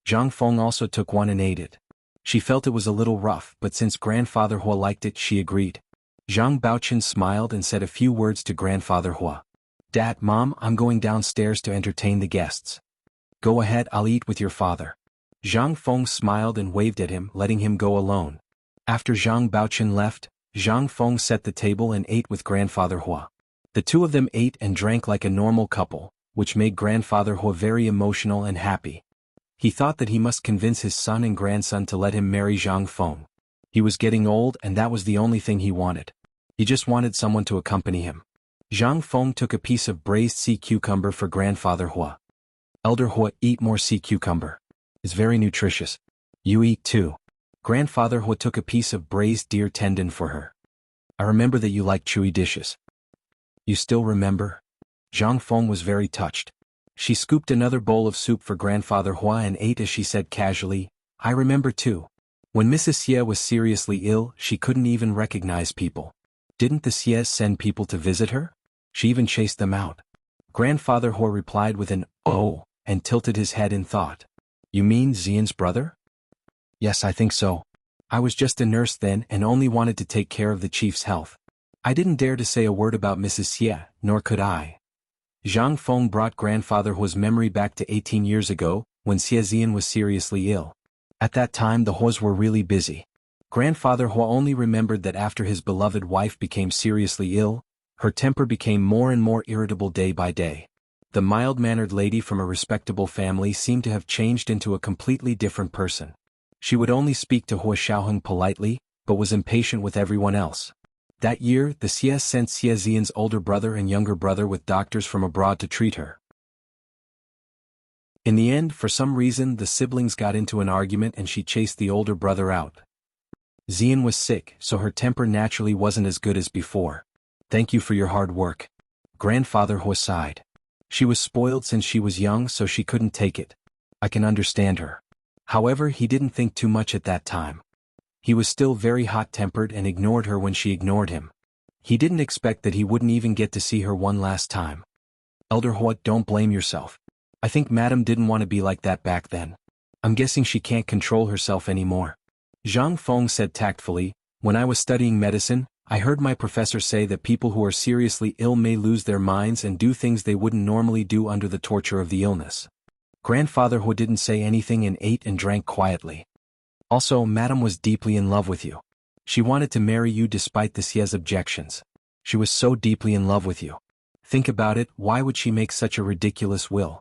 Zhang Feng also took one and ate it. She felt it was a little rough, but since Grandfather Hua liked it, she agreed. Zhang Baochen smiled and said a few words to Grandfather Hua. "Dad, Mom, I'm going downstairs to entertain the guests." "Go ahead, I'll eat with your father." Zhang Feng smiled and waved at him, letting him go alone. After Zhang Baochen left, Zhang Feng set the table and ate with Grandfather Hua. The two of them ate and drank like a normal couple, which made Grandfather Hua very emotional and happy. He thought that he must convince his son and grandson to let him marry Zhang Feng. He was getting old and that was the only thing he wanted. He just wanted someone to accompany him. Zhang Feng took a piece of braised sea cucumber for Grandfather Hua. "Elder Hua, eat more sea cucumber. It's very nutritious. You eat too." Grandfather Hua took a piece of braised deer tendon for her. "I remember that you like chewy dishes." "You still remember?" Zhang Feng was very touched. She scooped another bowl of soup for Grandfather Hua and ate as she said casually, "I remember too. When Mrs. Xie was seriously ill, she couldn't even recognize people. Didn't the Xies send people to visit her? She even chased them out." Grandfather Hua replied with an "oh," and tilted his head in thought. "You mean Xian's brother?" "Yes, I think so. I was just a nurse then and only wanted to take care of the chief's health. I didn't dare to say a word about Mrs. Xie, nor could I." Zhang Feng brought Grandfather Hua's memory back to 18 years ago, when Xie Xian was seriously ill. At that time the Huas were really busy. Grandfather Hua only remembered that after his beloved wife became seriously ill, her temper became more and more irritable day by day. The mild-mannered lady from a respectable family seemed to have changed into a completely different person. She would only speak to Hua Xiaoheng politely, but was impatient with everyone else. That year, the Xies sent Xie Xian's older brother and younger brother with doctors from abroad to treat her. In the end, for some reason, the siblings got into an argument and she chased the older brother out. Xian was sick, so her temper naturally wasn't as good as before. "Thank you for your hard work." Grandfather Hua sighed. She was spoiled since she was young, so she couldn't take it. I can understand her. However, he didn't think too much at that time. He was still very hot-tempered and ignored her when she ignored him. He didn't expect that he wouldn't even get to see her one last time. "Elder Hua, don't blame yourself. I think Madam didn't want to be like that back then. I'm guessing she can't control herself anymore." Zhang Feng said tactfully, "When I was studying medicine, I heard my professor say that people who are seriously ill may lose their minds and do things they wouldn't normally do under the torture of the illness." Grandfather Hua didn't say anything and ate and drank quietly. "Also, Madam was deeply in love with you. She wanted to marry you despite the Xie's objections. She was so deeply in love with you. Think about it, why would she make such a ridiculous will?"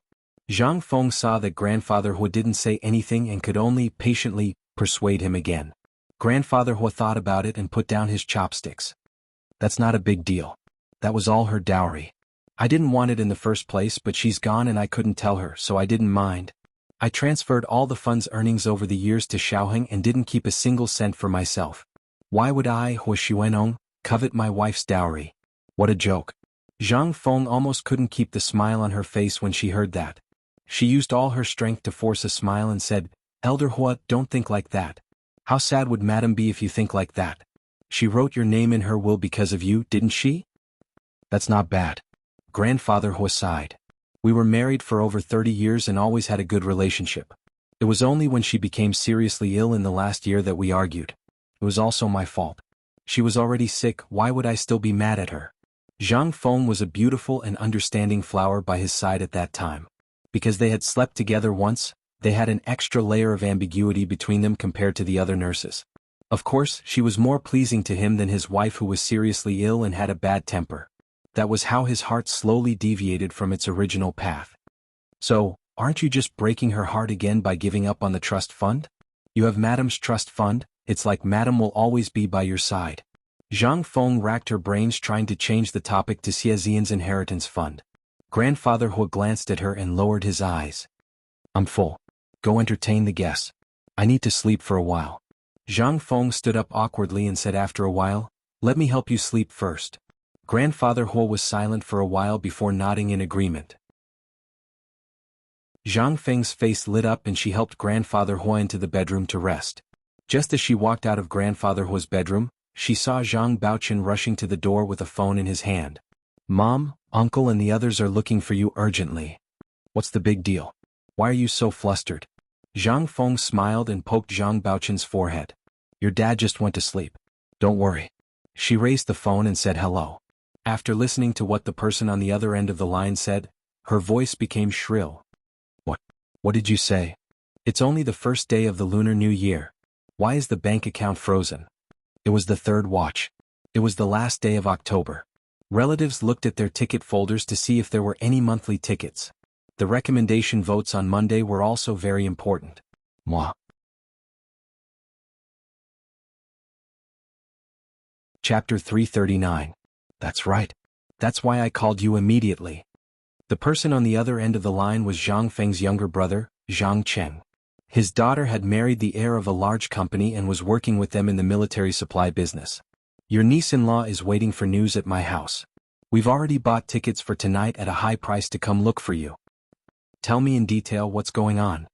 Zhang Feng saw that Grandfather Hua didn't say anything and could only patiently persuade him again. Grandfather Hua thought about it and put down his chopsticks. "That's not a big deal. That was all her dowry. I didn't want it in the first place, but she's gone and I couldn't tell her, so I didn't mind. I transferred all the fund's earnings over the years to Xiaoheng and didn't keep a single cent for myself. Why would I, Hua Xuanong, covet my wife's dowry? What a joke." Zhang Feng almost couldn't keep the smile on her face when she heard that. She used all her strength to force a smile and said, "Elder Hua, don't think like that. How sad would Madam be if you think like that? She wrote your name in her will because of you, didn't she?" "That's not bad." Grandfather Hua sighed. "We were married for over 30 years and always had a good relationship. It was only when she became seriously ill in the last year that we argued. It was also my fault. She was already sick, why would I still be mad at her?" Zhang Feng was a beautiful and understanding flower by his side at that time. Because they had slept together once, they had an extra layer of ambiguity between them compared to the other nurses. Of course, she was more pleasing to him than his wife, who was seriously ill and had a bad temper. That was how his heart slowly deviated from its original path. So, aren't you just breaking her heart again by giving up on the trust fund? You have Madame's trust fund, it's like Madame will always be by your side. Zhang Feng racked her brains trying to change the topic to Xiezian's inheritance fund. Grandfather Hua glanced at her and lowered his eyes. I'm full. Go entertain the guests. I need to sleep for a while. Zhang Feng stood up awkwardly and said after a while, let me help you sleep first. Grandfather Hua was silent for a while before nodding in agreement. Zhang Feng's face lit up and she helped Grandfather Hua into the bedroom to rest. Just as she walked out of Grandfather Hua's bedroom, she saw Zhang Baochen rushing to the door with a phone in his hand. Mom, Uncle and the others are looking for you urgently. What's the big deal? Why are you so flustered? Zhang Feng smiled and poked Zhang Baochen's forehead. Your dad just went to sleep. Don't worry. She raised the phone and said hello. After listening to what the person on the other end of the line said, her voice became shrill. What did you say? It's only the first day of the Lunar New Year. Why is the bank account frozen? It was the third watch. It was the last day of October. Relatives looked at their ticket folders to see if there were any monthly tickets. The recommendation votes on Monday were also very important. Moi. Chapter 339. That's right. That's why I called you immediately. The person on the other end of the line was Zhang Feng's younger brother, Zhang Cheng. His daughter had married the heir of a large company and was working with them in the military supply business. Your niece-in-law is waiting for news at my house. We've already bought tickets for tonight at a high price to come look for you. Tell me in detail what's going on.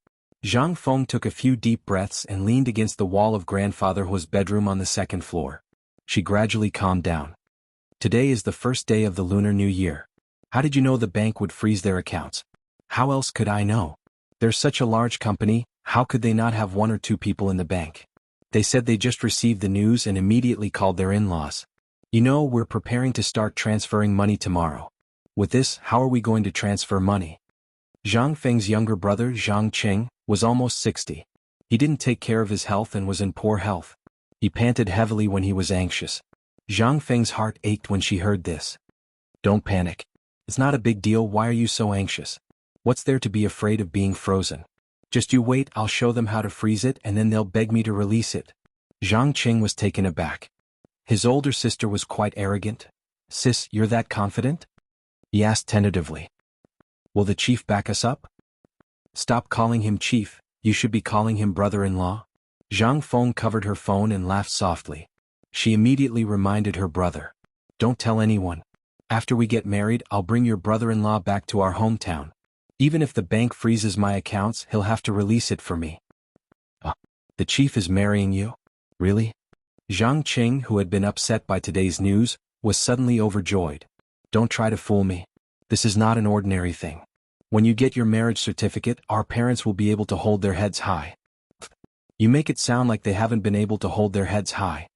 Zhang Feng took a few deep breaths and leaned against the wall of Grandfather Hua's bedroom on the second floor. She gradually calmed down. Today is the first day of the Lunar New Year. How did you know the bank would freeze their accounts? How else could I know? They're such a large company, how could they not have one or two people in the bank? They said they just received the news and immediately called their in-laws. You know, we're preparing to start transferring money tomorrow. With this, how are we going to transfer money? Zhang Feng's younger brother, Zhang Cheng, was almost 60. He didn't take care of his health and was in poor health. He panted heavily when he was anxious. Zhang Feng's heart ached when she heard this. Don't panic. It's not a big deal. Why are you so anxious? What's there to be afraid of being frozen? Just you wait, I'll show them how to freeze it and then they'll beg me to release it. Zhang Cheng was taken aback. His older sister was quite arrogant. Sis, you're that confident? He asked tentatively. Will the chief back us up? Stop calling him chief, you should be calling him brother-in-law. Zhang Feng covered her phone and laughed softly. She immediately reminded her brother. Don't tell anyone. After we get married, I'll bring your brother-in-law back to our hometown. Even if the bank freezes my accounts, he'll have to release it for me. The chief is marrying you? Really? Zhang Cheng, who had been upset by today's news, was suddenly overjoyed. Don't try to fool me. This is not an ordinary thing. When you get your marriage certificate, our parents will be able to hold their heads high. You make it sound like they haven't been able to hold their heads high.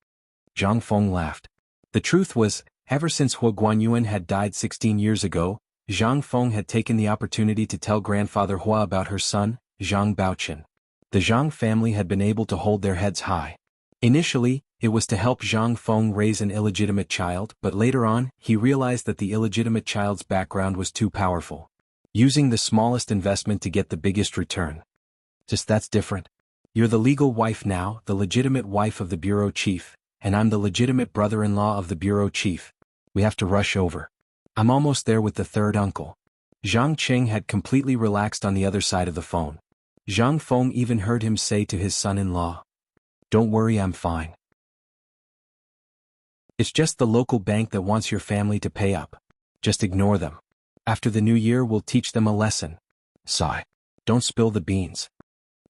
Zhang Feng laughed. The truth was, ever since Hua Guanyuan had died 16 years ago, Zhang Feng had taken the opportunity to tell Grandfather Hua about her son, Zhang Baochen. The Zhang family had been able to hold their heads high. Initially, it was to help Zhang Feng raise an illegitimate child, but later on, he realized that the illegitimate child's background was too powerful. Using the smallest investment to get the biggest return. Just that's different. You're the legal wife now, the legitimate wife of the bureau chief, and I'm the legitimate brother-in-law of the bureau chief. We have to rush over. I'm almost there with the third uncle. Zhang Cheng had completely relaxed on the other side of the phone. Zhang Feng even heard him say to his son-in-law, "Don't worry, I'm fine. It's just the local bank that wants your family to pay up. Just ignore them. After the new year we'll teach them a lesson." Sigh. Don't spill the beans.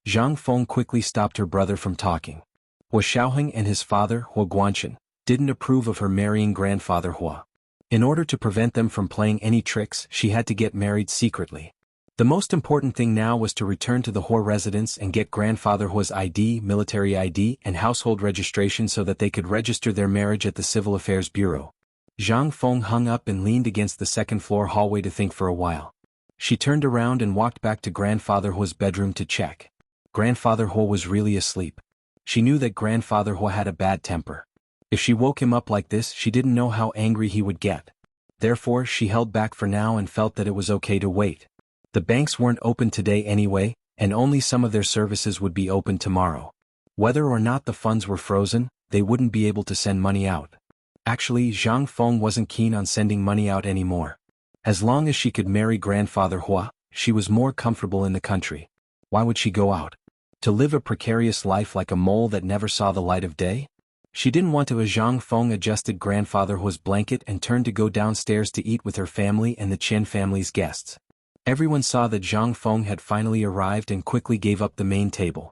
Zhang Feng quickly stopped her brother from talking. Hua Xiaoheng and his father, Hua Guanchen, didn't approve of her marrying Grandfather Hua. In order to prevent them from playing any tricks, she had to get married secretly. The most important thing now was to return to the Hua residence and get Grandfather Hua's ID, military ID, and household registration so that they could register their marriage at the Civil Affairs Bureau. Zhang Feng hung up and leaned against the second-floor hallway to think for a while. She turned around and walked back to Grandfather Hua's bedroom to check. Grandfather Hua was really asleep. She knew that Grandfather Hua had a bad temper. If she woke him up like this, she didn't know how angry he would get. Therefore, she held back for now and felt that it was okay to wait. The banks weren't open today anyway, and only some of their services would be open tomorrow. Whether or not the funds were frozen, they wouldn't be able to send money out. Actually, Zhang Feng wasn't keen on sending money out anymore. As long as she could marry Grandfather Hua, she was more comfortable in the country. Why would she go out? To live a precarious life like a mole that never saw the light of day? She didn't want to. Zhang Feng adjusted Grandfather Hua's blanket and turned to go downstairs to eat with her family and the Chen family's guests. Everyone saw that Zhang Feng had finally arrived and quickly gave up the main table.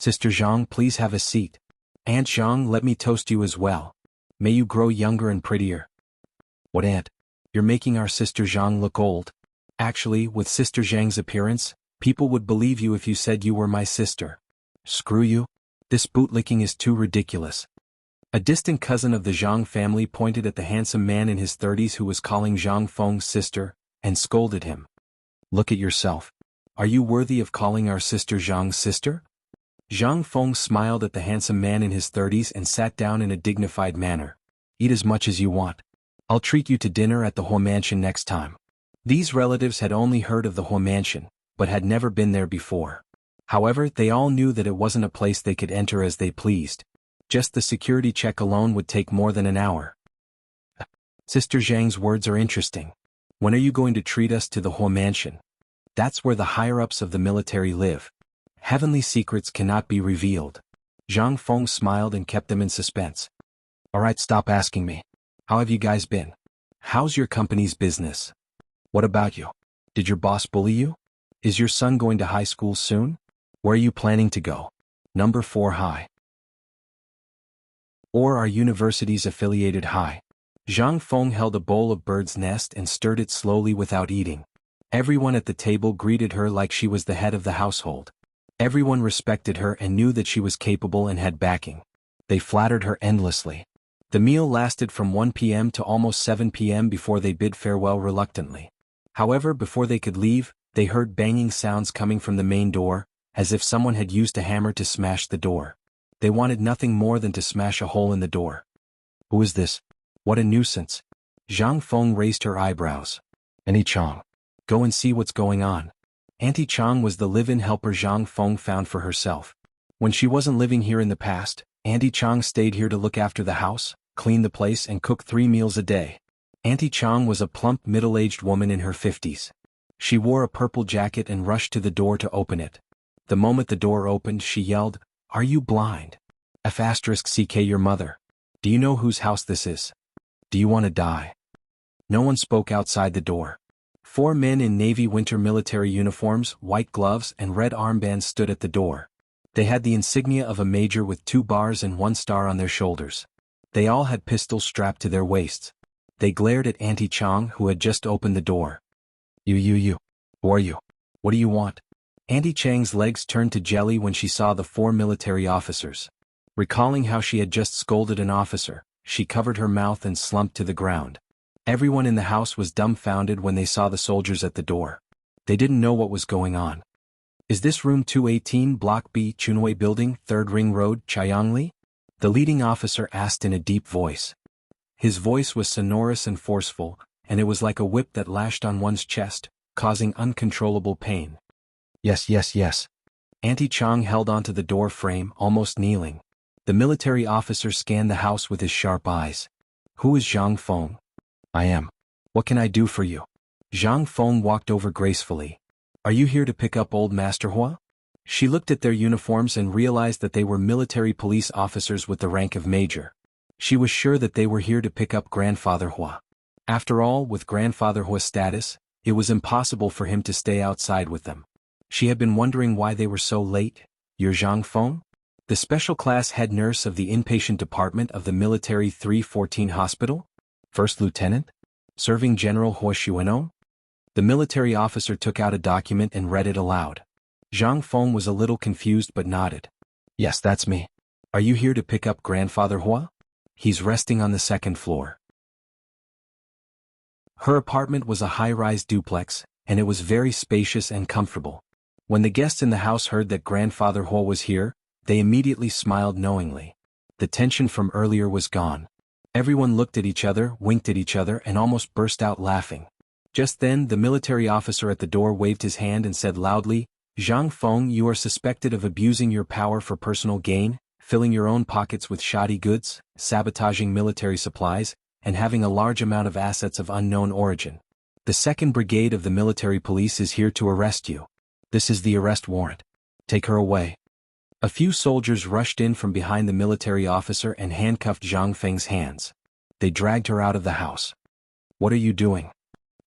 Sister Zhang, please have a seat. Aunt Zhang, let me toast you as well. May you grow younger and prettier. What, Aunt? You're making our Sister Zhang look old. Actually, with Sister Zhang's appearance, people would believe you if you said you were my sister. Screw you. This bootlicking is too ridiculous. A distant cousin of the Zhang family pointed at the handsome man in his 30s who was calling Zhang Feng's sister, and scolded him. Look at yourself. Are you worthy of calling our Sister Zhang's sister? Zhang Feng smiled at the handsome man in his 30s and sat down in a dignified manner. Eat as much as you want. I'll treat you to dinner at the Hua Mansion next time. These relatives had only heard of the Hua Mansion, but had never been there before. However, they all knew that it wasn't a place they could enter as they pleased. Just the security check alone would take more than an hour. Sister Zhang's words are interesting. When are you going to treat us to the Hua Mansion? That's where the higher-ups of the military live. Heavenly secrets cannot be revealed. Zhang Feng smiled and kept them in suspense. Alright, stop asking me. How have you guys been? How's your company's business? What about you? Did your boss bully you? Is your son going to high school soon? Where are you planning to go? Number 4 high. Or are universities affiliated high? Zhang Feng held a bowl of bird's nest and stirred it slowly without eating. Everyone at the table greeted her like she was the head of the household. Everyone respected her and knew that she was capable and had backing. They flattered her endlessly. The meal lasted from 1 p.m. to almost 7 p.m. before they bid farewell reluctantly. However, before they could leave, they heard banging sounds coming from the main door, as if someone had used a hammer to smash the door. They wanted nothing more than to smash a hole in the door. Who is this? What a nuisance. Zhang Feng raised her eyebrows. Auntie Chang. Go and see what's going on. Auntie Chang was the live-in helper Zhang Feng found for herself. When she wasn't living here in the past, Auntie Chang stayed here to look after the house, clean the place and cook 3 meals a day. Auntie Chang was a plump middle-aged woman in her 50s. She wore a purple jacket and rushed to the door to open it. The moment the door opened, she yelled, "Are you blind? F***ck your mother. Do you know whose house this is? Do you want to die?" No one spoke outside the door. 4 men in navy winter military uniforms, white gloves and red armbands stood at the door. They had the insignia of a major with 2 bars and 1 star on their shoulders. They all had pistols strapped to their waists. They glared at Auntie Chang, who had just opened the door. You. Who are you? What do you want? Auntie Chang's legs turned to jelly when she saw the 4 military officers. Recalling how she had just scolded an officer, she covered her mouth and slumped to the ground. Everyone in the house was dumbfounded when they saw the soldiers at the door. They didn't know what was going on. Is this room 218, Block B, Chunwei Building, 3rd Ring Road, Chiangli? The leading officer asked in a deep voice. His voice was sonorous and forceful, and it was like a whip that lashed on one's chest, causing uncontrollable pain. Yes. Auntie Chang held onto the door frame, almost kneeling. The military officer scanned the house with his sharp eyes. Who is Zhang Feng? I am. What can I do for you? Zhang Feng walked over gracefully. Are you here to pick up old Master Hua? She looked at their uniforms and realized that they were military police officers with the rank of major. She was sure that they were here to pick up Grandfather Hua. After all, with Grandfather Hua's status, it was impossible for him to stay outside with them. She had been wondering why they were so late. You're Zhang Feng? The special class head nurse of the inpatient department of the military 314 hospital? First lieutenant? Serving General Hua Xuanong? The military officer took out a document and read it aloud. Zhang Feng was a little confused but nodded. Yes, that's me. Are you here to pick up Grandfather Hua? He's resting on the 2nd floor. Her apartment was a high-rise duplex, and it was very spacious and comfortable. When the guests in the house heard that Grandfather Hua was here, they immediately smiled knowingly. The tension from earlier was gone. Everyone looked at each other, winked at each other, and almost burst out laughing. Just then, the military officer at the door waved his hand and said loudly, "Zhang Feng, you are suspected of abusing your power for personal gain, filling your own pockets with shoddy goods, sabotaging military supplies, and having a large amount of assets of unknown origin. The 2nd Brigade of the military police is here to arrest you. This is the arrest warrant. Take her away." A few soldiers rushed in from behind the military officer and handcuffed Zhang Feng's hands. They dragged her out of the house. "What are you doing?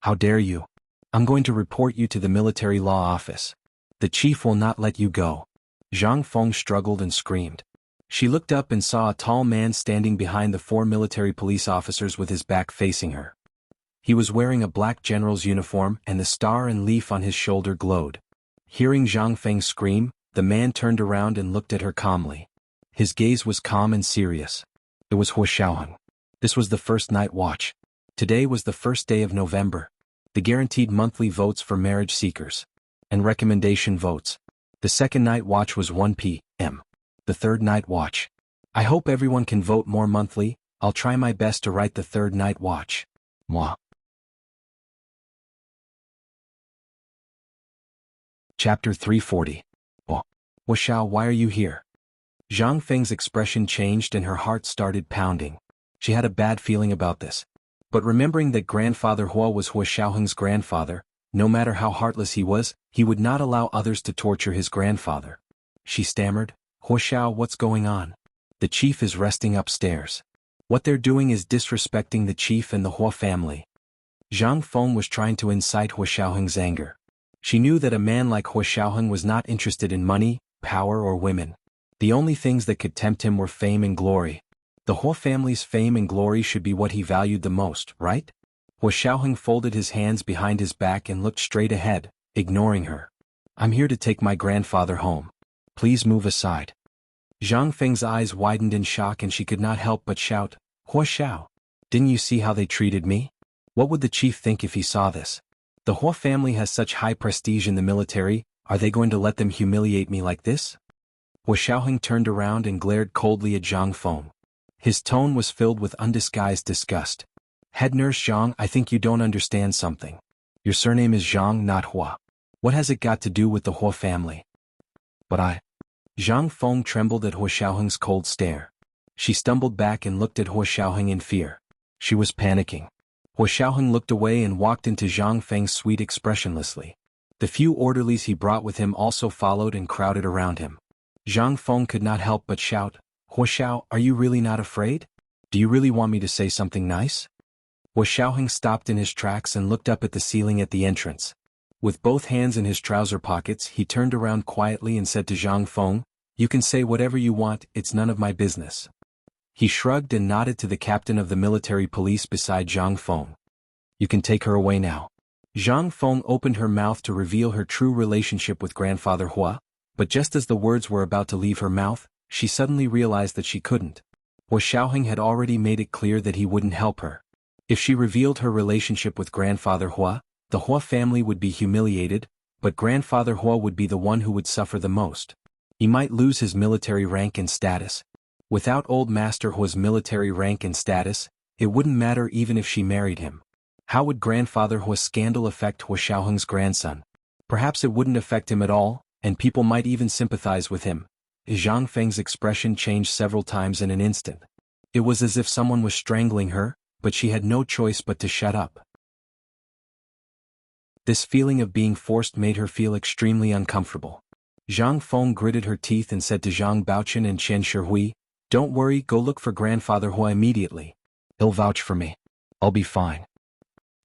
How dare you? I'm going to report you to the military law office. The chief will not let you go." Zhang Feng struggled and screamed. She looked up and saw a tall man standing behind the 4 military police officers with his back facing her. He was wearing a black general's uniform and the star and leaf on his shoulder glowed. Hearing Zhang Feng scream, the man turned around and looked at her calmly. His gaze was calm and serious. It was Hua Xiaoheng. This was the first night watch. Today was the first day of November. The guaranteed monthly votes for marriage seekers. And recommendation votes. The 2nd night watch was 1 p.m. The 3rd night watch. I hope everyone can vote more monthly. I'll try my best to write the 3rd night watch. Moi. Chapter 340. Oh. Wuxiao, why are you here? Zhang Feng's expression changed and her heart started pounding. She had a bad feeling about this. But remembering that Grandfather Hua was Hua Xiaoheng's grandfather, no matter how heartless he was, he would not allow others to torture his grandfather. She stammered, "Hua Xiao, what's going on? The chief is resting upstairs. What they're doing is disrespecting the chief and the Hua family." Zhang Feng was trying to incite Hua Xiaoheng's anger. She knew that a man like Hua Xiaoheng was not interested in money, power or women. The only things that could tempt him were fame and glory. The Hua family's fame and glory should be what he valued the most, right? Hua Xiaoheng folded his hands behind his back and looked straight ahead, ignoring her. "I'm here to take my grandfather home. Please move aside." Zhang Feng's eyes widened in shock and she could not help but shout, "Hua Xiao, didn't you see how they treated me? What would the chief think if he saw this? The Hua family has such high prestige in the military, are they going to let them humiliate me like this?" Hua Xiaoheng turned around and glared coldly at Zhang Feng. His tone was filled with undisguised disgust. "Head nurse Zhang, I think you don't understand something. Your surname is Zhang, not Hua. What has it got to do with the Hua family?" "But Zhang Feng trembled at Hua Xiaoheng's cold stare. She stumbled back and looked at Hua Xiaoheng in fear. She was panicking. Hua Xiaoheng looked away and walked into Zhang Feng's suite expressionlessly. The few orderlies he brought with him also followed and crowded around him. Zhang Feng could not help but shout, "Hua Xiao, are you really not afraid? Do you really want me to say something nice?" Hua Xiaoheng stopped in his tracks and looked up at the ceiling at the entrance. With both hands in his trouser pockets, he turned around quietly and said to Zhang Feng, "You can say whatever you want, it's none of my business." He shrugged and nodded to the captain of the military police beside Zhang Feng. "You can take her away now." Zhang Feng opened her mouth to reveal her true relationship with Grandfather Hua, but just as the words were about to leave her mouth, she suddenly realized that she couldn't. Hua Xiaoheng had already made it clear that he wouldn't help her. If she revealed her relationship with Grandfather Hua, the Hua family would be humiliated, but Grandfather Hua would be the one who would suffer the most. He might lose his military rank and status. Without Old Master Hua's military rank and status, it wouldn't matter even if she married him. How would Grandfather Hua's scandal affect Hua Xiaoheng's grandson? Perhaps it wouldn't affect him at all, and people might even sympathize with him. Zhang Feng's expression changed several times in an instant. It was as if someone was strangling her, but she had no choice but to shut up. This feeling of being forced made her feel extremely uncomfortable. Zhang Feng gritted her teeth and said to Zhang Baochen and Chen Shihui, "Don't worry, go look for Grandfather Hua immediately. He'll vouch for me. I'll be fine."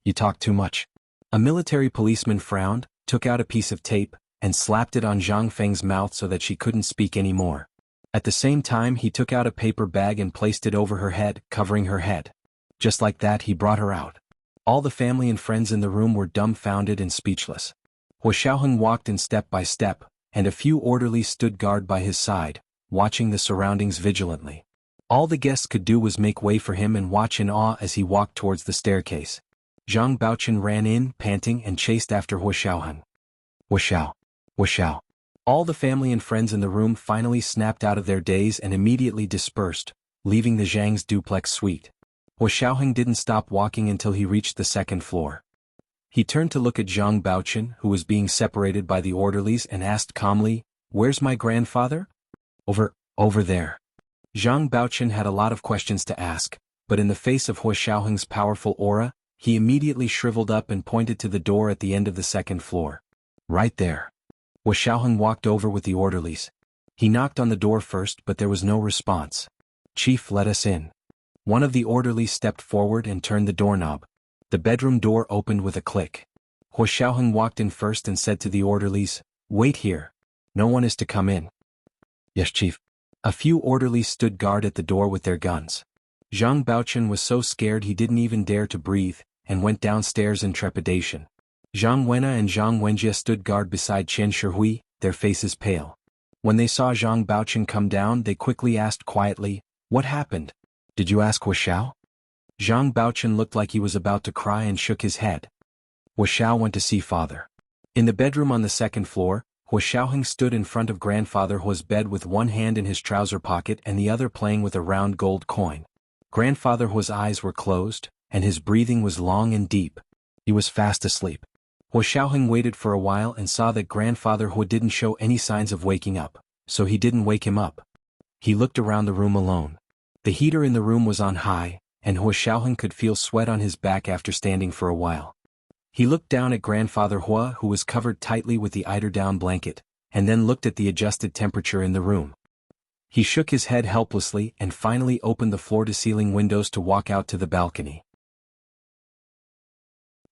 "You talk too much." A military policeman frowned, took out a piece of tape, and slapped it on Zhang Feng's mouth so that she couldn't speak anymore. At the same time he took out a paper bag and placed it over her head, covering her head. Just like that he brought her out. All the family and friends in the room were dumbfounded and speechless. Hua Xiaoheng walked in step by step, and a few orderlies stood guard by his side, watching the surroundings vigilantly. All the guests could do was make way for him and watch in awe as he walked towards the staircase. Zhang Baochen ran in, panting, and chased after Hua Xiaoheng. Hua Xiao. Hua Xiao. All the family and friends in the room finally snapped out of their daze and immediately dispersed, leaving the Zhang's duplex suite. Hua Xiaoheng didn't stop walking until he reached the second floor. He turned to look at Zhang Baochen, who was being separated by the orderlies, and asked calmly, "Where's my grandfather?" Over there." Zhang Baochen had a lot of questions to ask, but in the face of Hua Xiaoheng's powerful aura, he immediately shriveled up and pointed to the door at the end of the second floor. "Right there." Hua Xiaoheng walked over with the orderlies. He knocked on the door first, but there was no response. "Chief, let us in." One of the orderlies stepped forward and turned the doorknob. The bedroom door opened with a click. Hua Xiaoheng walked in first and said to the orderlies, "Wait here. No one is to come in." "Yes, Chief." A few orderlies stood guard at the door with their guns. Zhang Baochen was so scared he didn't even dare to breathe, and went downstairs in trepidation. Zhang Wenna and Zhang Wenjie stood guard beside Chen Shihui, their faces pale. When they saw Zhang Baochen come down, they quickly asked quietly, "What happened? Did you ask Hua Xiao?" Zhang Baochen looked like he was about to cry and shook his head. Hua Xiao went to see father. In the bedroom on the second floor, Hua Xiaoheng stood in front of grandfather Hua's bed with one hand in his trouser pocket and the other playing with a round gold coin. Grandfather Hua's eyes were closed, and his breathing was long and deep. He was fast asleep. Hua Xiaoheng waited for a while and saw that grandfather Hua didn't show any signs of waking up, so he didn't wake him up. He looked around the room alone. The heater in the room was on high, and Hua Xiaoheng could feel sweat on his back after standing for a while. He looked down at grandfather Hua, who was covered tightly with the eider-down blanket, and then looked at the adjusted temperature in the room. He shook his head helplessly and finally opened the floor-to-ceiling windows to walk out to the balcony.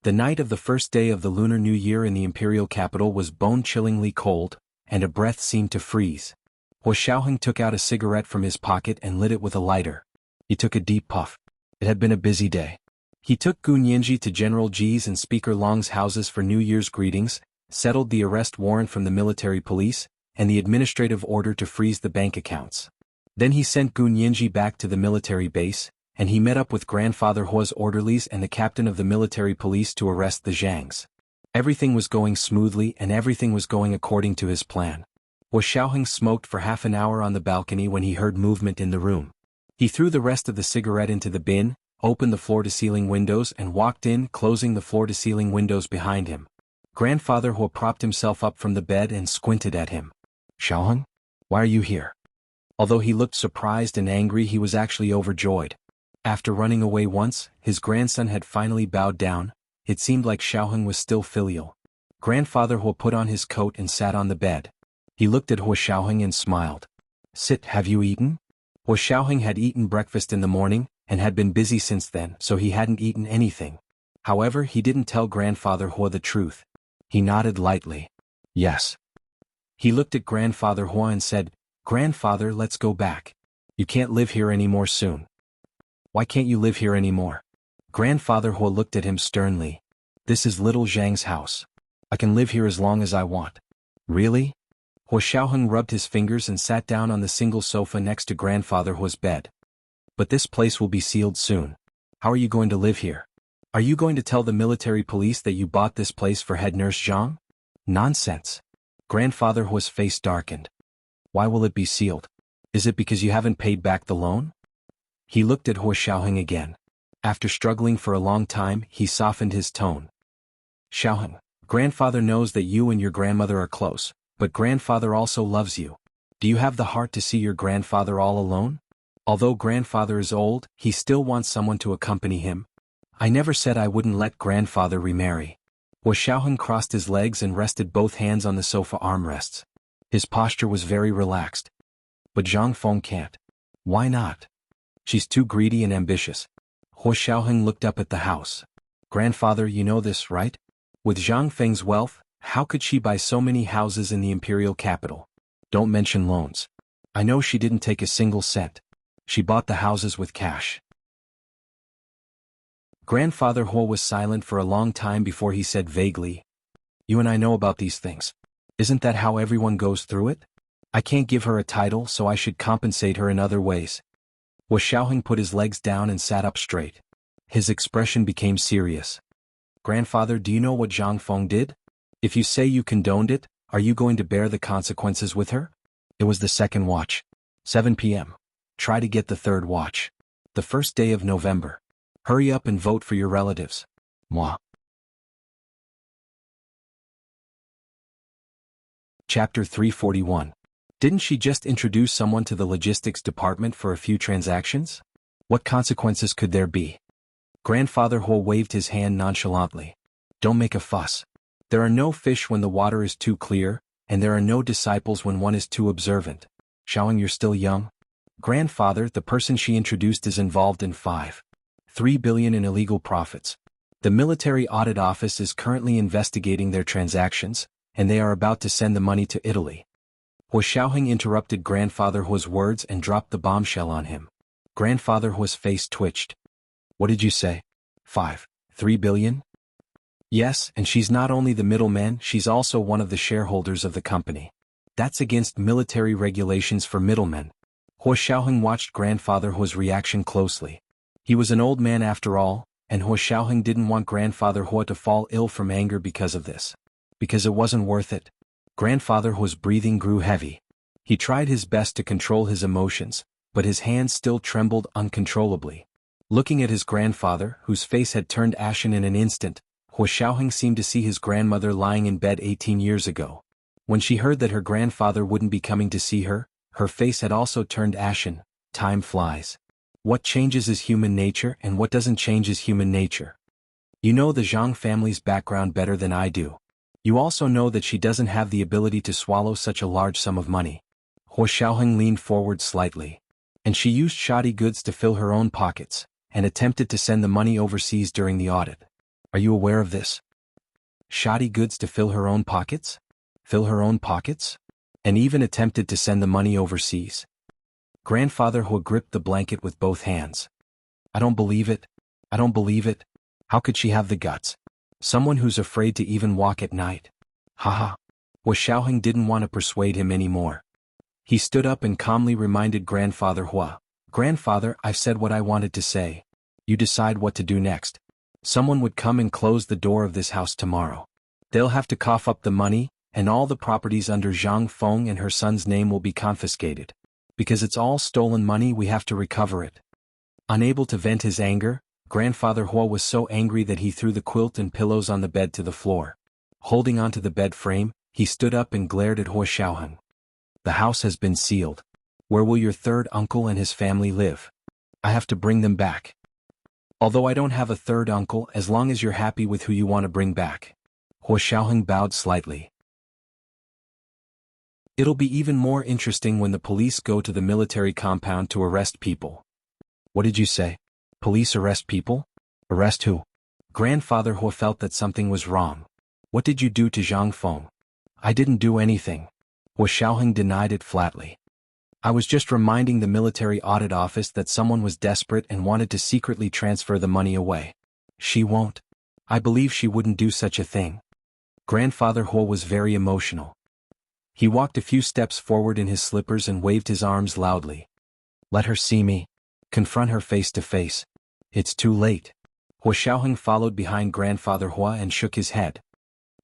The night of the first day of the Lunar New Year in the imperial capital was bone-chillingly cold, and a breath seemed to freeze. Hua Xiaoheng took out a cigarette from his pocket and lit it with a lighter. He took a deep puff. It had been a busy day. He took Gu Nianji to General Ji's and Speaker Long's houses for New Year's greetings, settled the arrest warrant from the military police, and the administrative order to freeze the bank accounts. Then he sent Gu Nianji back to the military base, and he met up with grandfather Hua's orderlies and the captain of the military police to arrest the Zhangs. Everything was going smoothly and everything was going according to his plan. Hua Xiaoheng smoked for half an hour on the balcony when he heard movement in the room. He threw the rest of the cigarette into the bin, opened the floor-to-ceiling windows and walked in, closing the floor-to-ceiling windows behind him. Grandfather Hua propped himself up from the bed and squinted at him. "Xiaoheng? Why are you here?" Although he looked surprised and angry, he was actually overjoyed. After running away once, his grandson had finally bowed down. It seemed like Xiaoheng was still filial. Grandfather Hua put on his coat and sat on the bed. He looked at Hua Xiaoheng and smiled. "Sit, have you eaten?" Hua Xiaoheng had eaten breakfast in the morning, and had been busy since then, so he hadn't eaten anything. However, he didn't tell grandfather Hua the truth. He nodded lightly. "Yes." He looked at grandfather Hua and said, "Grandfather, let's go back. You can't live here anymore soon." "Why can't you live here anymore?" Grandfather Hua looked at him sternly. "This is little Zhang's house. I can live here as long as I want." "Really?" Hua Xiaoheng rubbed his fingers and sat down on the single sofa next to grandfather Hua's bed. "But this place will be sealed soon. How are you going to live here? Are you going to tell the military police that you bought this place for head nurse Zhang?" "Nonsense." Grandfather Hua's face darkened. "Why will it be sealed? Is it because you haven't paid back the loan?" He looked at Hua Xiaoheng again. After struggling for a long time, he softened his tone. "Xiaoheng, grandfather knows that you and your grandmother are close, but grandfather also loves you. Do you have the heart to see your grandfather all alone? Although grandfather is old, he still wants someone to accompany him. I never said I wouldn't let grandfather remarry." Hua Xiaoheng crossed his legs and rested both hands on the sofa armrests. His posture was very relaxed. "But Zhang Feng can't." "Why not?" "She's too greedy and ambitious." Hua Xiaoheng looked up at the house. "Grandfather, you know this, right? With Zhang Feng's wealth, how could she buy so many houses in the imperial capital? Don't mention loans. I know she didn't take a single cent. She bought the houses with cash." Grandfather Hua was silent for a long time before he said vaguely, "You and I know about these things. Isn't that how everyone goes through it? I can't give her a title, so I should compensate her in other ways." Hua Xiaoheng put his legs down and sat up straight. His expression became serious. Grandfather, do you know what Zhang Feng did? If you say you condoned it, are you going to bear the consequences with her? It was the second watch. 7 p.m. Try to get the third watch. The first day of November. Hurry up and vote for your relatives. Moi. Chapter 341. Didn't she just introduce someone to the logistics department for a few transactions? What consequences could there be? Grandfather Huo waved his hand nonchalantly. Don't make a fuss. There are no fish when the water is too clear, and there are no disciples when one is too observant. Xiaoheng, you're still young? Grandfather, the person she introduced is involved in 3 billion in illegal profits. The military audit office is currently investigating their transactions, and they are about to send the money to Italy. Huo Xiaoheng interrupted Grandfather Huo's words and dropped the bombshell on him. Grandfather Huo's face twitched. What did you say? 3 billion? Yes, and she's not only the middleman, she's also one of the shareholders of the company. That's against military regulations for middlemen. Huo Xiaoheng watched Grandfather Huo's reaction closely. He was an old man after all, and Huo Xiaoheng didn't want Grandfather Huo to fall ill from anger because of this. Because it wasn't worth it. Grandfather Huo's breathing grew heavy. He tried his best to control his emotions, but his hands still trembled uncontrollably. Looking at his grandfather, whose face had turned ashen in an instant, Huo Xiaoheng seemed to see his grandmother lying in bed 18 years ago. When she heard that her grandfather wouldn't be coming to see her, her face had also turned ashen. Time flies. What changes is human nature and what doesn't change is human nature. You know the Zhang family's background better than I do. You also know that she doesn't have the ability to swallow such a large sum of money. Huo Xiaoheng leaned forward slightly. And she used shoddy goods to fill her own pockets, and attempted to send the money overseas during the audit. Are you aware of this? Shoddy goods to fill her own pockets? Fill her own pockets? And even attempted to send the money overseas. Grandfather Huo gripped the blanket with both hands. I don't believe it. I don't believe it. How could she have the guts? Someone who's afraid to even walk at night. Haha. Huo Xiaoheng didn't want to persuade him anymore. He stood up and calmly reminded Grandfather Huo. Grandfather, I've said what I wanted to say. You decide what to do next. Someone would come and close the door of this house tomorrow. They'll have to cough up the money, and all the properties under Zhang Feng and her son's name will be confiscated. Because it's all stolen money, we have to recover it. Unable to vent his anger, Grandfather Huo was so angry that he threw the quilt and pillows on the bed to the floor. Holding onto the bed frame, he stood up and glared at Huo Xiaoheng. The house has been sealed. Where will your third uncle and his family live? I have to bring them back. Although I don't have a third uncle, as long as you're happy with who you want to bring back. Huo Xiaoheng bowed slightly. It'll be even more interesting when the police go to the military compound to arrest people. What did you say? Police arrest people? Arrest who? Grandfather Huo felt that something was wrong. What did you do to Zhang Feng? I didn't do anything. Huo Xiaoheng denied it flatly. I was just reminding the military audit office that someone was desperate and wanted to secretly transfer the money away. She won't. I believe she wouldn't do such a thing. Grandfather Huo was very emotional. He walked a few steps forward in his slippers and waved his arms loudly. Let her see me. Confront her face to face. It's too late. Huo Xiaoheng followed behind Grandfather Huo and shook his head.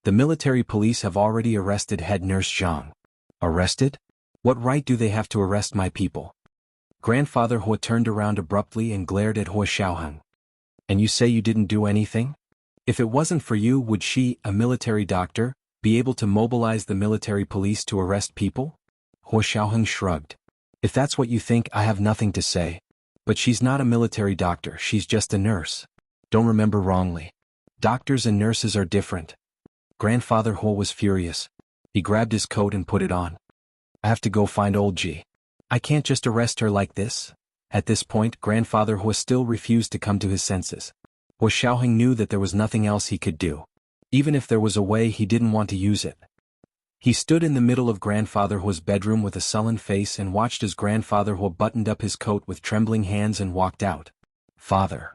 The military police have already arrested head nurse Zhang. Arrested? What right do they have to arrest my people? Grandfather Huo turned around abruptly and glared at Huo Xiaoheng. And you say you didn't do anything? If it wasn't for you, would she, a military doctor, be able to mobilize the military police to arrest people? Huo Xiaoheng shrugged. If that's what you think, I have nothing to say. But she's not a military doctor, she's just a nurse. Don't remember wrongly. Doctors and nurses are different. Grandfather Huo was furious. He grabbed his coat and put it on. I have to go find old Ji. I can't just arrest her like this. At this point, Grandfather Huo still refused to come to his senses. Huo Xiaoheng knew that there was nothing else he could do. Even if there was a way, he didn't want to use it. He stood in the middle of Grandfather Huo's bedroom with a sullen face and watched as Grandfather Huo buttoned up his coat with trembling hands and walked out. Father.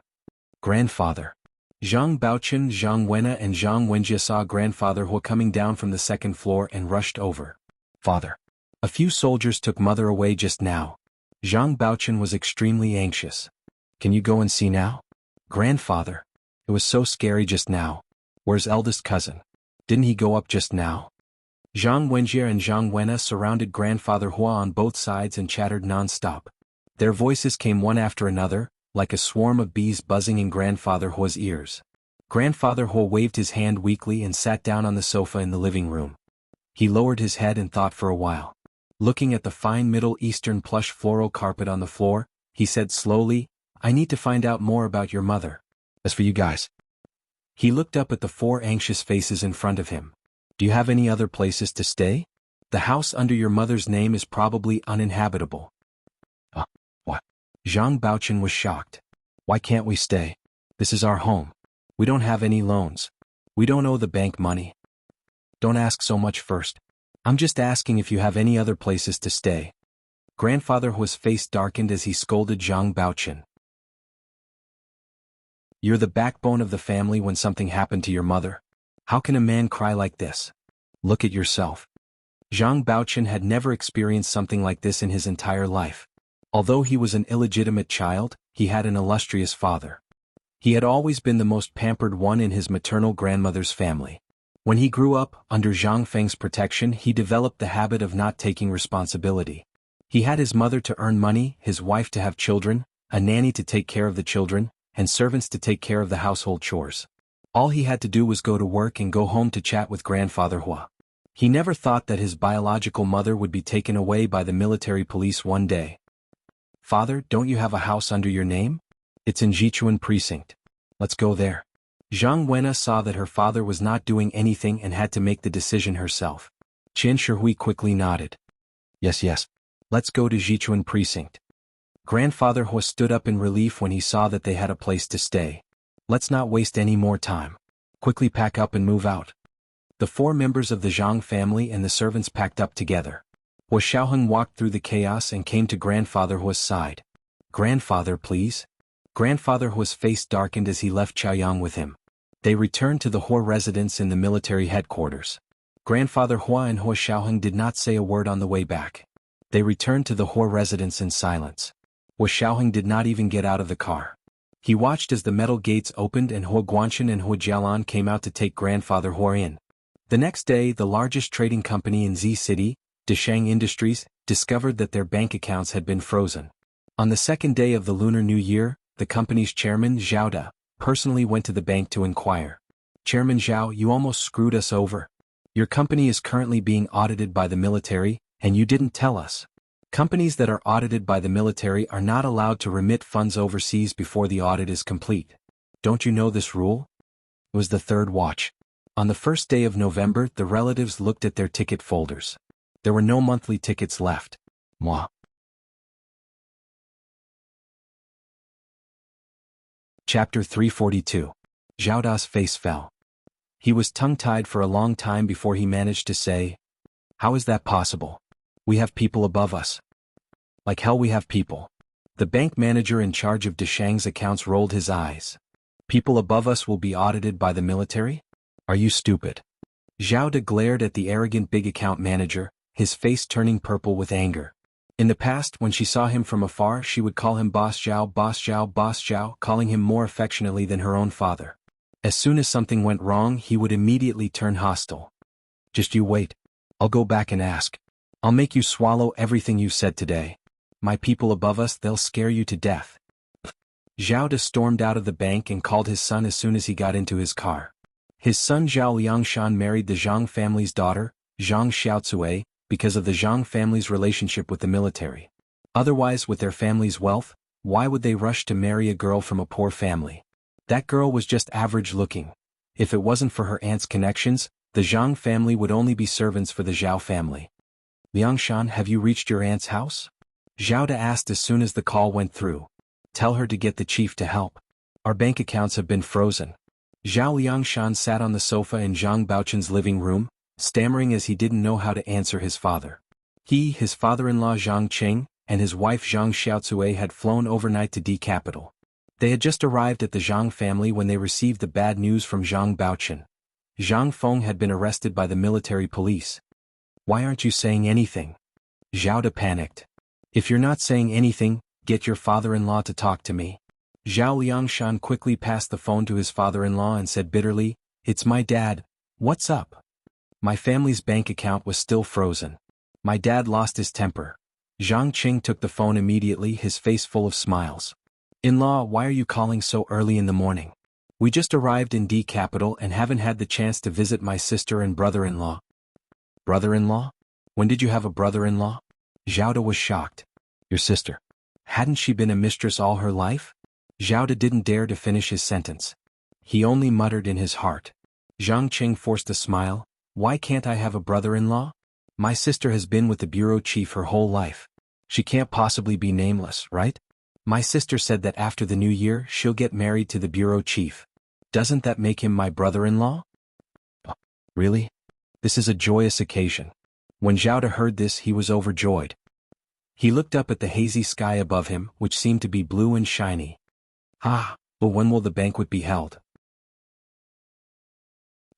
Grandfather. Zhang Baochen, Zhang Wenna and Zhang Wenjie saw Grandfather Huo coming down from the second floor and rushed over. Father. A few soldiers took mother away just now. Zhang Baochen was extremely anxious. Can you go and see now? Grandfather. It was so scary just now. Where's eldest cousin? Didn't he go up just now? Zhang Wenjie and Zhang Wenna surrounded grandfather Hua on both sides and chattered non-stop. Their voices came one after another, like a swarm of bees buzzing in grandfather Hua's ears. Grandfather Hua waved his hand weakly and sat down on the sofa in the living room. He lowered his head and thought for a while. Looking at the fine Middle Eastern plush floral carpet on the floor, he said slowly, I need to find out more about your mother. As for you guys. He looked up at the four anxious faces in front of him. Do you have any other places to stay? The house under your mother's name is probably uninhabitable. What? Zhang Baochen was shocked. Why can't we stay? This is our home. We don't have any loans. We don't owe the bank money. Don't ask so much first. I'm just asking if you have any other places to stay. Grandfather Hua's face darkened as he scolded Zhang Baochen. You're the backbone of the family when something happened to your mother. How can a man cry like this? Look at yourself. Zhang Baochen had never experienced something like this in his entire life. Although he was an illegitimate child, he had an illustrious father. He had always been the most pampered one in his maternal grandmother's family. When he grew up, under Zhang Feng's protection, he developed the habit of not taking responsibility. He had his mother to earn money, his wife to have children, a nanny to take care of the children, and servants to take care of the household chores. All he had to do was go to work and go home to chat with grandfather Hua. He never thought that his biological mother would be taken away by the military police one day. Father, don't you have a house under your name? It's in Jichuan precinct. Let's go there. Zhang Wenna saw that her father was not doing anything and had to make the decision herself. Qin Shihui quickly nodded. Yes. Let's go to Jichuan precinct. Grandfather Hua stood up in relief when he saw that they had a place to stay. Let's not waste any more time. Quickly pack up and move out. The four members of the Zhang family and the servants packed up together. Hua Xiaoheng walked through the chaos and came to grandfather Hua's side. Grandfather, please. Grandfather Hua's face darkened as he left Chaoyang with him. They returned to the Hua residence in the military headquarters. Grandfather Hua and Hua Xiaoheng did not say a word on the way back. They returned to the Hua residence in silence. Hua Xiaoheng did not even get out of the car. He watched as the metal gates opened and Hua Guanshan and Hua Jialan came out to take grandfather Hua in. The next day, the largest trading company in Z City, Deshang Industries, discovered that their bank accounts had been frozen. On the second day of the Lunar New Year, the company's chairman, Zhao Da, personally went to the bank to inquire. Chairman Zhao, you almost screwed us over. Your company is currently being audited by the military, and you didn't tell us. Companies that are audited by the military are not allowed to remit funds overseas before the audit is complete. Don't you know this rule? It was the third watch. On the first day of November, the relatives looked at their ticket folders. There were no monthly tickets left. Moi. Chapter 342. Zhao Da's face fell. He was tongue-tied for a long time before he managed to say, How is that possible? We have people above us. Like hell we have people. The bank manager in charge of Deshang's accounts rolled his eyes. People above us will be audited by the military? Are you stupid? Zhao Da glared at the arrogant big account manager, his face turning purple with anger. In the past, when she saw him from afar, she would call him Boss Zhao, Boss Zhao, Boss Zhao, calling him more affectionately than her own father. As soon as something went wrong, he would immediately turn hostile. Just you wait. I'll go back and ask. I'll make you swallow everything you said today. My people above us, they'll scare you to death. Zhao Da stormed out of the bank and called his son as soon as he got into his car. His son Zhao Liangshan married the Zhang family's daughter, Zhang Xiaocui, because of the Zhang family's relationship with the military. Otherwise, with their family's wealth, why would they rush to marry a girl from a poor family? That girl was just average looking. If it wasn't for her aunt's connections, the Zhang family would only be servants for the Zhao family. Liangshan, have you reached your aunt's house? Zhao Da asked as soon as the call went through. Tell her to get the chief to help. Our bank accounts have been frozen. Zhao Liangshan sat on the sofa in Zhang Baochen's living room, stammering as he didn't know how to answer his father. He, his father-in-law Zhang Qing, and his wife Zhang Xiaocui had flown overnight to D capital. They had just arrived at the Zhang family when they received the bad news from Zhang Baochen. Zhang Feng had been arrested by the military police. Why aren't you saying anything? Zhao Da panicked. If you're not saying anything, get your father-in-law to talk to me. Zhao Liangshan quickly passed the phone to his father-in-law and said bitterly, It's my dad. What's up? My family's bank account was still frozen. My dad lost his temper. Zhang Qing took the phone immediately, his face full of smiles. In-law, why are you calling so early in the morning? We just arrived in D capital and haven't had the chance to visit my sister and brother-in-law. Brother-in-law? When did you have a brother-in-law? Zhao was shocked. Your sister. Hadn't she been a mistress all her life? Zhao didn't dare to finish his sentence. He only muttered in his heart. Zhang Qing forced a smile. Why can't I have a brother-in-law? My sister has been with the bureau chief her whole life. She can't possibly be nameless, right? My sister said that after the new year she'll get married to the bureau chief. Doesn't that make him my brother-in-law? Really? This is a joyous occasion. When Zhao heard this, he was overjoyed. He looked up at the hazy sky above him, which seemed to be blue and shiny. Ah, but when will the banquet be held?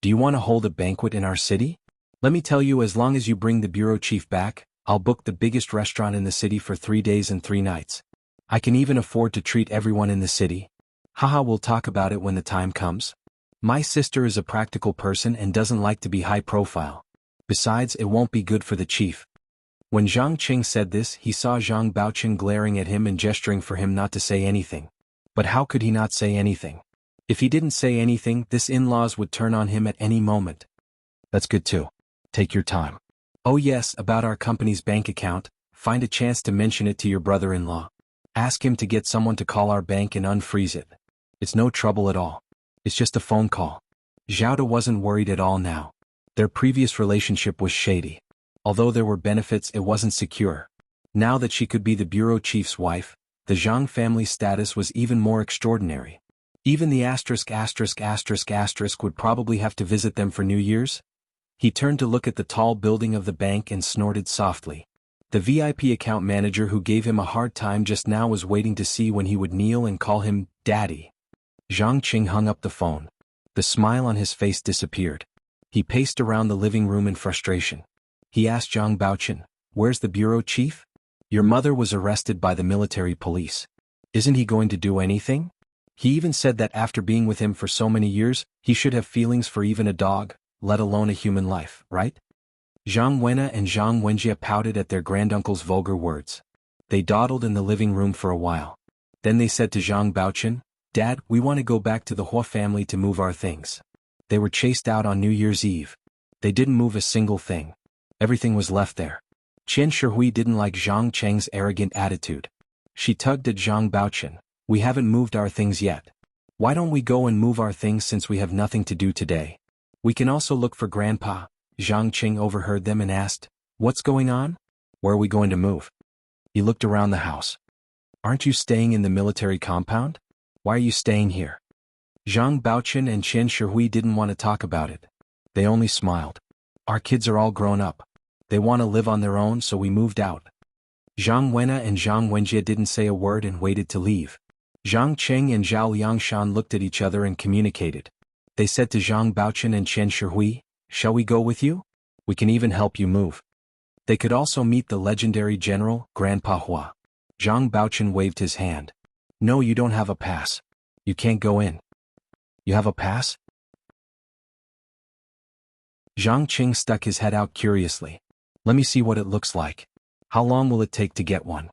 Do you want to hold a banquet in our city? Let me tell you, as long as you bring the bureau chief back, I'll book the biggest restaurant in the city for 3 days and 3 nights. I can even afford to treat everyone in the city. Haha, we'll talk about it when the time comes. My sister is a practical person and doesn't like to be high profile. Besides, it won't be good for the chief. When Zhang Qing said this, he saw Zhang Baochen glaring at him and gesturing for him not to say anything. But how could he not say anything? If he didn't say anything, this in-laws would turn on him at any moment. That's good too. Take your time. Oh yes, about our company's bank account, find a chance to mention it to your brother-in-law. Ask him to get someone to call our bank and unfreeze it. It's no trouble at all. It's just a phone call. Zhao wasn't worried at all now. Their previous relationship was shady. Although there were benefits, it wasn't secure. Now that she could be the bureau chief's wife, the Zhang family status was even more extraordinary. Even the **** would probably have to visit them for New Year's. He turned to look at the tall building of the bank and snorted softly. The VIP account manager who gave him a hard time just now was waiting to see when he would kneel and call him Daddy. Zhang Qing hung up the phone. The smile on his face disappeared. He paced around the living room in frustration. He asked Zhang Baochen, "Where's the bureau chief? Your mother was arrested by the military police. Isn't he going to do anything? He even said that after being with him for so many years, he should have feelings for even a dog, let alone a human life, right?" Zhang Wenna and Zhang Wenjie pouted at their granduncle's vulgar words. They dawdled in the living room for a while. Then they said to Zhang Baochen, "Dad, we want to go back to the Hua family to move our things." They were chased out on New Year's Eve. They didn't move a single thing. Everything was left there. Qian Shihui didn't like Zhang Cheng's arrogant attitude. She tugged at Zhang Baochen. "We haven't moved our things yet. Why don't we go and move our things since we have nothing to do today? We can also look for Grandpa." Zhang Qing overheard them and asked, "What's going on? Where are we going to move?" He looked around the house. "Aren't you staying in the military compound? Why are you staying here?" Zhang Baochen and Qian Shihui didn't want to talk about it. They only smiled. "Our kids are all grown up. They want to live on their own, so we moved out." Zhang Wenna and Zhang Wenjie didn't say a word and waited to leave. Zhang Cheng and Zhao Liangshan looked at each other and communicated. They said to Zhang Baochen and Qian Shihui, "Shall we go with you? We can even help you move." They could also meet the legendary general, Grandpa Hua. Zhang Baochen waved his hand. "No, you don't have a pass. You can't go in." "You have a pass?" Zhang Qing stuck his head out curiously. "Let me see what it looks like. How long will it take to get one?"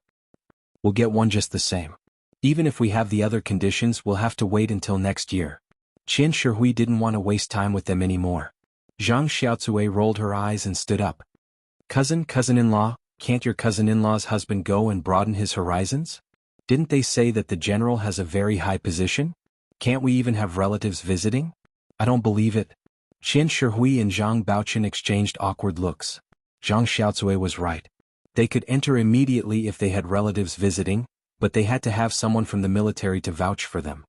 "We'll get one just the same. Even if we have the other conditions, we'll have to wait until next year." Qian Shihui didn't want to waste time with them anymore. Zhang Xiaocui rolled her eyes and stood up. Cousin-in-law, can't your cousin-in-law's husband go and broaden his horizons? Didn't they say that the general has a very high position? Can't we even have relatives visiting? I don't believe it." Qian Shihui and Zhang Baochen exchanged awkward looks. Zhang Xiaocui was right. They could enter immediately if they had relatives visiting, but they had to have someone from the military to vouch for them.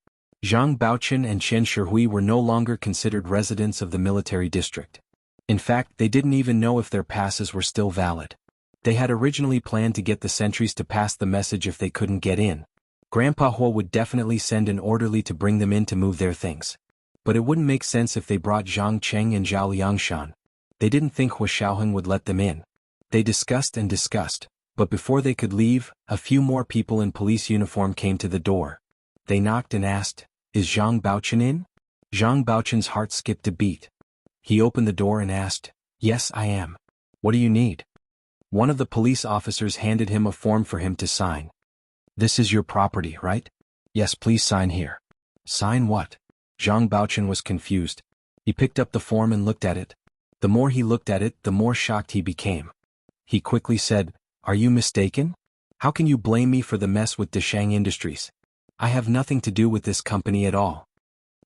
Zhang Baochen and Qian Shihui were no longer considered residents of the military district. In fact, they didn't even know if their passes were still valid. They had originally planned to get the sentries to pass the message if they couldn't get in. Grandpa Hua would definitely send an orderly to bring them in to move their things. But it wouldn't make sense if they brought Zhang Cheng and Zhao Liangshan. They didn't think Hua Xiaoheng would let them in. They discussed and discussed, but before they could leave, a few more people in police uniform came to the door. They knocked and asked, "Is Zhang Baochen in?" Zhang Baochun's heart skipped a beat. He opened the door and asked, "Yes, I am. What do you need?" One of the police officers handed him a form for him to sign. "This is your property, right?" "Yes, please sign here." "Sign what?" Zhang Baochun was confused. He picked up the form and looked at it. The more he looked at it, the more shocked he became. He quickly said, "Are you mistaken? How can you blame me for the mess with Deshang Industries? I have nothing to do with this company at all."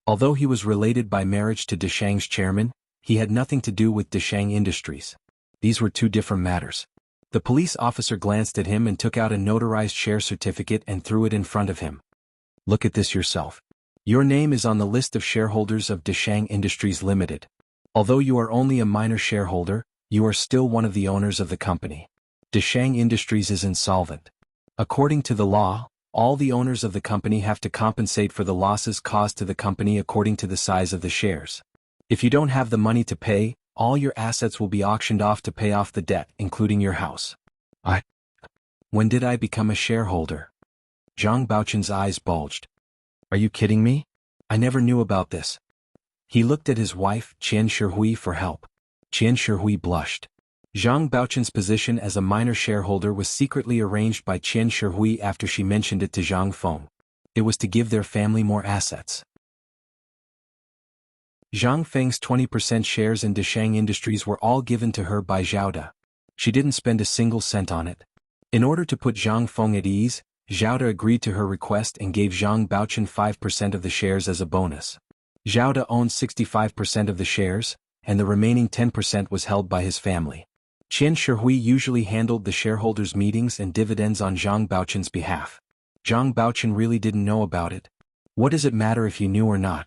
Although he was related by marriage to Deshang's chairman, he had nothing to do with Deshang Industries. These were two different matters. The police officer glanced at him and took out a notarized share certificate and threw it in front of him. "Look at this yourself. Your name is on the list of shareholders of Deshang Industries Limited. Although you are only a minor shareholder, you are still one of the owners of the company. Deshang Industries is insolvent. According to the law, all the owners of the company have to compensate for the losses caused to the company according to the size of the shares. If you don't have the money to pay, all your assets will be auctioned off to pay off the debt, including your house." When did I become a shareholder?" Zhang Baochun's eyes bulged. "Are you kidding me? I never knew about this." He looked at his wife, Qian Shihui, for help. Qian Shihui blushed. Zhang Baochun's position as a minor shareholder was secretly arranged by Qian Shihui after she mentioned it to Zhang Feng. It was to give their family more assets. Zhang Feng's 20% shares in Deshang Industries were all given to her by Zhaoda. She didn't spend a single cent on it. In order to put Zhang Feng at ease, Zhaoda agreed to her request and gave Zhang Baochun 5% of the shares as a bonus. Zhaoda owned 65% of the shares, and the remaining 10% was held by his family. Qian Shihui usually handled the shareholders' meetings and dividends on Zhang Baochun's behalf. Zhang Baochun really didn't know about it. What does it matter if you knew or not?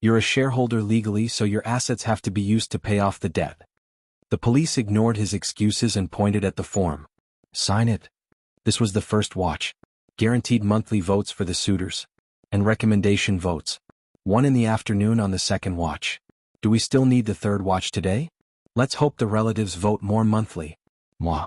You're a shareholder legally, so your assets have to be used to pay off the debt. The police ignored his excuses and pointed at the form. "Sign it." This was the first watch. Guaranteed monthly votes for the suitors. And recommendation votes. 1 in the afternoon on the second watch. Do we still need the third watch today? Let's hope the relatives vote more monthly. Mwah.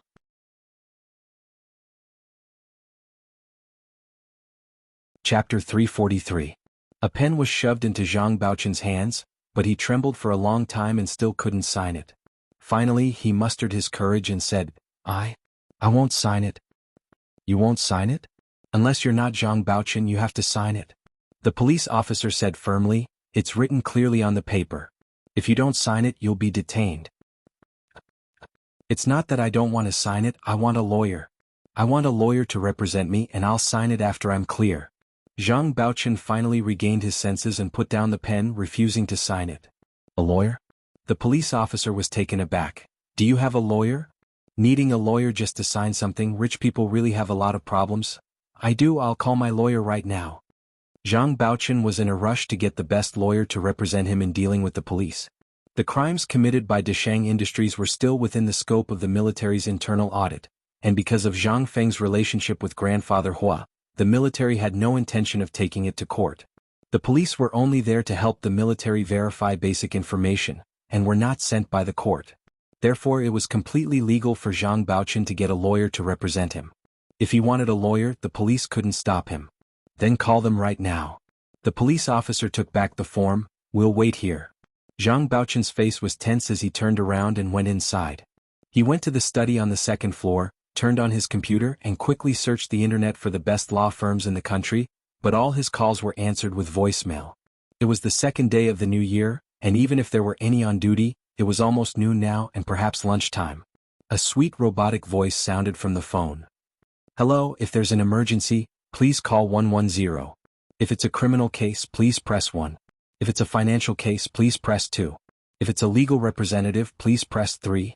Chapter 343. A pen was shoved into Zhang Baochun's hands, but he trembled for a long time and still couldn't sign it. Finally, he mustered his courage and said, I won't sign it." "You won't sign it? Unless you're not Zhang Baochun, you have to sign it." The police officer said firmly, "It's written clearly on the paper. If you don't sign it, you'll be detained." "It's not that I don't want to sign it, I want a lawyer. I want a lawyer to represent me and I'll sign it after I'm clear." Zhang Baochun finally regained his senses and put down the pen, refusing to sign it. "A lawyer?" The police officer was taken aback. "Do you have a lawyer? Needing a lawyer just to sign something? Rich people really have a lot of problems." "I do, I'll call my lawyer right now." Zhang Baochun was in a rush to get the best lawyer to represent him in dealing with the police. The crimes committed by Deshang Industries were still within the scope of the military's internal audit, and because of Zhang Feng's relationship with grandfather Hua, the military had no intention of taking it to court. The police were only there to help the military verify basic information, and were not sent by the court. Therefore it was completely legal for Zhang Baochun to get a lawyer to represent him. If he wanted a lawyer, the police couldn't stop him. "Then call them right now." The police officer took back the form. "We'll wait here." Zhang Baochun's face was tense as he turned around and went inside. He went to the study on the second floor, turned on his computer and quickly searched the internet for the best law firms in the country, but all his calls were answered with voicemail. It was the second day of the new year, and even if there were any on duty, it was almost noon now and perhaps lunchtime. A sweet robotic voice sounded from the phone. "Hello, if there's an emergency, please call 110. If it's a criminal case, please press 1. If it's a financial case, please press 2. If it's a legal representative, please press 3.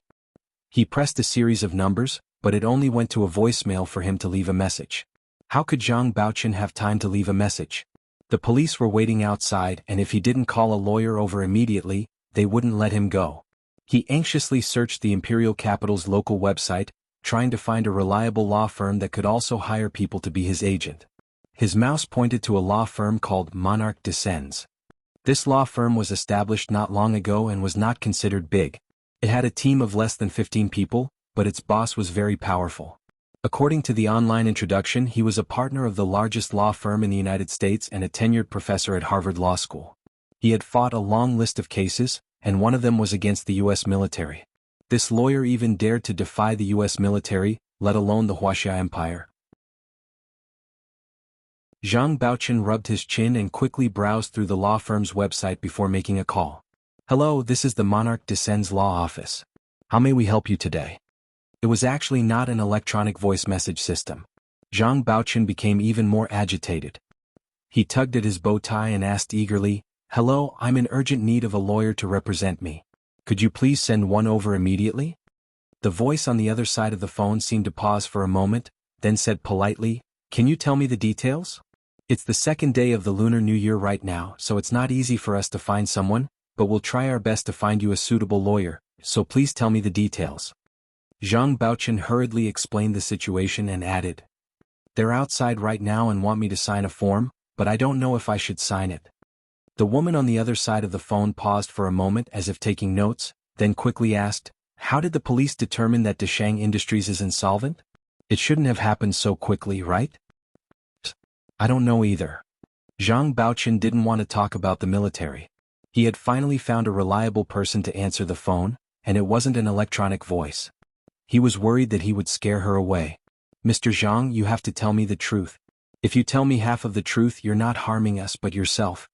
He pressed a series of numbers, but it only went to a voicemail for him to leave a message. How could Zhang Baochun have time to leave a message? The police were waiting outside, and if he didn't call a lawyer over immediately, they wouldn't let him go. He anxiously searched the Imperial Capital's local website, trying to find a reliable law firm that could also hire people to be his agent. His mouse pointed to a law firm called Monarch Descends. This law firm was established not long ago and was not considered big. It had a team of less than 15 people, but its boss was very powerful. According to the online introduction, he was a partner of the largest law firm in the United States and a tenured professor at Harvard Law School. He had fought a long list of cases, and one of them was against the U.S. military. This lawyer even dared to defy the U.S. military, let alone the Wuxia Empire. Zhang Baochen rubbed his chin and quickly browsed through the law firm's website before making a call. "Hello, this is the Monarch Descends Law Office. How may we help you today?" It was actually not an electronic voice message system. Zhang Baochen became even more agitated. He tugged at his bow tie and asked eagerly, "Hello, I'm in urgent need of a lawyer to represent me. Could you please send one over immediately?" The voice on the other side of the phone seemed to pause for a moment, then said politely, "Can you tell me the details? It's the second day of the Lunar New Year right now, so it's not easy for us to find someone, but we'll try our best to find you a suitable lawyer, so please tell me the details." Zhang Baochen hurriedly explained the situation and added, "They're outside right now and want me to sign a form, but I don't know if I should sign it." The woman on the other side of the phone paused for a moment as if taking notes, then quickly asked, "How did the police determine that Deshang Industries is insolvent? It shouldn't have happened so quickly, right?" "I don't know either." Zhang Baochen didn't want to talk about the military. He had finally found a reliable person to answer the phone, and it wasn't an electronic voice. He was worried that he would scare her away. "Mr. Zhang, you have to tell me the truth. If you tell me half of the truth, you're not harming us but yourself."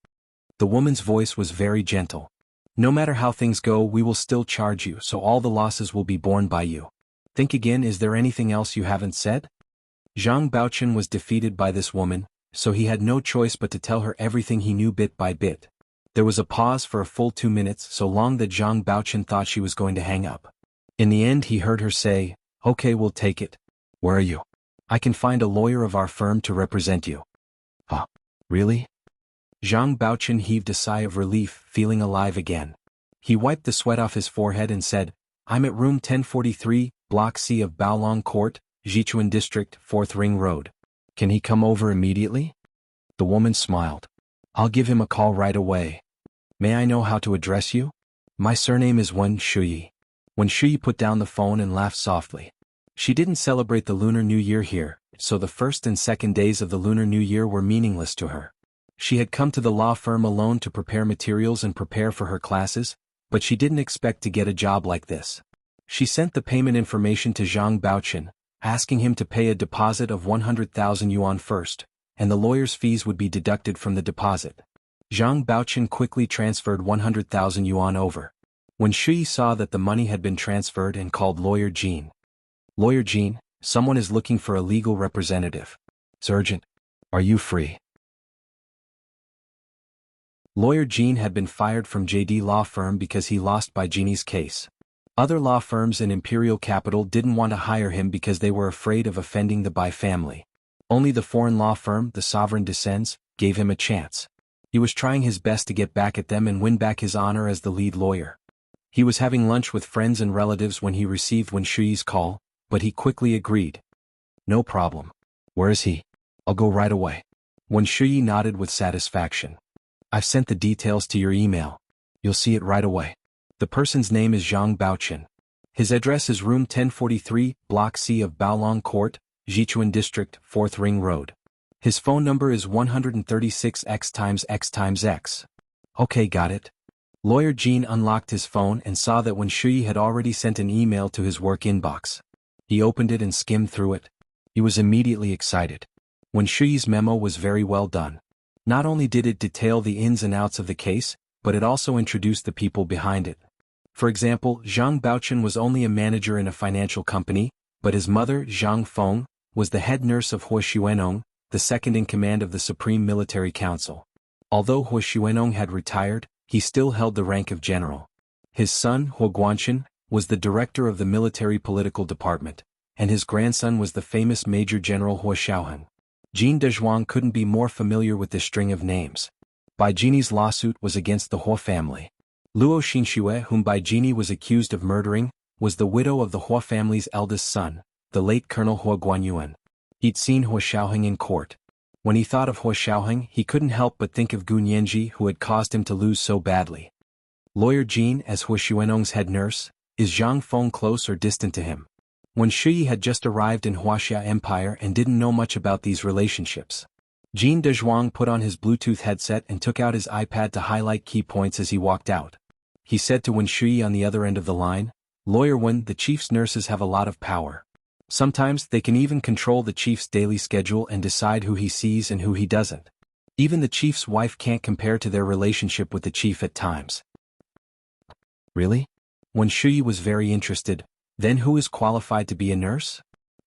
The woman's voice was very gentle. "No matter how things go, we will still charge you, so all the losses will be borne by you. Think again, is there anything else you haven't said?" Zhang Baochen was defeated by this woman, so he had no choice but to tell her everything he knew bit by bit. There was a pause for a full 2 minutes, so long that Zhang Baochen thought she was going to hang up. In the end he heard her say, "Okay, we'll take it. Where are you? I can find a lawyer of our firm to represent you." "Huh? Really?" Zhang Baochen heaved a sigh of relief, feeling alive again. He wiped the sweat off his forehead and said, "I'm at room 1043, Block C of Baolong Court, Jichuan District, 4th Ring Road. Can he come over immediately?" The woman smiled. "I'll give him a call right away. May I know how to address you?" "My surname is Wen Shuyi." Wen Shuyi put down the phone and laughed softly. She didn't celebrate the Lunar New Year here, so the first and second days of the Lunar New Year were meaningless to her. She had come to the law firm alone to prepare materials and prepare for her classes, but she didn't expect to get a job like this. She sent the payment information to Zhang Baochen, asking him to pay a deposit of 100,000 yuan first, and the lawyer's fees would be deducted from the deposit. Zhang Baochen quickly transferred 100,000 yuan over. When Shui saw that the money had been transferred and called Lawyer Jean. "Lawyer Jean, someone is looking for a legal representative. It's urgent. Are you free?" Lawyer Jean had been fired from JD Law Firm because he lost by Jeannie's case. Other law firms in Imperial Capital didn't want to hire him because they were afraid of offending the Bai family. Only the foreign law firm, the Sovereign Descends, gave him a chance. He was trying his best to get back at them and win back his honor as the lead lawyer. He was having lunch with friends and relatives when he received Wen Shuyi's call, but he quickly agreed. "No problem. Where is he? I'll go right away." Wen Shuyi nodded with satisfaction. "I've sent the details to your email. You'll see it right away. The person's name is Zhang Baochen. His address is room 1043, Block C of Baolong Court, Jichuan District, 4th Ring Road. His phone number is 136X*X*X. Okay, got it." Lawyer Jean unlocked his phone and saw that Wen Shuyi had already sent an email to his work inbox. He opened it and skimmed through it. He was immediately excited. Wen Shuyi's memo was very well done. Not only did it detail the ins and outs of the case, but it also introduced the people behind it. For example, Zhang Baochen was only a manager in a financial company, but his mother, Zhang Feng, was the head nurse of He Xuanong, the second in command of the Supreme Military Council. Although He Xuanong had retired, he still held the rank of general. His son, He Guanchen, was the director of the military political department, and his grandson was the famous Major General He Xiaoheng. Jean Dezhuang couldn't be more familiar with this string of names. Bai Jini's lawsuit was against the He family. Luo Xinxue, whom Bai Jini was accused of murdering, was the widow of the He family's eldest son, the late Colonel He Guanyuan. He'd seen He Xiaoheng in court. When he thought of He Xiaoheng, he couldn't help but think of Gu Nianji, who had caused him to lose so badly. Lawyer Jean, as He Xuanong's head nurse, is Zhang Feng close or distant to him? Wen Shuyi had just arrived in Wuxia Empire and didn't know much about these relationships. Jean de Zhuang put on his Bluetooth headset and took out his iPad to highlight key points as he walked out. He said to Wen Shui on the other end of the line, "Lawyer Wen, the chief's nurses have a lot of power. Sometimes they can even control the chief's daily schedule and decide who he sees and who he doesn't. Even the chief's wife can't compare to their relationship with the chief at times." Really? Wen Shui was very interested. Then who is qualified to be a nurse?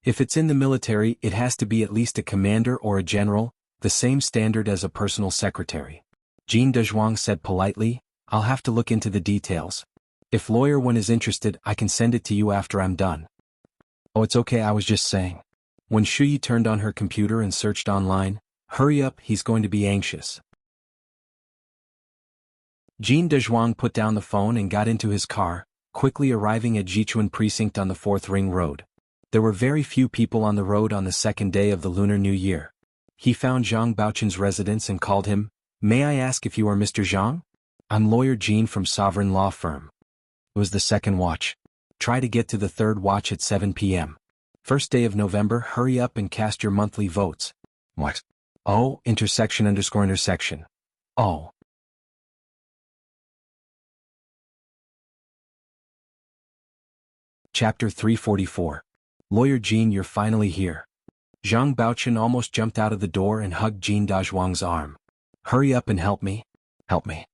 If it's in the military, it has to be at least a commander or a general, the same standard as a personal secretary. Jean de Zhuang said politely, "I'll have to look into the details. If Lawyer Wen is interested, I can send it to you after I'm done." "Oh, it's okay, I was just saying." When Shui turned on her computer and searched online, "Hurry up, he's going to be anxious." Jean de Zhuang put down the phone and got into his car, quickly arriving at Jichuan Precinct on the 4th Ring Road. There were very few people on the road on the second day of the Lunar New Year. He found Zhang Baochun's residence and called him. "May I ask if you are Mr. Zhang? I'm Lawyer Jean from Sovereign Law Firm." It was the second watch. "Try to get to the third watch at 7 p.m. First day of November, hurry up and cast your monthly votes." "What? Oh, intersection. Oh." Chapter 344. Lawyer Jean, you're finally here. Zhang Baochun almost jumped out of the door and hugged Jean de Zhuang's arm. "Hurry up and help me. Help me."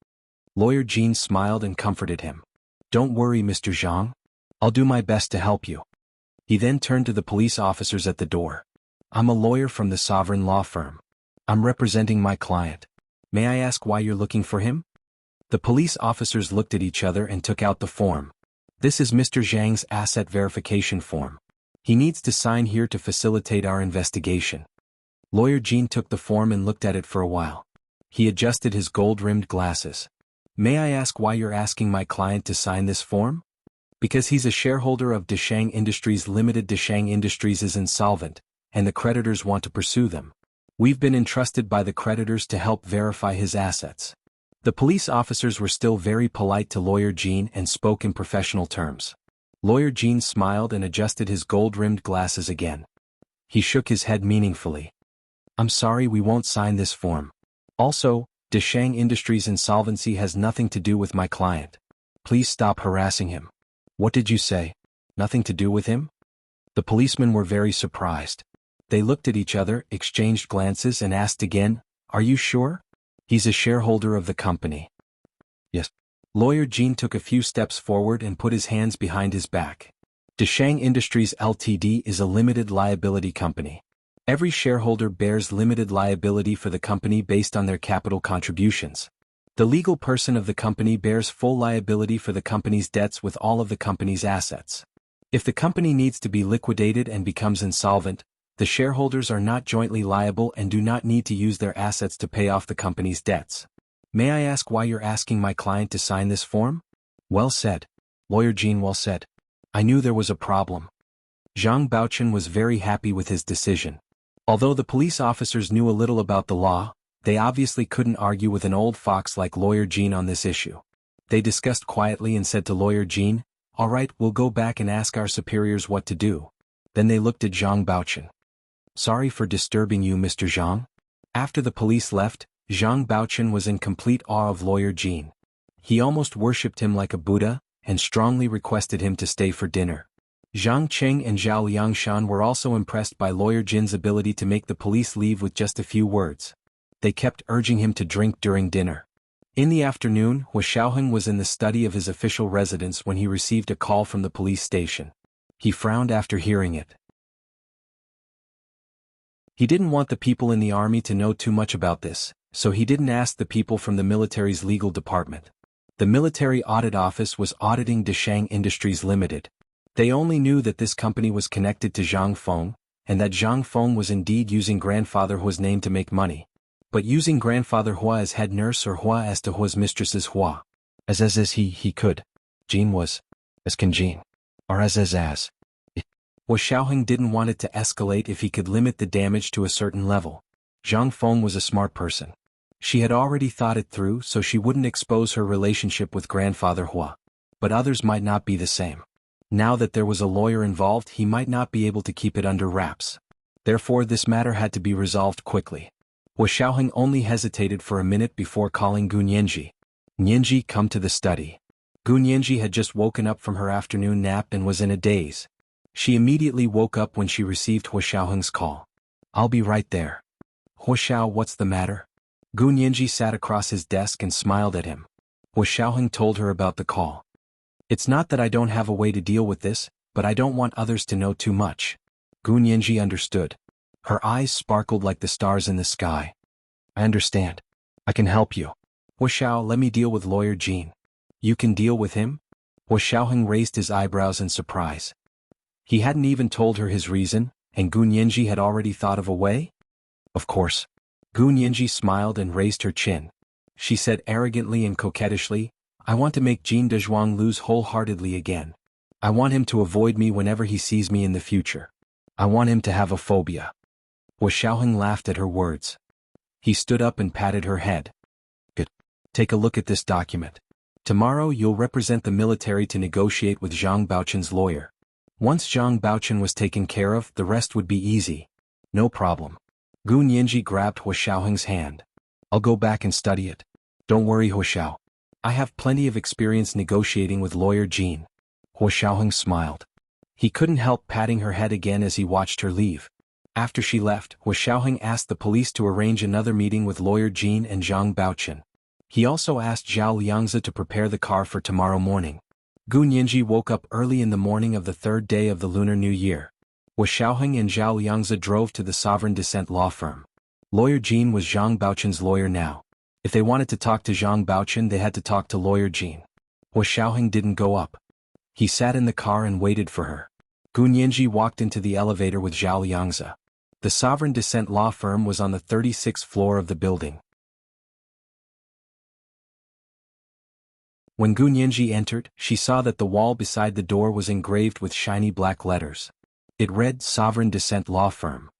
Lawyer Jean smiled and comforted him. "Don't worry, Mr. Zhang. I'll do my best to help you." He then turned to the police officers at the door. "I'm a lawyer from the Sovereign Law Firm. I'm representing my client. May I ask why you're looking for him?" The police officers looked at each other and took out the form. "This is Mr. Zhang's asset verification form. He needs to sign here to facilitate our investigation." Lawyer Jean took the form and looked at it for a while. He adjusted his gold-rimmed glasses. "May I ask why you're asking my client to sign this form?" "Because he's a shareholder of Deshang Industries Limited. Deshang Industries is insolvent, and the creditors want to pursue them. We've been entrusted by the creditors to help verify his assets." The police officers were still very polite to Lawyer Jean and spoke in professional terms. Lawyer Jean smiled and adjusted his gold-rimmed glasses again. He shook his head meaningfully. "I'm sorry, we won't sign this form. Also, Deshang Industries insolvency has nothing to do with my client. Please stop harassing him." "What did you say? Nothing to do with him?" The policemen were very surprised. They looked at each other, exchanged glances and asked again, "Are you sure? He's a shareholder of the company." "Yes." Lawyer Jean took a few steps forward and put his hands behind his back. Deshang Industries Ltd. is a limited liability company. Every shareholder bears limited liability for the company based on their capital contributions. The legal person of the company bears full liability for the company's debts with all of the company's assets. If the company needs to be liquidated and becomes insolvent, the shareholders are not jointly liable and do not need to use their assets to pay off the company's debts. "May I ask why you're asking my client to sign this form?" "Well said. Lawyer Jean, well said. I knew there was a problem." Zhang Baochun was very happy with his decision. Although the police officers knew a little about the law, they obviously couldn't argue with an old fox like Lawyer Jean on this issue. They discussed quietly and said to Lawyer Jean, "All right, we'll go back and ask our superiors what to do." Then they looked at Zhang Baochun. "Sorry for disturbing you, Mr. Zhang." After the police left, Zhang Baochun was in complete awe of Lawyer Jean. He almost worshipped him like a Buddha, and strongly requested him to stay for dinner. Zhang Cheng and Zhao Liangshan were also impressed by Lawyer Jin's ability to make the police leave with just a few words. They kept urging him to drink during dinner. In the afternoon, Hua Xiaoheng was in the study of his official residence when he received a call from the police station. He frowned after hearing it. He didn't want the people in the army to know too much about this, so he didn't ask the people from the military's legal department. The military audit office was auditing Deshang Industries Limited. They only knew that this company was connected to Zhang Feng, and that Zhang Feng was indeed using grandfather Hua's name to make money. But using grandfather Hua as head nurse or Hua as to Hua's mistress's Hua. As he could. Jean was. As can Jean. Or as. Hua Xiaoheng didn't want it to escalate if he could limit the damage to a certain level. Zhang Feng was a smart person. She had already thought it through, so she wouldn't expose her relationship with grandfather Hua. But others might not be the same. Now that there was a lawyer involved, he might not be able to keep it under wraps. Therefore, this matter had to be resolved quickly. Hua Xiaoheng only hesitated for a minute before calling Gu Nianji. Nianji, come to the study. Gu Nianji had just woken up from her afternoon nap and was in a daze. She immediately woke up when she received Hua Xiaoheng's call. I'll be right there. Hua Xiao, what's the matter? Gu Nianji sat across his desk and smiled at him. Hua Xiaoheng told her about the call. It's not that I don't have a way to deal with this, but I don't want others to know too much. Gu Nianji understood. Her eyes sparkled like the stars in the sky. I understand. I can help you. Hua Xiao, let me deal with Lawyer Jean. You can deal with him? Hua Xiaoheng raised his eyebrows in surprise. He hadn't even told her his reason, and Gu Nianji had already thought of a way? Of course. Gu Nianji smiled and raised her chin. She said arrogantly and coquettishly, I want to make Jean de Zhuang lose wholeheartedly again. I want him to avoid me whenever he sees me in the future. I want him to have a phobia. Hua Xiaoheng laughed at her words. He stood up and patted her head. Good. Take a look at this document. Tomorrow you'll represent the military to negotiate with Zhang Baochun's lawyer. Once Zhang Baochun was taken care of, the rest would be easy. No problem. Gu Nianji grabbed Hua Xiaoheng's hand. I'll go back and study it. Don't worry, Hua Xiao. I have plenty of experience negotiating with Lawyer Jean. Hua Xiaoheng smiled. He couldn't help patting her head again as he watched her leave. After she left, Hua Xiaoheng asked the police to arrange another meeting with Lawyer Jean and Zhang Baochun. He also asked Zhao Liangzi to prepare the car for tomorrow morning. Gu Nianji woke up early in the morning of the third day of the Lunar New Year. Hua Xiaoheng and Zhao Liangzi drove to the Sovereign Descent law firm. Lawyer Jean was Zhang Baochun's lawyer now. If they wanted to talk to Zhang Baochun, they had to talk to Lawyer Jean. Hua Xiaoheng didn't go up. He sat in the car and waited for her. Gu Nianji walked into the elevator with Zhao Liangzi. The Sovereign Descent law firm was on the 36th floor of the building. When Gu Nianji entered, she saw that the wall beside the door was engraved with shiny black letters. It read Sovereign Descent Law Firm.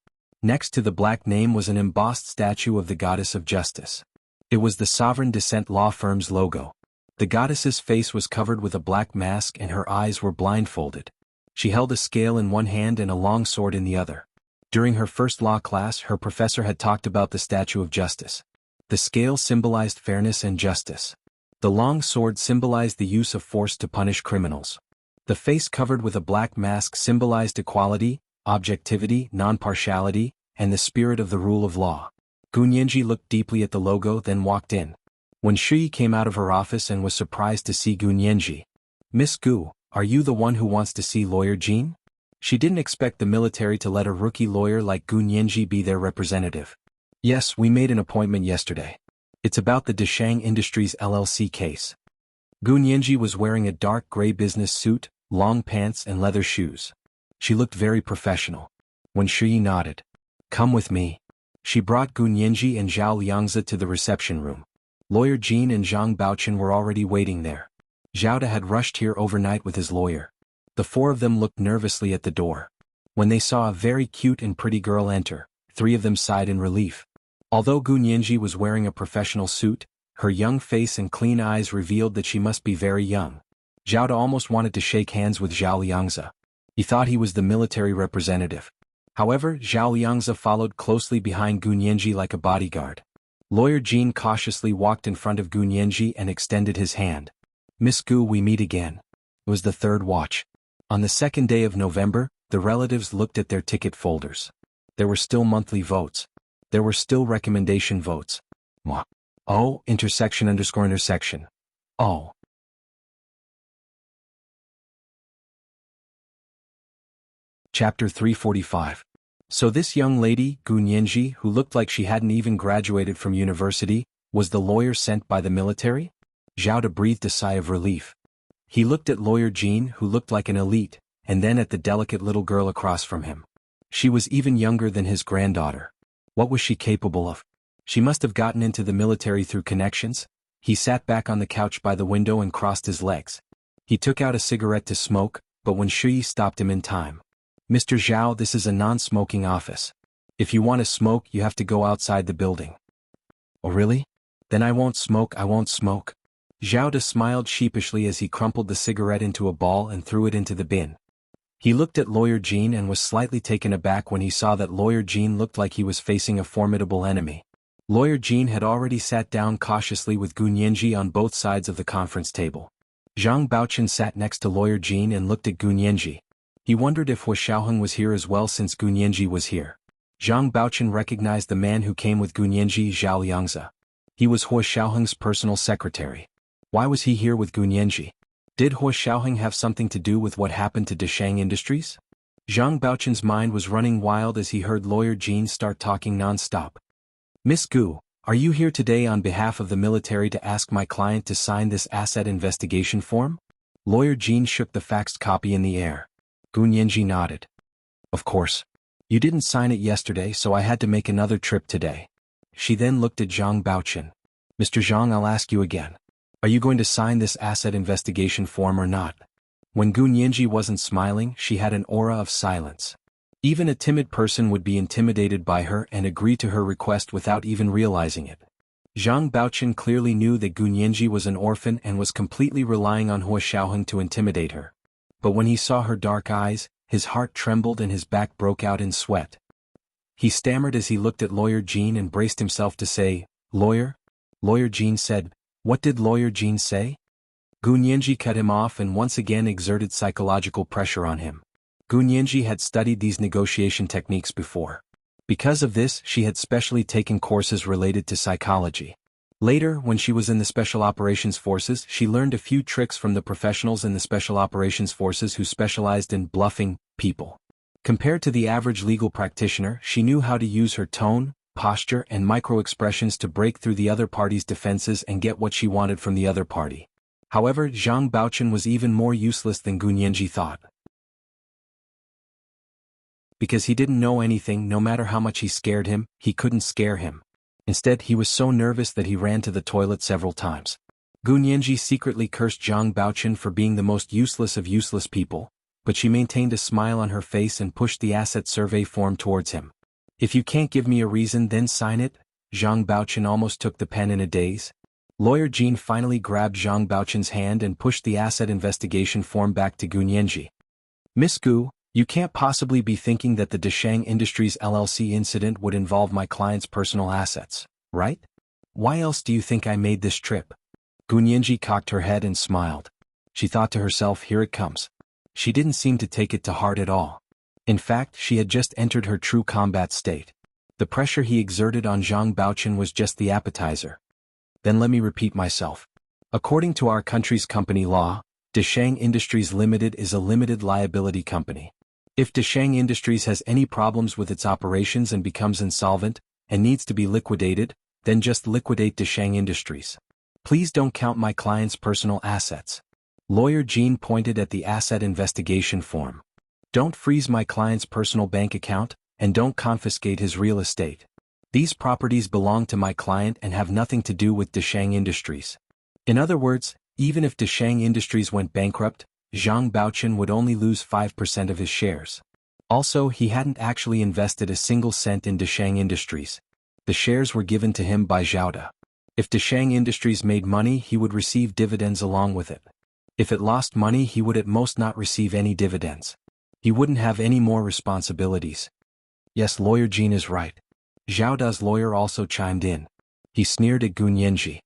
Next to the black name was an embossed statue of the Goddess of Justice. It was the Sovereign Descent Law Firm's logo. The goddess's face was covered with a black mask and her eyes were blindfolded. She held a scale in one hand and a long sword in the other. During her first law class, her professor had talked about the statue of justice. The scale symbolized fairness and justice. The long sword symbolized the use of force to punish criminals. The face covered with a black mask symbolized equality, objectivity, non-partiality, and the spirit of the rule of law. Gu Nianji looked deeply at the logo, then walked in. When Shi came out of her office and was surprised to see Gu Nianji. Miss Gu, are you the one who wants to see Lawyer Jean? She didn't expect the military to let a rookie lawyer like Gu Nianji be their representative. Yes, we made an appointment yesterday. It's about the Deshang Industries LLC case. Gu Nianji was wearing a dark gray business suit, long pants and leather shoes. She looked very professional. When Shi nodded. Come with me. She brought Gu Nianji and Zhao Liangzi to the reception room. Lawyer Jean and Zhang Baochun were already waiting there. Zhao De had rushed here overnight with his lawyer. The four of them looked nervously at the door. When they saw a very cute and pretty girl enter, three of them sighed in relief. Although Gu Nianji was wearing a professional suit, her young face and clean eyes revealed that she must be very young. Zhao De almost wanted to shake hands with Zhao Liangzi. He thought he was the military representative. However, Zhao Liangzi followed closely behind Gu Nianji like a bodyguard. Lawyer Jean cautiously walked in front of Gu Nianji and extended his hand. Miss Gu, we meet again. It was the third watch. On the second day of November, the relatives looked at their ticket folders. There were still monthly votes. There were still recommendation votes. Oh, intersection. Oh. Chapter 345. So this young lady, Gu Nianji, who looked like she hadn't even graduated from university, was the lawyer sent by the military? Zhao De breathed a sigh of relief. He looked at Lawyer Jean, who looked like an elite, and then at the delicate little girl across from him. She was even younger than his granddaughter. What was she capable of? She must have gotten into the military through connections. He sat back on the couch by the window and crossed his legs. He took out a cigarette to smoke, but when Shi stopped him in time. Mr. Zhao, this is a non-smoking office. If you want to smoke, you have to go outside the building. Oh really? Then I won't smoke. Zhao De smiled sheepishly as he crumpled the cigarette into a ball and threw it into the bin. He looked at Lawyer Jean and was slightly taken aback when he saw that Lawyer Jean looked like he was facing a formidable enemy. Lawyer Jean had already sat down cautiously with Gu Nianji on both sides of the conference table. Zhang Baochen sat next to Lawyer Jean and looked at Gu Nianji. He wondered if Hu Xiaoheng was here as well since Gu Nianji was here. Zhang Baochen recognized the man who came with Gu Nianji, Zhao Liangzi. He was Hu Xiaoheng's personal secretary. Why was he here with Gu Nianji? Did Hu Xiaoheng have something to do with what happened to Deshang Industries? Zhang Baochen's mind was running wild as he heard Lawyer Jean start talking non-stop. Miss Gu, are you here today on behalf of the military to ask my client to sign this asset investigation form? Lawyer Jean shook the faxed copy in the air. Gu Nianji nodded. Of course. You didn't sign it yesterday, so I had to make another trip today. She then looked at Zhang Baochen. Mr. Zhang, I'll ask you again. Are you going to sign this asset investigation form or not? When Gu Nianji wasn't smiling, she had an aura of silence. Even a timid person would be intimidated by her and agree to her request without even realizing it. Zhang Baochen clearly knew that Gu Nianji was an orphan and was completely relying on Hu Xiaoheng to intimidate her. But when he saw her dark eyes, his heart trembled and his back broke out in sweat. He stammered as he looked at Lawyer Jean and braced himself to say, "Lawyer?" Lawyer Jean said, "What did Lawyer Jean say?" Gu Nianji cut him off and once again exerted psychological pressure on him. Gu Nianji had studied these negotiation techniques before. Because of this, she had specially taken courses related to psychology. Later, when she was in the Special Operations Forces, she learned a few tricks from the professionals in the Special Operations Forces who specialized in bluffing people. Compared to the average legal practitioner, she knew how to use her tone, posture, and micro-expressions to break through the other party's defenses and get what she wanted from the other party. However, Zhang Baochen was even more useless than Gu Nianji thought. Because he didn't know anything, no matter how much he scared him, he couldn't scare him. Instead, he was so nervous that he ran to the toilet several times. Gu Nianji secretly cursed Zhang Baochen for being the most useless of useless people, but she maintained a smile on her face and pushed the asset survey form towards him. If you can't give me a reason, then sign it. Zhang Baochen almost took the pen in a daze. Lawyer Jean finally grabbed Zhang Baochen's hand and pushed the asset investigation form back to Gu Nianji. Miss Gu, you can't possibly be thinking that the Deshang Industries LLC incident would involve my client's personal assets, right? Why else do you think I made this trip? Gu Nianji cocked her head and smiled. She thought to herself, here it comes. She didn't seem to take it to heart at all. In fact, she had just entered her true combat state. The pressure he exerted on Zhang Baochen was just the appetizer. Then let me repeat myself. According to our country's company law, Deshang Industries Limited is a limited liability company. If Deshang Industries has any problems with its operations and becomes insolvent, and needs to be liquidated, then just liquidate Deshang Industries. Please don't count my client's personal assets. Lawyer Jean pointed at the asset investigation form. Don't freeze my client's personal bank account, and don't confiscate his real estate. These properties belong to my client and have nothing to do with Deshang Industries. In other words, even if Deshang Industries went bankrupt, Zhang Baochen would only lose 5% of his shares. Also, he hadn't actually invested a single cent in Deshang Industries. The shares were given to him by Zhao. If Deshang Industries made money, he would receive dividends along with it. If it lost money, he would at most not receive any dividends. He wouldn't have any more responsibilities. Yes, Lawyer Jean is right. Zhao Da's lawyer also chimed in. He sneered at Gu Nianji.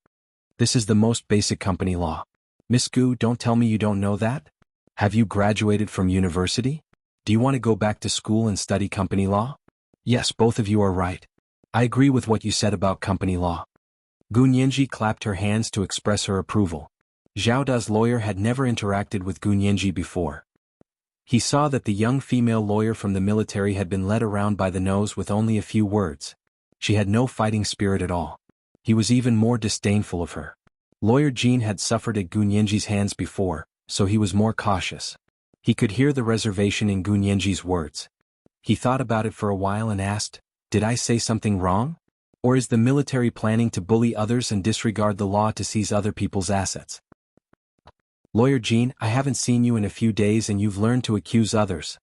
This is the most basic company law. Miss Gu, don't tell me you don't know that? Have you graduated from university? Do you want to go back to school and study company law? Yes, both of you are right. I agree with what you said about company law. Gu Nianji clapped her hands to express her approval. Zhao Da's lawyer had never interacted with Gu Nianji before. He saw that the young female lawyer from the military had been led around by the nose with only a few words. She had no fighting spirit at all. He was even more disdainful of her. Lawyer Jean had suffered at Gu Nianji's hands before, so he was more cautious. He could hear the reservation in Gu Nianji's words. He thought about it for a while and asked, did I say something wrong? Or is the military planning to bully others and disregard the law to seize other people's assets? Lawyer Jean, I haven't seen you in a few days and you've learned to accuse others.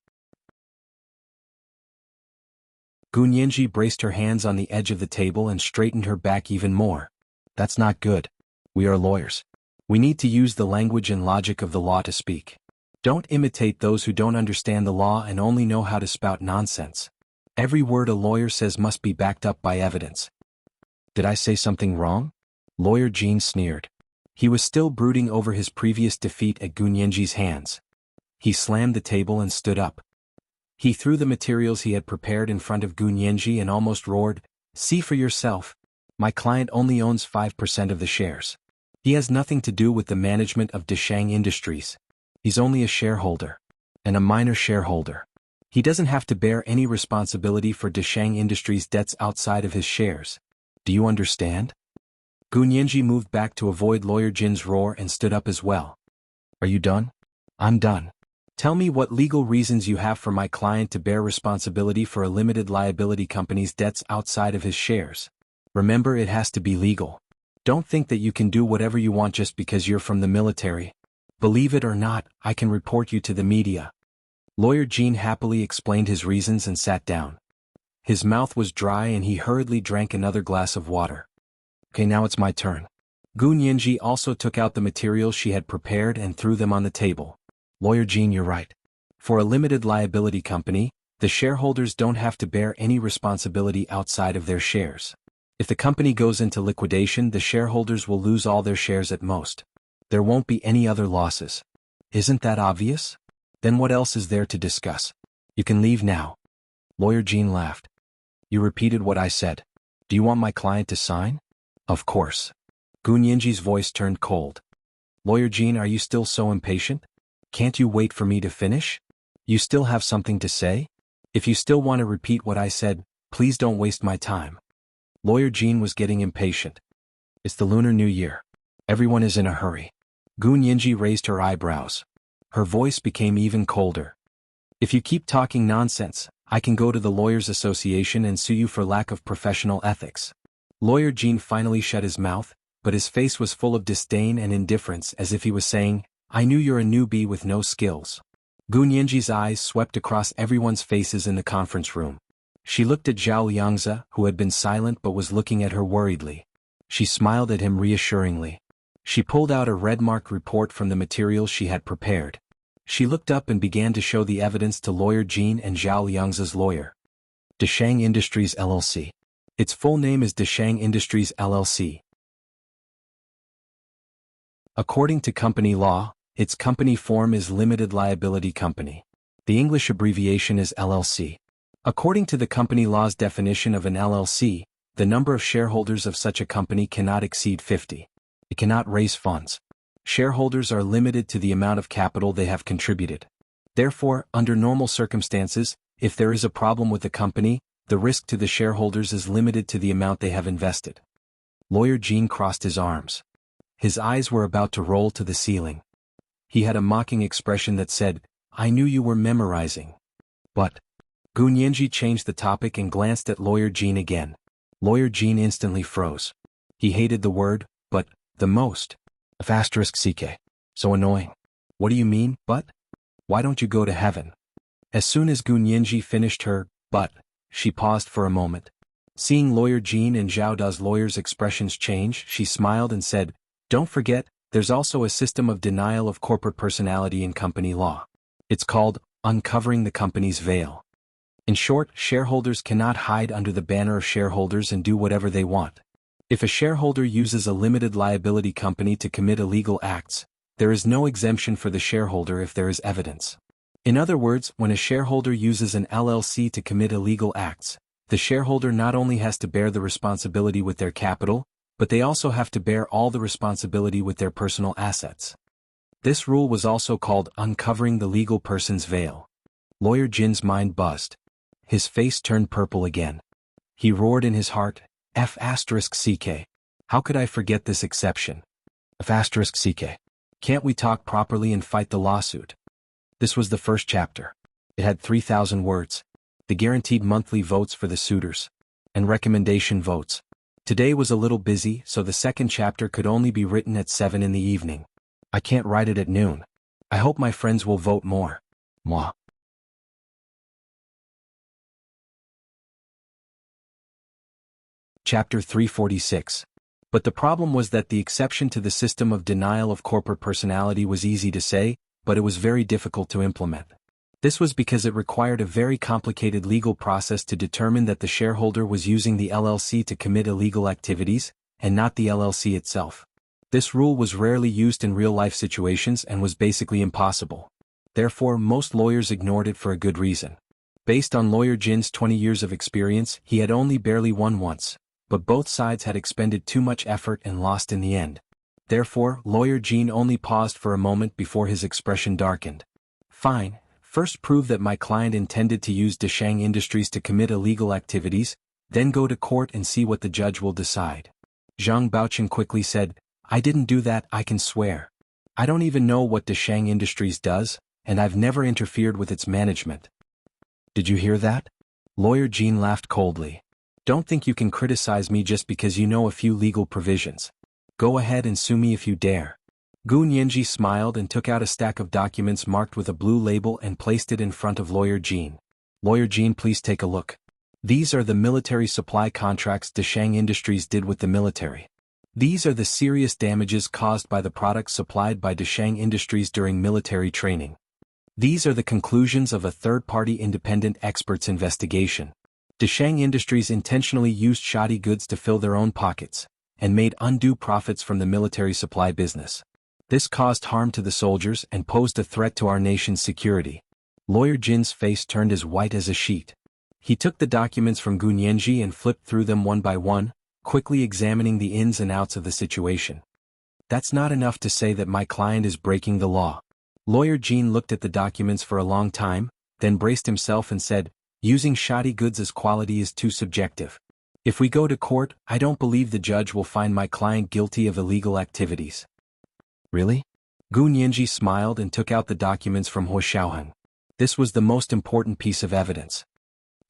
Gu Nianji braced her hands on the edge of the table and straightened her back even more. That's not good. We are lawyers. We need to use the language and logic of the law to speak. Don't imitate those who don't understand the law and only know how to spout nonsense. Every word a lawyer says must be backed up by evidence. Did I say something wrong? Lawyer Jean sneered. He was still brooding over his previous defeat at Gunyenji's hands. He slammed the table and stood up. He threw the materials he had prepared in front of Gunyenji and almost roared, "See for yourself. My client only owns 5% of the shares. He has nothing to do with the management of Deshang Industries. He's only a shareholder. And a minor shareholder. He doesn't have to bear any responsibility for Deshang Industries' debts outside of his shares. Do you understand?" Gunyenji moved back to avoid Lawyer Jin's roar and stood up as well. "Are you done?" "I'm done. Tell me what legal reasons you have for my client to bear responsibility for a limited liability company's debts outside of his shares. Remember, it has to be legal. Don't think that you can do whatever you want just because you're from the military. Believe it or not, I can report you to the media." Lawyer Jean happily explained his reasons and sat down. His mouth was dry and he hurriedly drank another glass of water. "Okay, now it's my turn." Gunyenji also took out the materials she had prepared and threw them on the table. "Lawyer Jean, you're right. For a limited liability company, the shareholders don't have to bear any responsibility outside of their shares. If the company goes into liquidation, the shareholders will lose all their shares at most. There won't be any other losses. Isn't that obvious? Then what else is there to discuss? You can leave now." Lawyer Jean laughed. "You repeated what I said. Do you want my client to sign?" "Of course." Gunyenji's voice turned cold. "Lawyer Jean, are you still so impatient? Can't you wait for me to finish? You still have something to say? If you still want to repeat what I said, please don't waste my time." Lawyer Jean was getting impatient. "It's the Lunar New Year. Everyone is in a hurry." Gunyenji raised her eyebrows. Her voice became even colder. "If you keep talking nonsense, I can go to the Lawyers Association and sue you for lack of professional ethics." Lawyer Jean finally shut his mouth, but his face was full of disdain and indifference, as if he was saying, "I knew you're a newbie with no skills." Gunyenji's eyes swept across everyone's faces in the conference room. She looked at Zhao Liangzi, who had been silent but was looking at her worriedly. She smiled at him reassuringly. She pulled out a red-marked report from the materials she had prepared. She looked up and began to show the evidence to Lawyer Jean and Zhao Liangzi's lawyer. Deshang Industries LLC. Its full name is Deshang Industries LLC. According to company law, its company form is Limited Liability Company. The English abbreviation is LLC. According to the company law's definition of an LLC, the number of shareholders of such a company cannot exceed 50. It cannot raise funds. Shareholders are limited to the amount of capital they have contributed. Therefore, under normal circumstances, if there is a problem with the company, the risk to the shareholders is limited to the amount they have invested. Lawyer Jean crossed his arms. His eyes were about to roll to the ceiling. He had a mocking expression that said, "I knew you were memorizing." But Gunyenji changed the topic and glanced at Lawyer Jean again. Lawyer Jean instantly froze. He hated the word, but, the most. *CK. So annoying. What do you mean, but? Why don't you go to heaven? As soon as Gunyenji finished her, but, she paused for a moment. Seeing Lawyer Jean and Zhao Da's lawyer's expressions change, she smiled and said, "Don't forget, there's also a system of denial of corporate personality in company law. It's called uncovering the company's veil. In short, shareholders cannot hide under the banner of shareholders and do whatever they want. If a shareholder uses a limited liability company to commit illegal acts, there is no exemption for the shareholder if there is evidence. In other words, when a shareholder uses an LLC to commit illegal acts, the shareholder not only has to bear the responsibility with their capital, but they also have to bear all the responsibility with their personal assets. This rule was also called uncovering the legal person's veil." Lawyer Jin's mind buzzed. His face turned purple again. He roared in his heart, "F***CK. How could I forget this exception? F***CK. Can't we talk properly and fight the lawsuit?" This was the first chapter. It had 3,000 words. The guaranteed monthly votes for the suitors. And recommendation votes. Today was a little busy, so the second chapter could only be written at 7 in the evening. I can't write it at noon. I hope my friends will vote more. Moi. Chapter 346. But the problem was that the exception to the system of denial of corporate personality was easy to say, but it was very difficult to implement. This was because it required a very complicated legal process to determine that the shareholder was using the LLC to commit illegal activities, and not the LLC itself. This rule was rarely used in real-life situations and was basically impossible. Therefore, most lawyers ignored it for a good reason. Based on lawyer Jin's 20 years of experience, he had only barely won once, but both sides had expended too much effort and lost in the end. Therefore, lawyer Jin only paused for a moment before his expression darkened. Fine, first prove that my client intended to use Deshang Industries to commit illegal activities, then go to court and see what the judge will decide. Zhang Baochen quickly said, I didn't do that, I can swear. I don't even know what Deshang Industries does, and I've never interfered with its management. Did you hear that? Lawyer Jin laughed coldly. Don't think you can criticize me just because you know a few legal provisions. Go ahead and sue me if you dare. Gu Nianji smiled and took out a stack of documents marked with a blue label and placed it in front of Lawyer Jin. Lawyer Jin, please take a look. These are the military supply contracts Deshang Industries did with the military. These are the serious damages caused by the products supplied by Deshang Industries during military training. These are the conclusions of a third-party independent expert's investigation. Deshang Industries intentionally used shoddy goods to fill their own pockets, and made undue profits from the military supply business. This caused harm to the soldiers and posed a threat to our nation's security. Lawyer Jin's face turned as white as a sheet. He took the documents from Gu Nianji and flipped through them one by one, quickly examining the ins and outs of the situation. That's not enough to say that my client is breaking the law. Lawyer Jin looked at the documents for a long time, then braced himself and said, using shoddy goods as quality is too subjective. If we go to court, I don't believe the judge will find my client guilty of illegal activities. Really? Gu Nianji smiled and took out the documents from He Xiaoheng. This was the most important piece of evidence.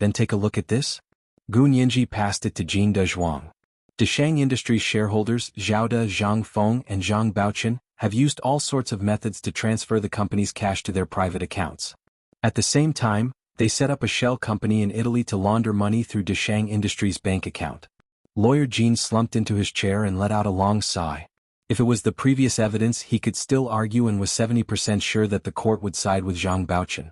Then take a look at this. Gu Nianji passed it to Jin Dezhuang. Deshang Industries shareholders Zhao De, Zhang Feng and Zhang Baochen have used all sorts of methods to transfer the company's cash to their private accounts. At the same time, they set up a shell company in Italy to launder money through Deshang Industries' bank account. Lawyer Jin slumped into his chair and let out a long sigh. If it was the previous evidence, he could still argue and was 70% sure that the court would side with Zhang Baochen.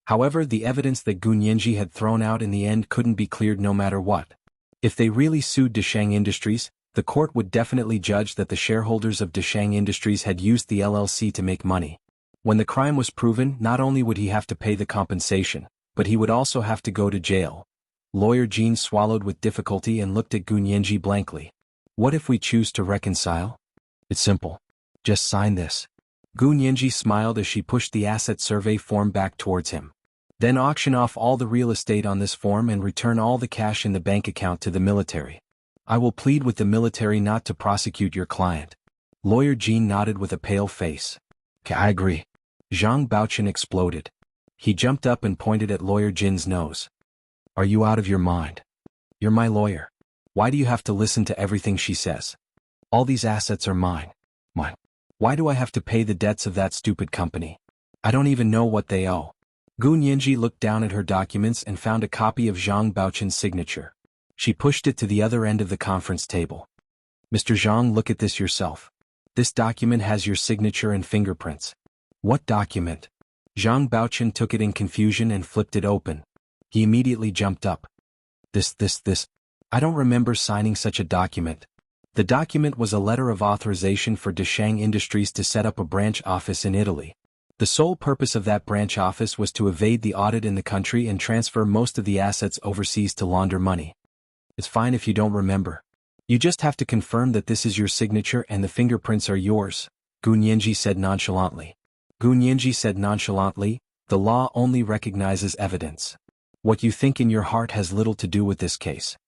However, the evidence that Gu Nianji had thrown out in the end couldn't be cleared no matter what. If they really sued Deshang Industries, the court would definitely judge that the shareholders of Deshang Industries had used the LLC to make money. When the crime was proven, not only would he have to pay the compensation, but he would also have to go to jail. Lawyer Jin swallowed with difficulty and looked at Gu Nianji blankly. What if we choose to reconcile? It's simple. Just sign this. Gu Nianji smiled as she pushed the asset survey form back towards him. Then auction off all the real estate on this form and return all the cash in the bank account to the military. I will plead with the military not to prosecute your client. Lawyer Jin nodded with a pale face. I agree. Zhang Baochen exploded. He jumped up and pointed at Lawyer Jin's nose. Are you out of your mind? You're my lawyer. Why do you have to listen to everything she says? All these assets are mine. Mine. Why do I have to pay the debts of that stupid company? I don't even know what they owe. Gu Nianji looked down at her documents and found a copy of Zhang Baochen's signature. She pushed it to the other end of the conference table. Mr. Zhang, look at this yourself. This document has your signature and fingerprints. What document? Zhang Baochen took it in confusion and flipped it open. He immediately jumped up. This. I don't remember signing such a document. The document was a letter of authorization for Deshang Industries to set up a branch office in Italy. The sole purpose of that branch office was to evade the audit in the country and transfer most of the assets overseas to launder money. It's fine if you don't remember. You just have to confirm that this is your signature and the fingerprints are yours, Gu Nianji said nonchalantly. Gu Nianji said nonchalantly, the law only recognizes evidence. What you think in your heart has little to do with this case.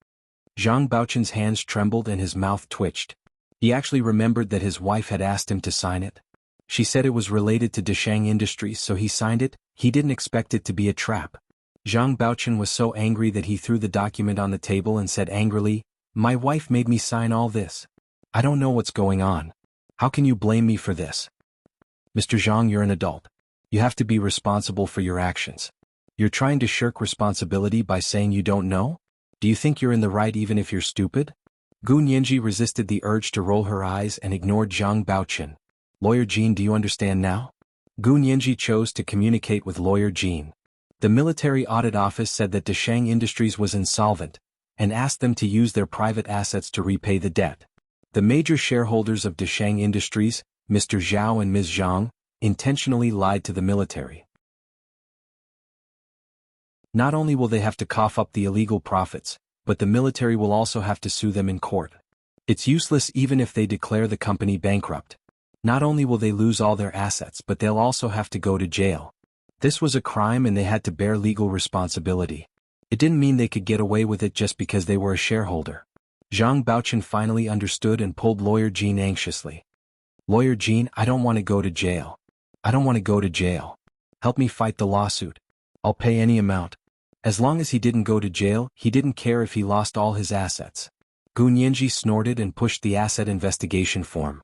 Zhang Baochen's hands trembled and his mouth twitched. He actually remembered that his wife had asked him to sign it. She said it was related to Deshang Industries, so he signed it. He didn't expect it to be a trap. Zhang Baochen was so angry that he threw the document on the table and said angrily, My wife made me sign all this. I don't know what's going on. How can you blame me for this? Mr. Zhang, you're an adult. You have to be responsible for your actions. You're trying to shirk responsibility by saying you don't know? Do you think you're in the right even if you're stupid? Gu Nianji resisted the urge to roll her eyes and ignored Zhang Baochen. Lawyer Jin, do you understand now? Gu Nianji chose to communicate with lawyer Jean. The military audit office said that Deshang Industries was insolvent, and asked them to use their private assets to repay the debt. The major shareholders of Deshang Industries, Mr. Zhao and Ms. Zhang, intentionally lied to the military. Not only will they have to cough up the illegal profits, but the military will also have to sue them in court. It's useless even if they declare the company bankrupt. Not only will they lose all their assets but they'll also have to go to jail. This was a crime and they had to bear legal responsibility. It didn't mean they could get away with it just because they were a shareholder. Zhang Baochen finally understood and pulled lawyer Jean anxiously. Lawyer Jean, I don't want to go to jail. I don't want to go to jail. Help me fight the lawsuit. I'll pay any amount. As long as he didn't go to jail, he didn't care if he lost all his assets. Gu Nianji snorted and pushed the asset investigation form.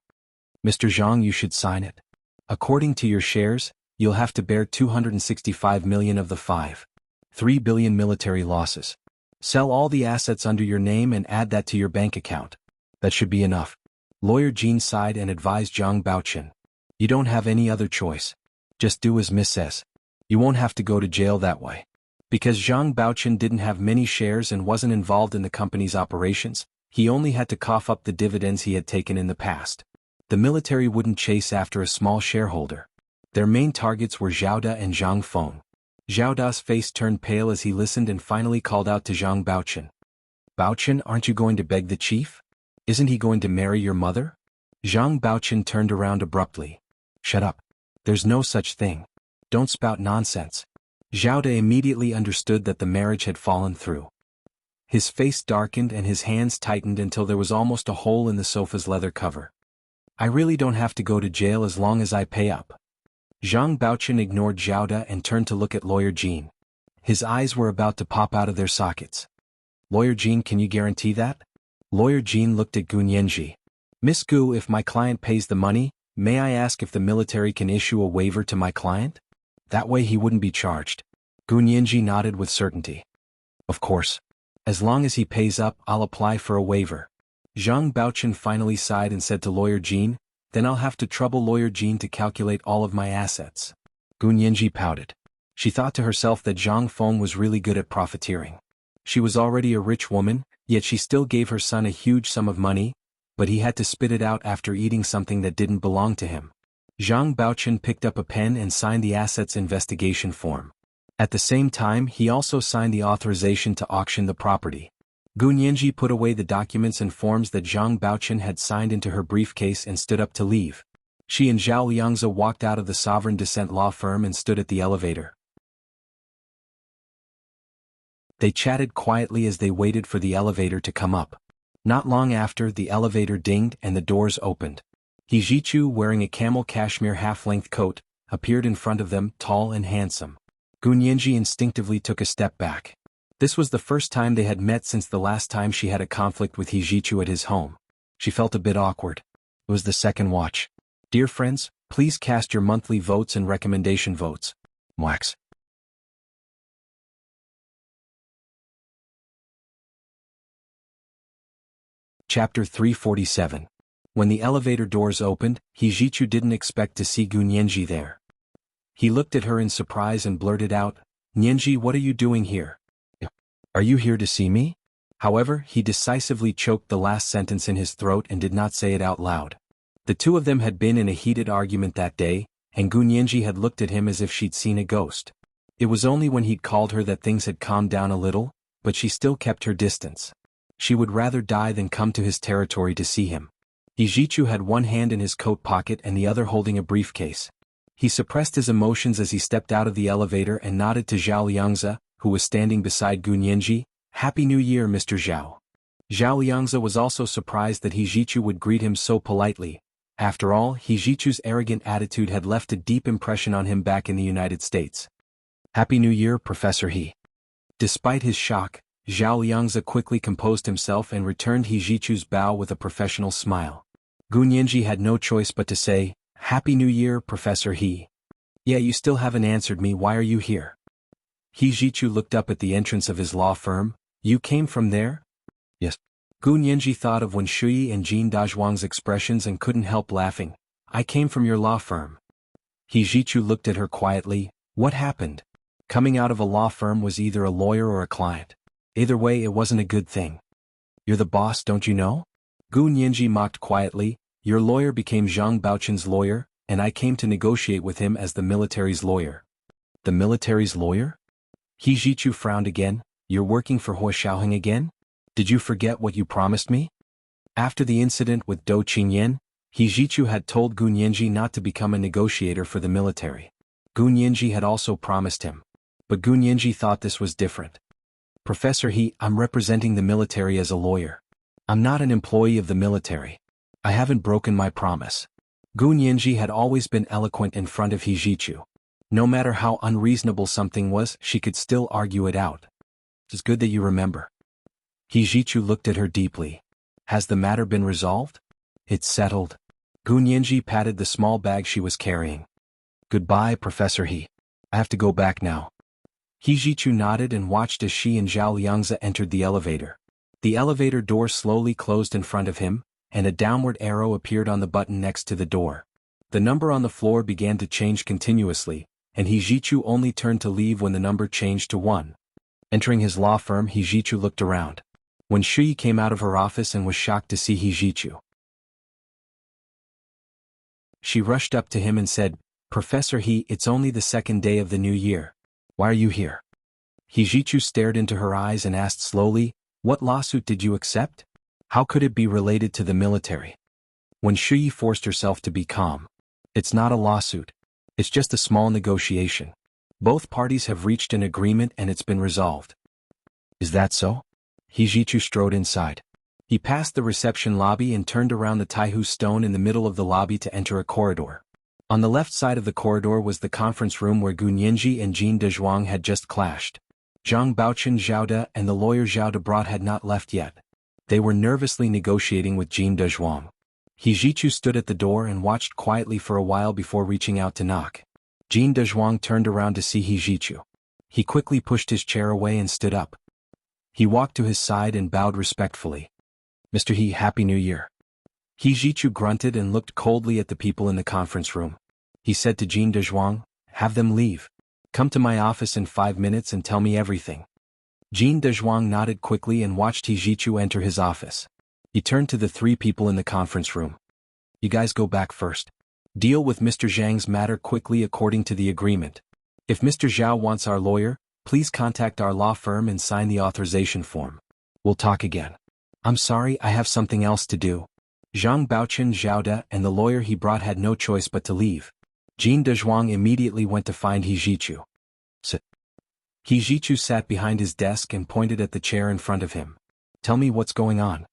Mr. Zhang, you should sign it. According to your shares, you'll have to bear 265 million of the 5.3 billion military losses. Sell all the assets under your name and add that to your bank account. That should be enough. Lawyer Jean sighed and advised Zhang Baochen. You don't have any other choice. Just do as Miss says. You won't have to go to jail that way. Because Zhang Baochen didn't have many shares and wasn't involved in the company's operations, he only had to cough up the dividends he had taken in the past. The military wouldn't chase after a small shareholder. Their main targets were Zhao Da and Zhang Feng. Zhao Da's face turned pale as he listened and finally called out to Zhang Baochen. Baochen, aren't you going to beg the chief? Isn't he going to marry your mother? Zhang Baochen turned around abruptly. Shut up. There's no such thing. Don't spout nonsense. Zhao Da immediately understood that the marriage had fallen through. His face darkened and his hands tightened until there was almost a hole in the sofa's leather cover. I really don't have to go to jail as long as I pay up. Zhang Baochen ignored Zhao Da and turned to look at lawyer Jean. His eyes were about to pop out of their sockets. Lawyer Jean, can you guarantee that? Lawyer Jean looked at Gu Nianji. Miss Gu, if my client pays the money, may I ask if the military can issue a waiver to my client? That way he wouldn't be charged. Gu Nianji nodded with certainty. Of course. As long as he pays up, I'll apply for a waiver. Zhang Baochen finally sighed and said to lawyer Jean, then I'll have to trouble lawyer Jean to calculate all of my assets. Gu Nianji pouted. She thought to herself that Zhang Feng was really good at profiteering. She was already a rich woman, yet she still gave her son a huge sum of money, but he had to spit it out after eating something that didn't belong to him. Zhang Baochen picked up a pen and signed the assets investigation form. At the same time, he also signed the authorization to auction the property. Gu Nianji put away the documents and forms that Zhang Baochen had signed into her briefcase and stood up to leave. She and Zhao Liangzi walked out of the sovereign descent law firm and stood at the elevator. They chatted quietly as they waited for the elevator to come up. Not long after, the elevator dinged and the doors opened. He Zichu, wearing a camel cashmere half-length coat, appeared in front of them, tall and handsome. Gu Nianji instinctively took a step back. This was the first time they had met since the last time she had a conflict with He Zichu at his home. She felt a bit awkward. It was the second watch. Dear friends, please cast your monthly votes and recommendation votes. Mwax. Chapter 347. When the elevator doors opened, He Zichu didn't expect to see Gu Nianji there. He looked at her in surprise and blurted out, Nianji, what are you doing here? Are you here to see me? However, he decisively choked the last sentence in his throat and did not say it out loud. The two of them had been in a heated argument that day, and Gu Nianji had looked at him as if she'd seen a ghost. It was only when he'd called her that things had calmed down a little, but she still kept her distance. She would rather die than come to his territory to see him. He Zichu had one hand in his coat pocket and the other holding a briefcase. He suppressed his emotions as he stepped out of the elevator and nodded to Zhao Liangzi, who was standing beside Gu Nianji. Happy New Year, Mr. Zhao. Zhao Liangzi was also surprised that He Zichu would greet him so politely. After all, He Zichu's arrogant attitude had left a deep impression on him back in the United States. Happy New Year, Professor He. Despite his shock, Zhao Liangzi quickly composed himself and returned He Zichu's bow with a professional smile. Gu Nianji had no choice but to say, Happy New Year, Professor He. Yeah, you still haven't answered me. Why are you here? He Zichu looked up at the entrance of his law firm. You came from there? Yes. Gu Nianji thought of Wen Shui and Jin Dazhuang's expressions and couldn't help laughing. I came from your law firm. He Jichu looked at her quietly. What happened? Coming out of a law firm was either a lawyer or a client. Either way, it wasn't a good thing. You're the boss, don't you know? Gu Nianji mocked quietly. Your lawyer became Zhang Baochun's lawyer, and I came to negotiate with him as the military's lawyer. The military's lawyer? He Jichu frowned again. You're working for Hua Xiaoheng again? Did you forget what you promised me? After the incident with Dou Qingyan, He Jichu had told Gu Nianji not to become a negotiator for the military. Gu Nianji had also promised him. But Gu Nianji thought this was different. Professor He, I'm representing the military as a lawyer. I'm not an employee of the military. I haven't broken my promise. Gu Nianji had always been eloquent in front of He Jichu. No matter how unreasonable something was, she could still argue it out. It's good that you remember. He Jichu looked at her deeply. Has the matter been resolved? It's settled. Gu Nianji patted the small bag she was carrying. Goodbye, Professor He. I have to go back now. He Jichu nodded and watched as she and Zhao Liangzi entered the elevator. The elevator door slowly closed in front of him, and a downward arrow appeared on the button next to the door. The number on the floor began to change continuously, and He Jichu only turned to leave when the number changed to 1. Entering his law firm, He Jichu looked around. When Shui came out of her office and was shocked to see He Jichu. She rushed up to him and said, Professor He, it's only the second day of the new year. Why are you here? He Jichu stared into her eyes and asked slowly, what lawsuit did you accept? How could it be related to the military? When Shui forced herself to be calm. It's not a lawsuit. It's just a small negotiation. Both parties have reached an agreement and it's been resolved. Is that so? He Jichu strode inside. He passed the reception lobby and turned around the Taihu stone in the middle of the lobby to enter a corridor. On the left side of the corridor was the conference room where Gu Nianji and Jin Dezhuang had just clashed. Zhang Baochun Zhao De and the lawyer Zhao De Brat had not left yet. They were nervously negotiating with Jin Dezhuang. He Jichu stood at the door and watched quietly for a while before reaching out to knock. Jin Dezhuang turned around to see He Jichu. He quickly pushed his chair away and stood up. He walked to his side and bowed respectfully. Mr. He, Happy New Year. He Jichu grunted and looked coldly at the people in the conference room. He said to Jin Dezhuang, have them leave. Come to my office in 5 minutes and tell me everything. Jin Dezhuang nodded quickly and watched He Jichu enter his office. He turned to the 3 people in the conference room. You guys go back first. Deal with Mr. Zhang's matter quickly according to the agreement. If Mr. Zhao wants our lawyer, please contact our law firm and sign the authorization form. We'll talk again. I'm sorry, I have something else to do. Zhang Baochun Zhao De and the lawyer he brought had no choice but to leave. Jin Dezhuang immediately went to find He Jichu. Sit. He Jichu sat behind his desk and pointed at the chair in front of him. Tell me what's going on.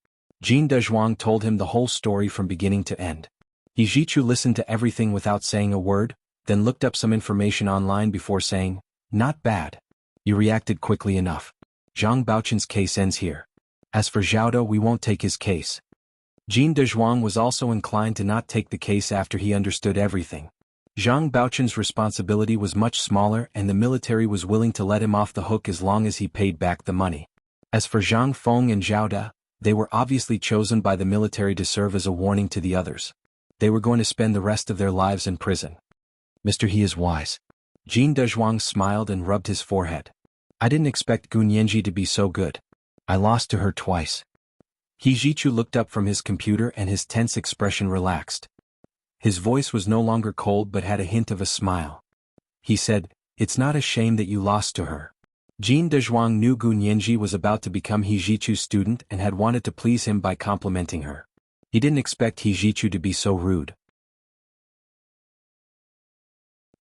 Jin Dezhuang told him the whole story from beginning to end. He Jichu listened to everything without saying a word, then looked up some information online before saying, not bad. You reacted quickly enough. Zhang Baochun's case ends here. As for Zhao De, we won't take his case. Jin Dezhuang was also inclined to not take the case after he understood everything. Zhang Baochun's responsibility was much smaller and the military was willing to let him off the hook as long as he paid back the money. As for Zhang Feng and Zhao De, they were obviously chosen by the military to serve as a warning to the others. They were going to spend the rest of their lives in prison. Mr. He is wise. Jin Dezhuang smiled and rubbed his forehead. I didn't expect Gu Nianji to be so good. I lost to her twice. He Jichu looked up from his computer and his tense expression relaxed. His voice was no longer cold but had a hint of a smile. He said, it's not a shame that you lost to her. Jin Dezhuang knew Gu Nianji was about to become He Jichu's student and had wanted to please him by complimenting her. He didn't expect He Jichu to be so rude.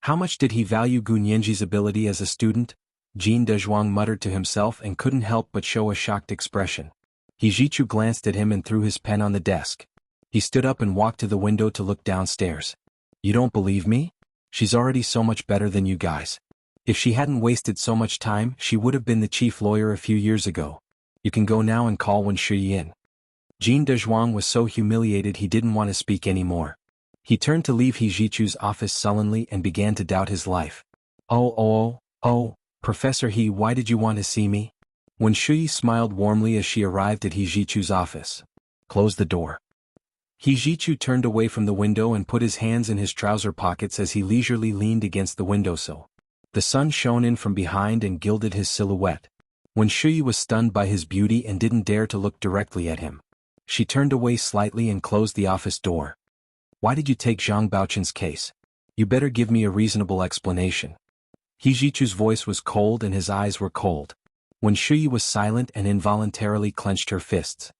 How much did he value Gu Nianji's ability as a student? Jin Dezhuang muttered to himself and couldn't help but show a shocked expression. He Jichu glanced at him and threw his pen on the desk. He stood up and walked to the window to look downstairs. You don't believe me? She's already so much better than you guys. If she hadn't wasted so much time, she would have been the chief lawyer a few years ago. You can go now and call Wen Shui in. Jin Dezhuang was so humiliated he didn't want to speak anymore. He turned to leave He Jichu's office sullenly and began to doubt his life. Oh, Professor He, why did you want to see me? Wen Shui smiled warmly as she arrived at He Jichu's office. Close the door. He Jichu turned away from the window and put his hands in his trouser pockets as he leisurely leaned against the windowsill. The sun shone in from behind and gilded his silhouette. Wen Shuyi was stunned by his beauty and didn't dare to look directly at him. She turned away slightly and closed the office door. Why did you take Zhang Baochun's case? You better give me a reasonable explanation. He Jichu's voice was cold and his eyes were cold. Wen Shuyi was silent and involuntarily clenched her fists.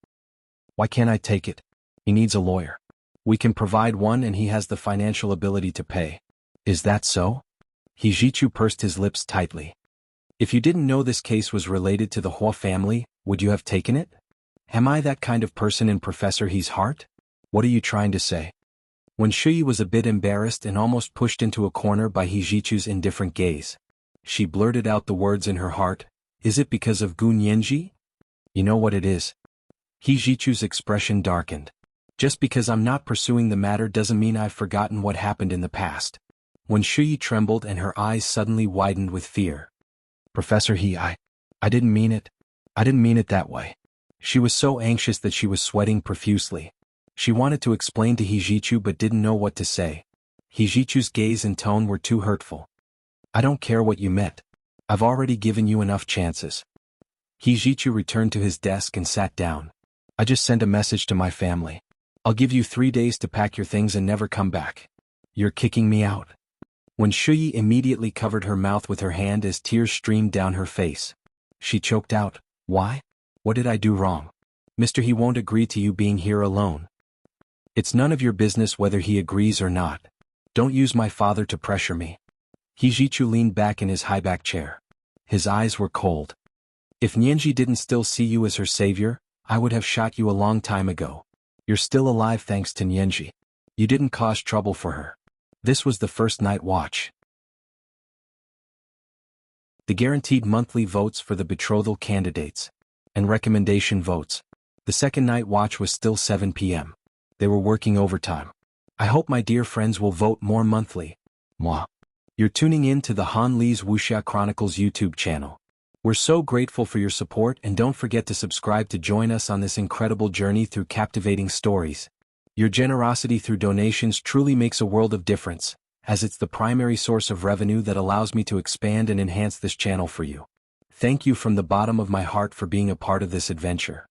Why can't I take it? He needs a lawyer. We can provide one and he has the financial ability to pay. Is that so? He Jichu pursed his lips tightly. If you didn't know this case was related to the Hua family, would you have taken it? Am I that kind of person in Professor He's heart? What are you trying to say? Wen Shuyi was a bit embarrassed and almost pushed into a corner by He Jichu's indifferent gaze. She blurted out the words in her heart, Is it because of Gu Nianji? You know what it is. He Jichu's expression darkened. Just because I'm not pursuing the matter doesn't mean I've forgotten what happened in the past. Wen Shuyi trembled and her eyes suddenly widened with fear. Professor He, I didn't mean it. I didn't mean it that way. She was so anxious that she was sweating profusely. She wanted to explain to He Jichu but didn't know what to say. He Jichu's gaze and tone were too hurtful. I don't care what you meant. I've already given you enough chances. He Jichu returned to his desk and sat down. I just sent a message to my family. I'll give you 3 days to pack your things and never come back. You're kicking me out. Wen Shuyi immediately covered her mouth with her hand as tears streamed down her face. She choked out, Why? What did I do wrong? Mr. He won't agree to you being here alone. It's none of your business whether he agrees or not. Don't use my father to pressure me. He Jichu leaned back in his high-back chair. His eyes were cold. If Nianji didn't still see you as her savior, I would have shot you a long time ago. You're still alive thanks to Nianji. You didn't cause trouble for her. This was the first night watch. The guaranteed monthly votes for the betrothal candidates. And recommendation votes. The second night watch was still 7 p.m. They were working overtime. I hope my dear friends will vote more monthly. Moi. You're tuning in to the Han Li's Wuxia Chronicles YouTube channel. We're so grateful for your support and don't forget to subscribe to join us on this incredible journey through captivating stories. Your generosity through donations truly makes a world of difference, as it's the primary source of revenue that allows me to expand and enhance this channel for you. Thank you from the bottom of my heart for being a part of this adventure.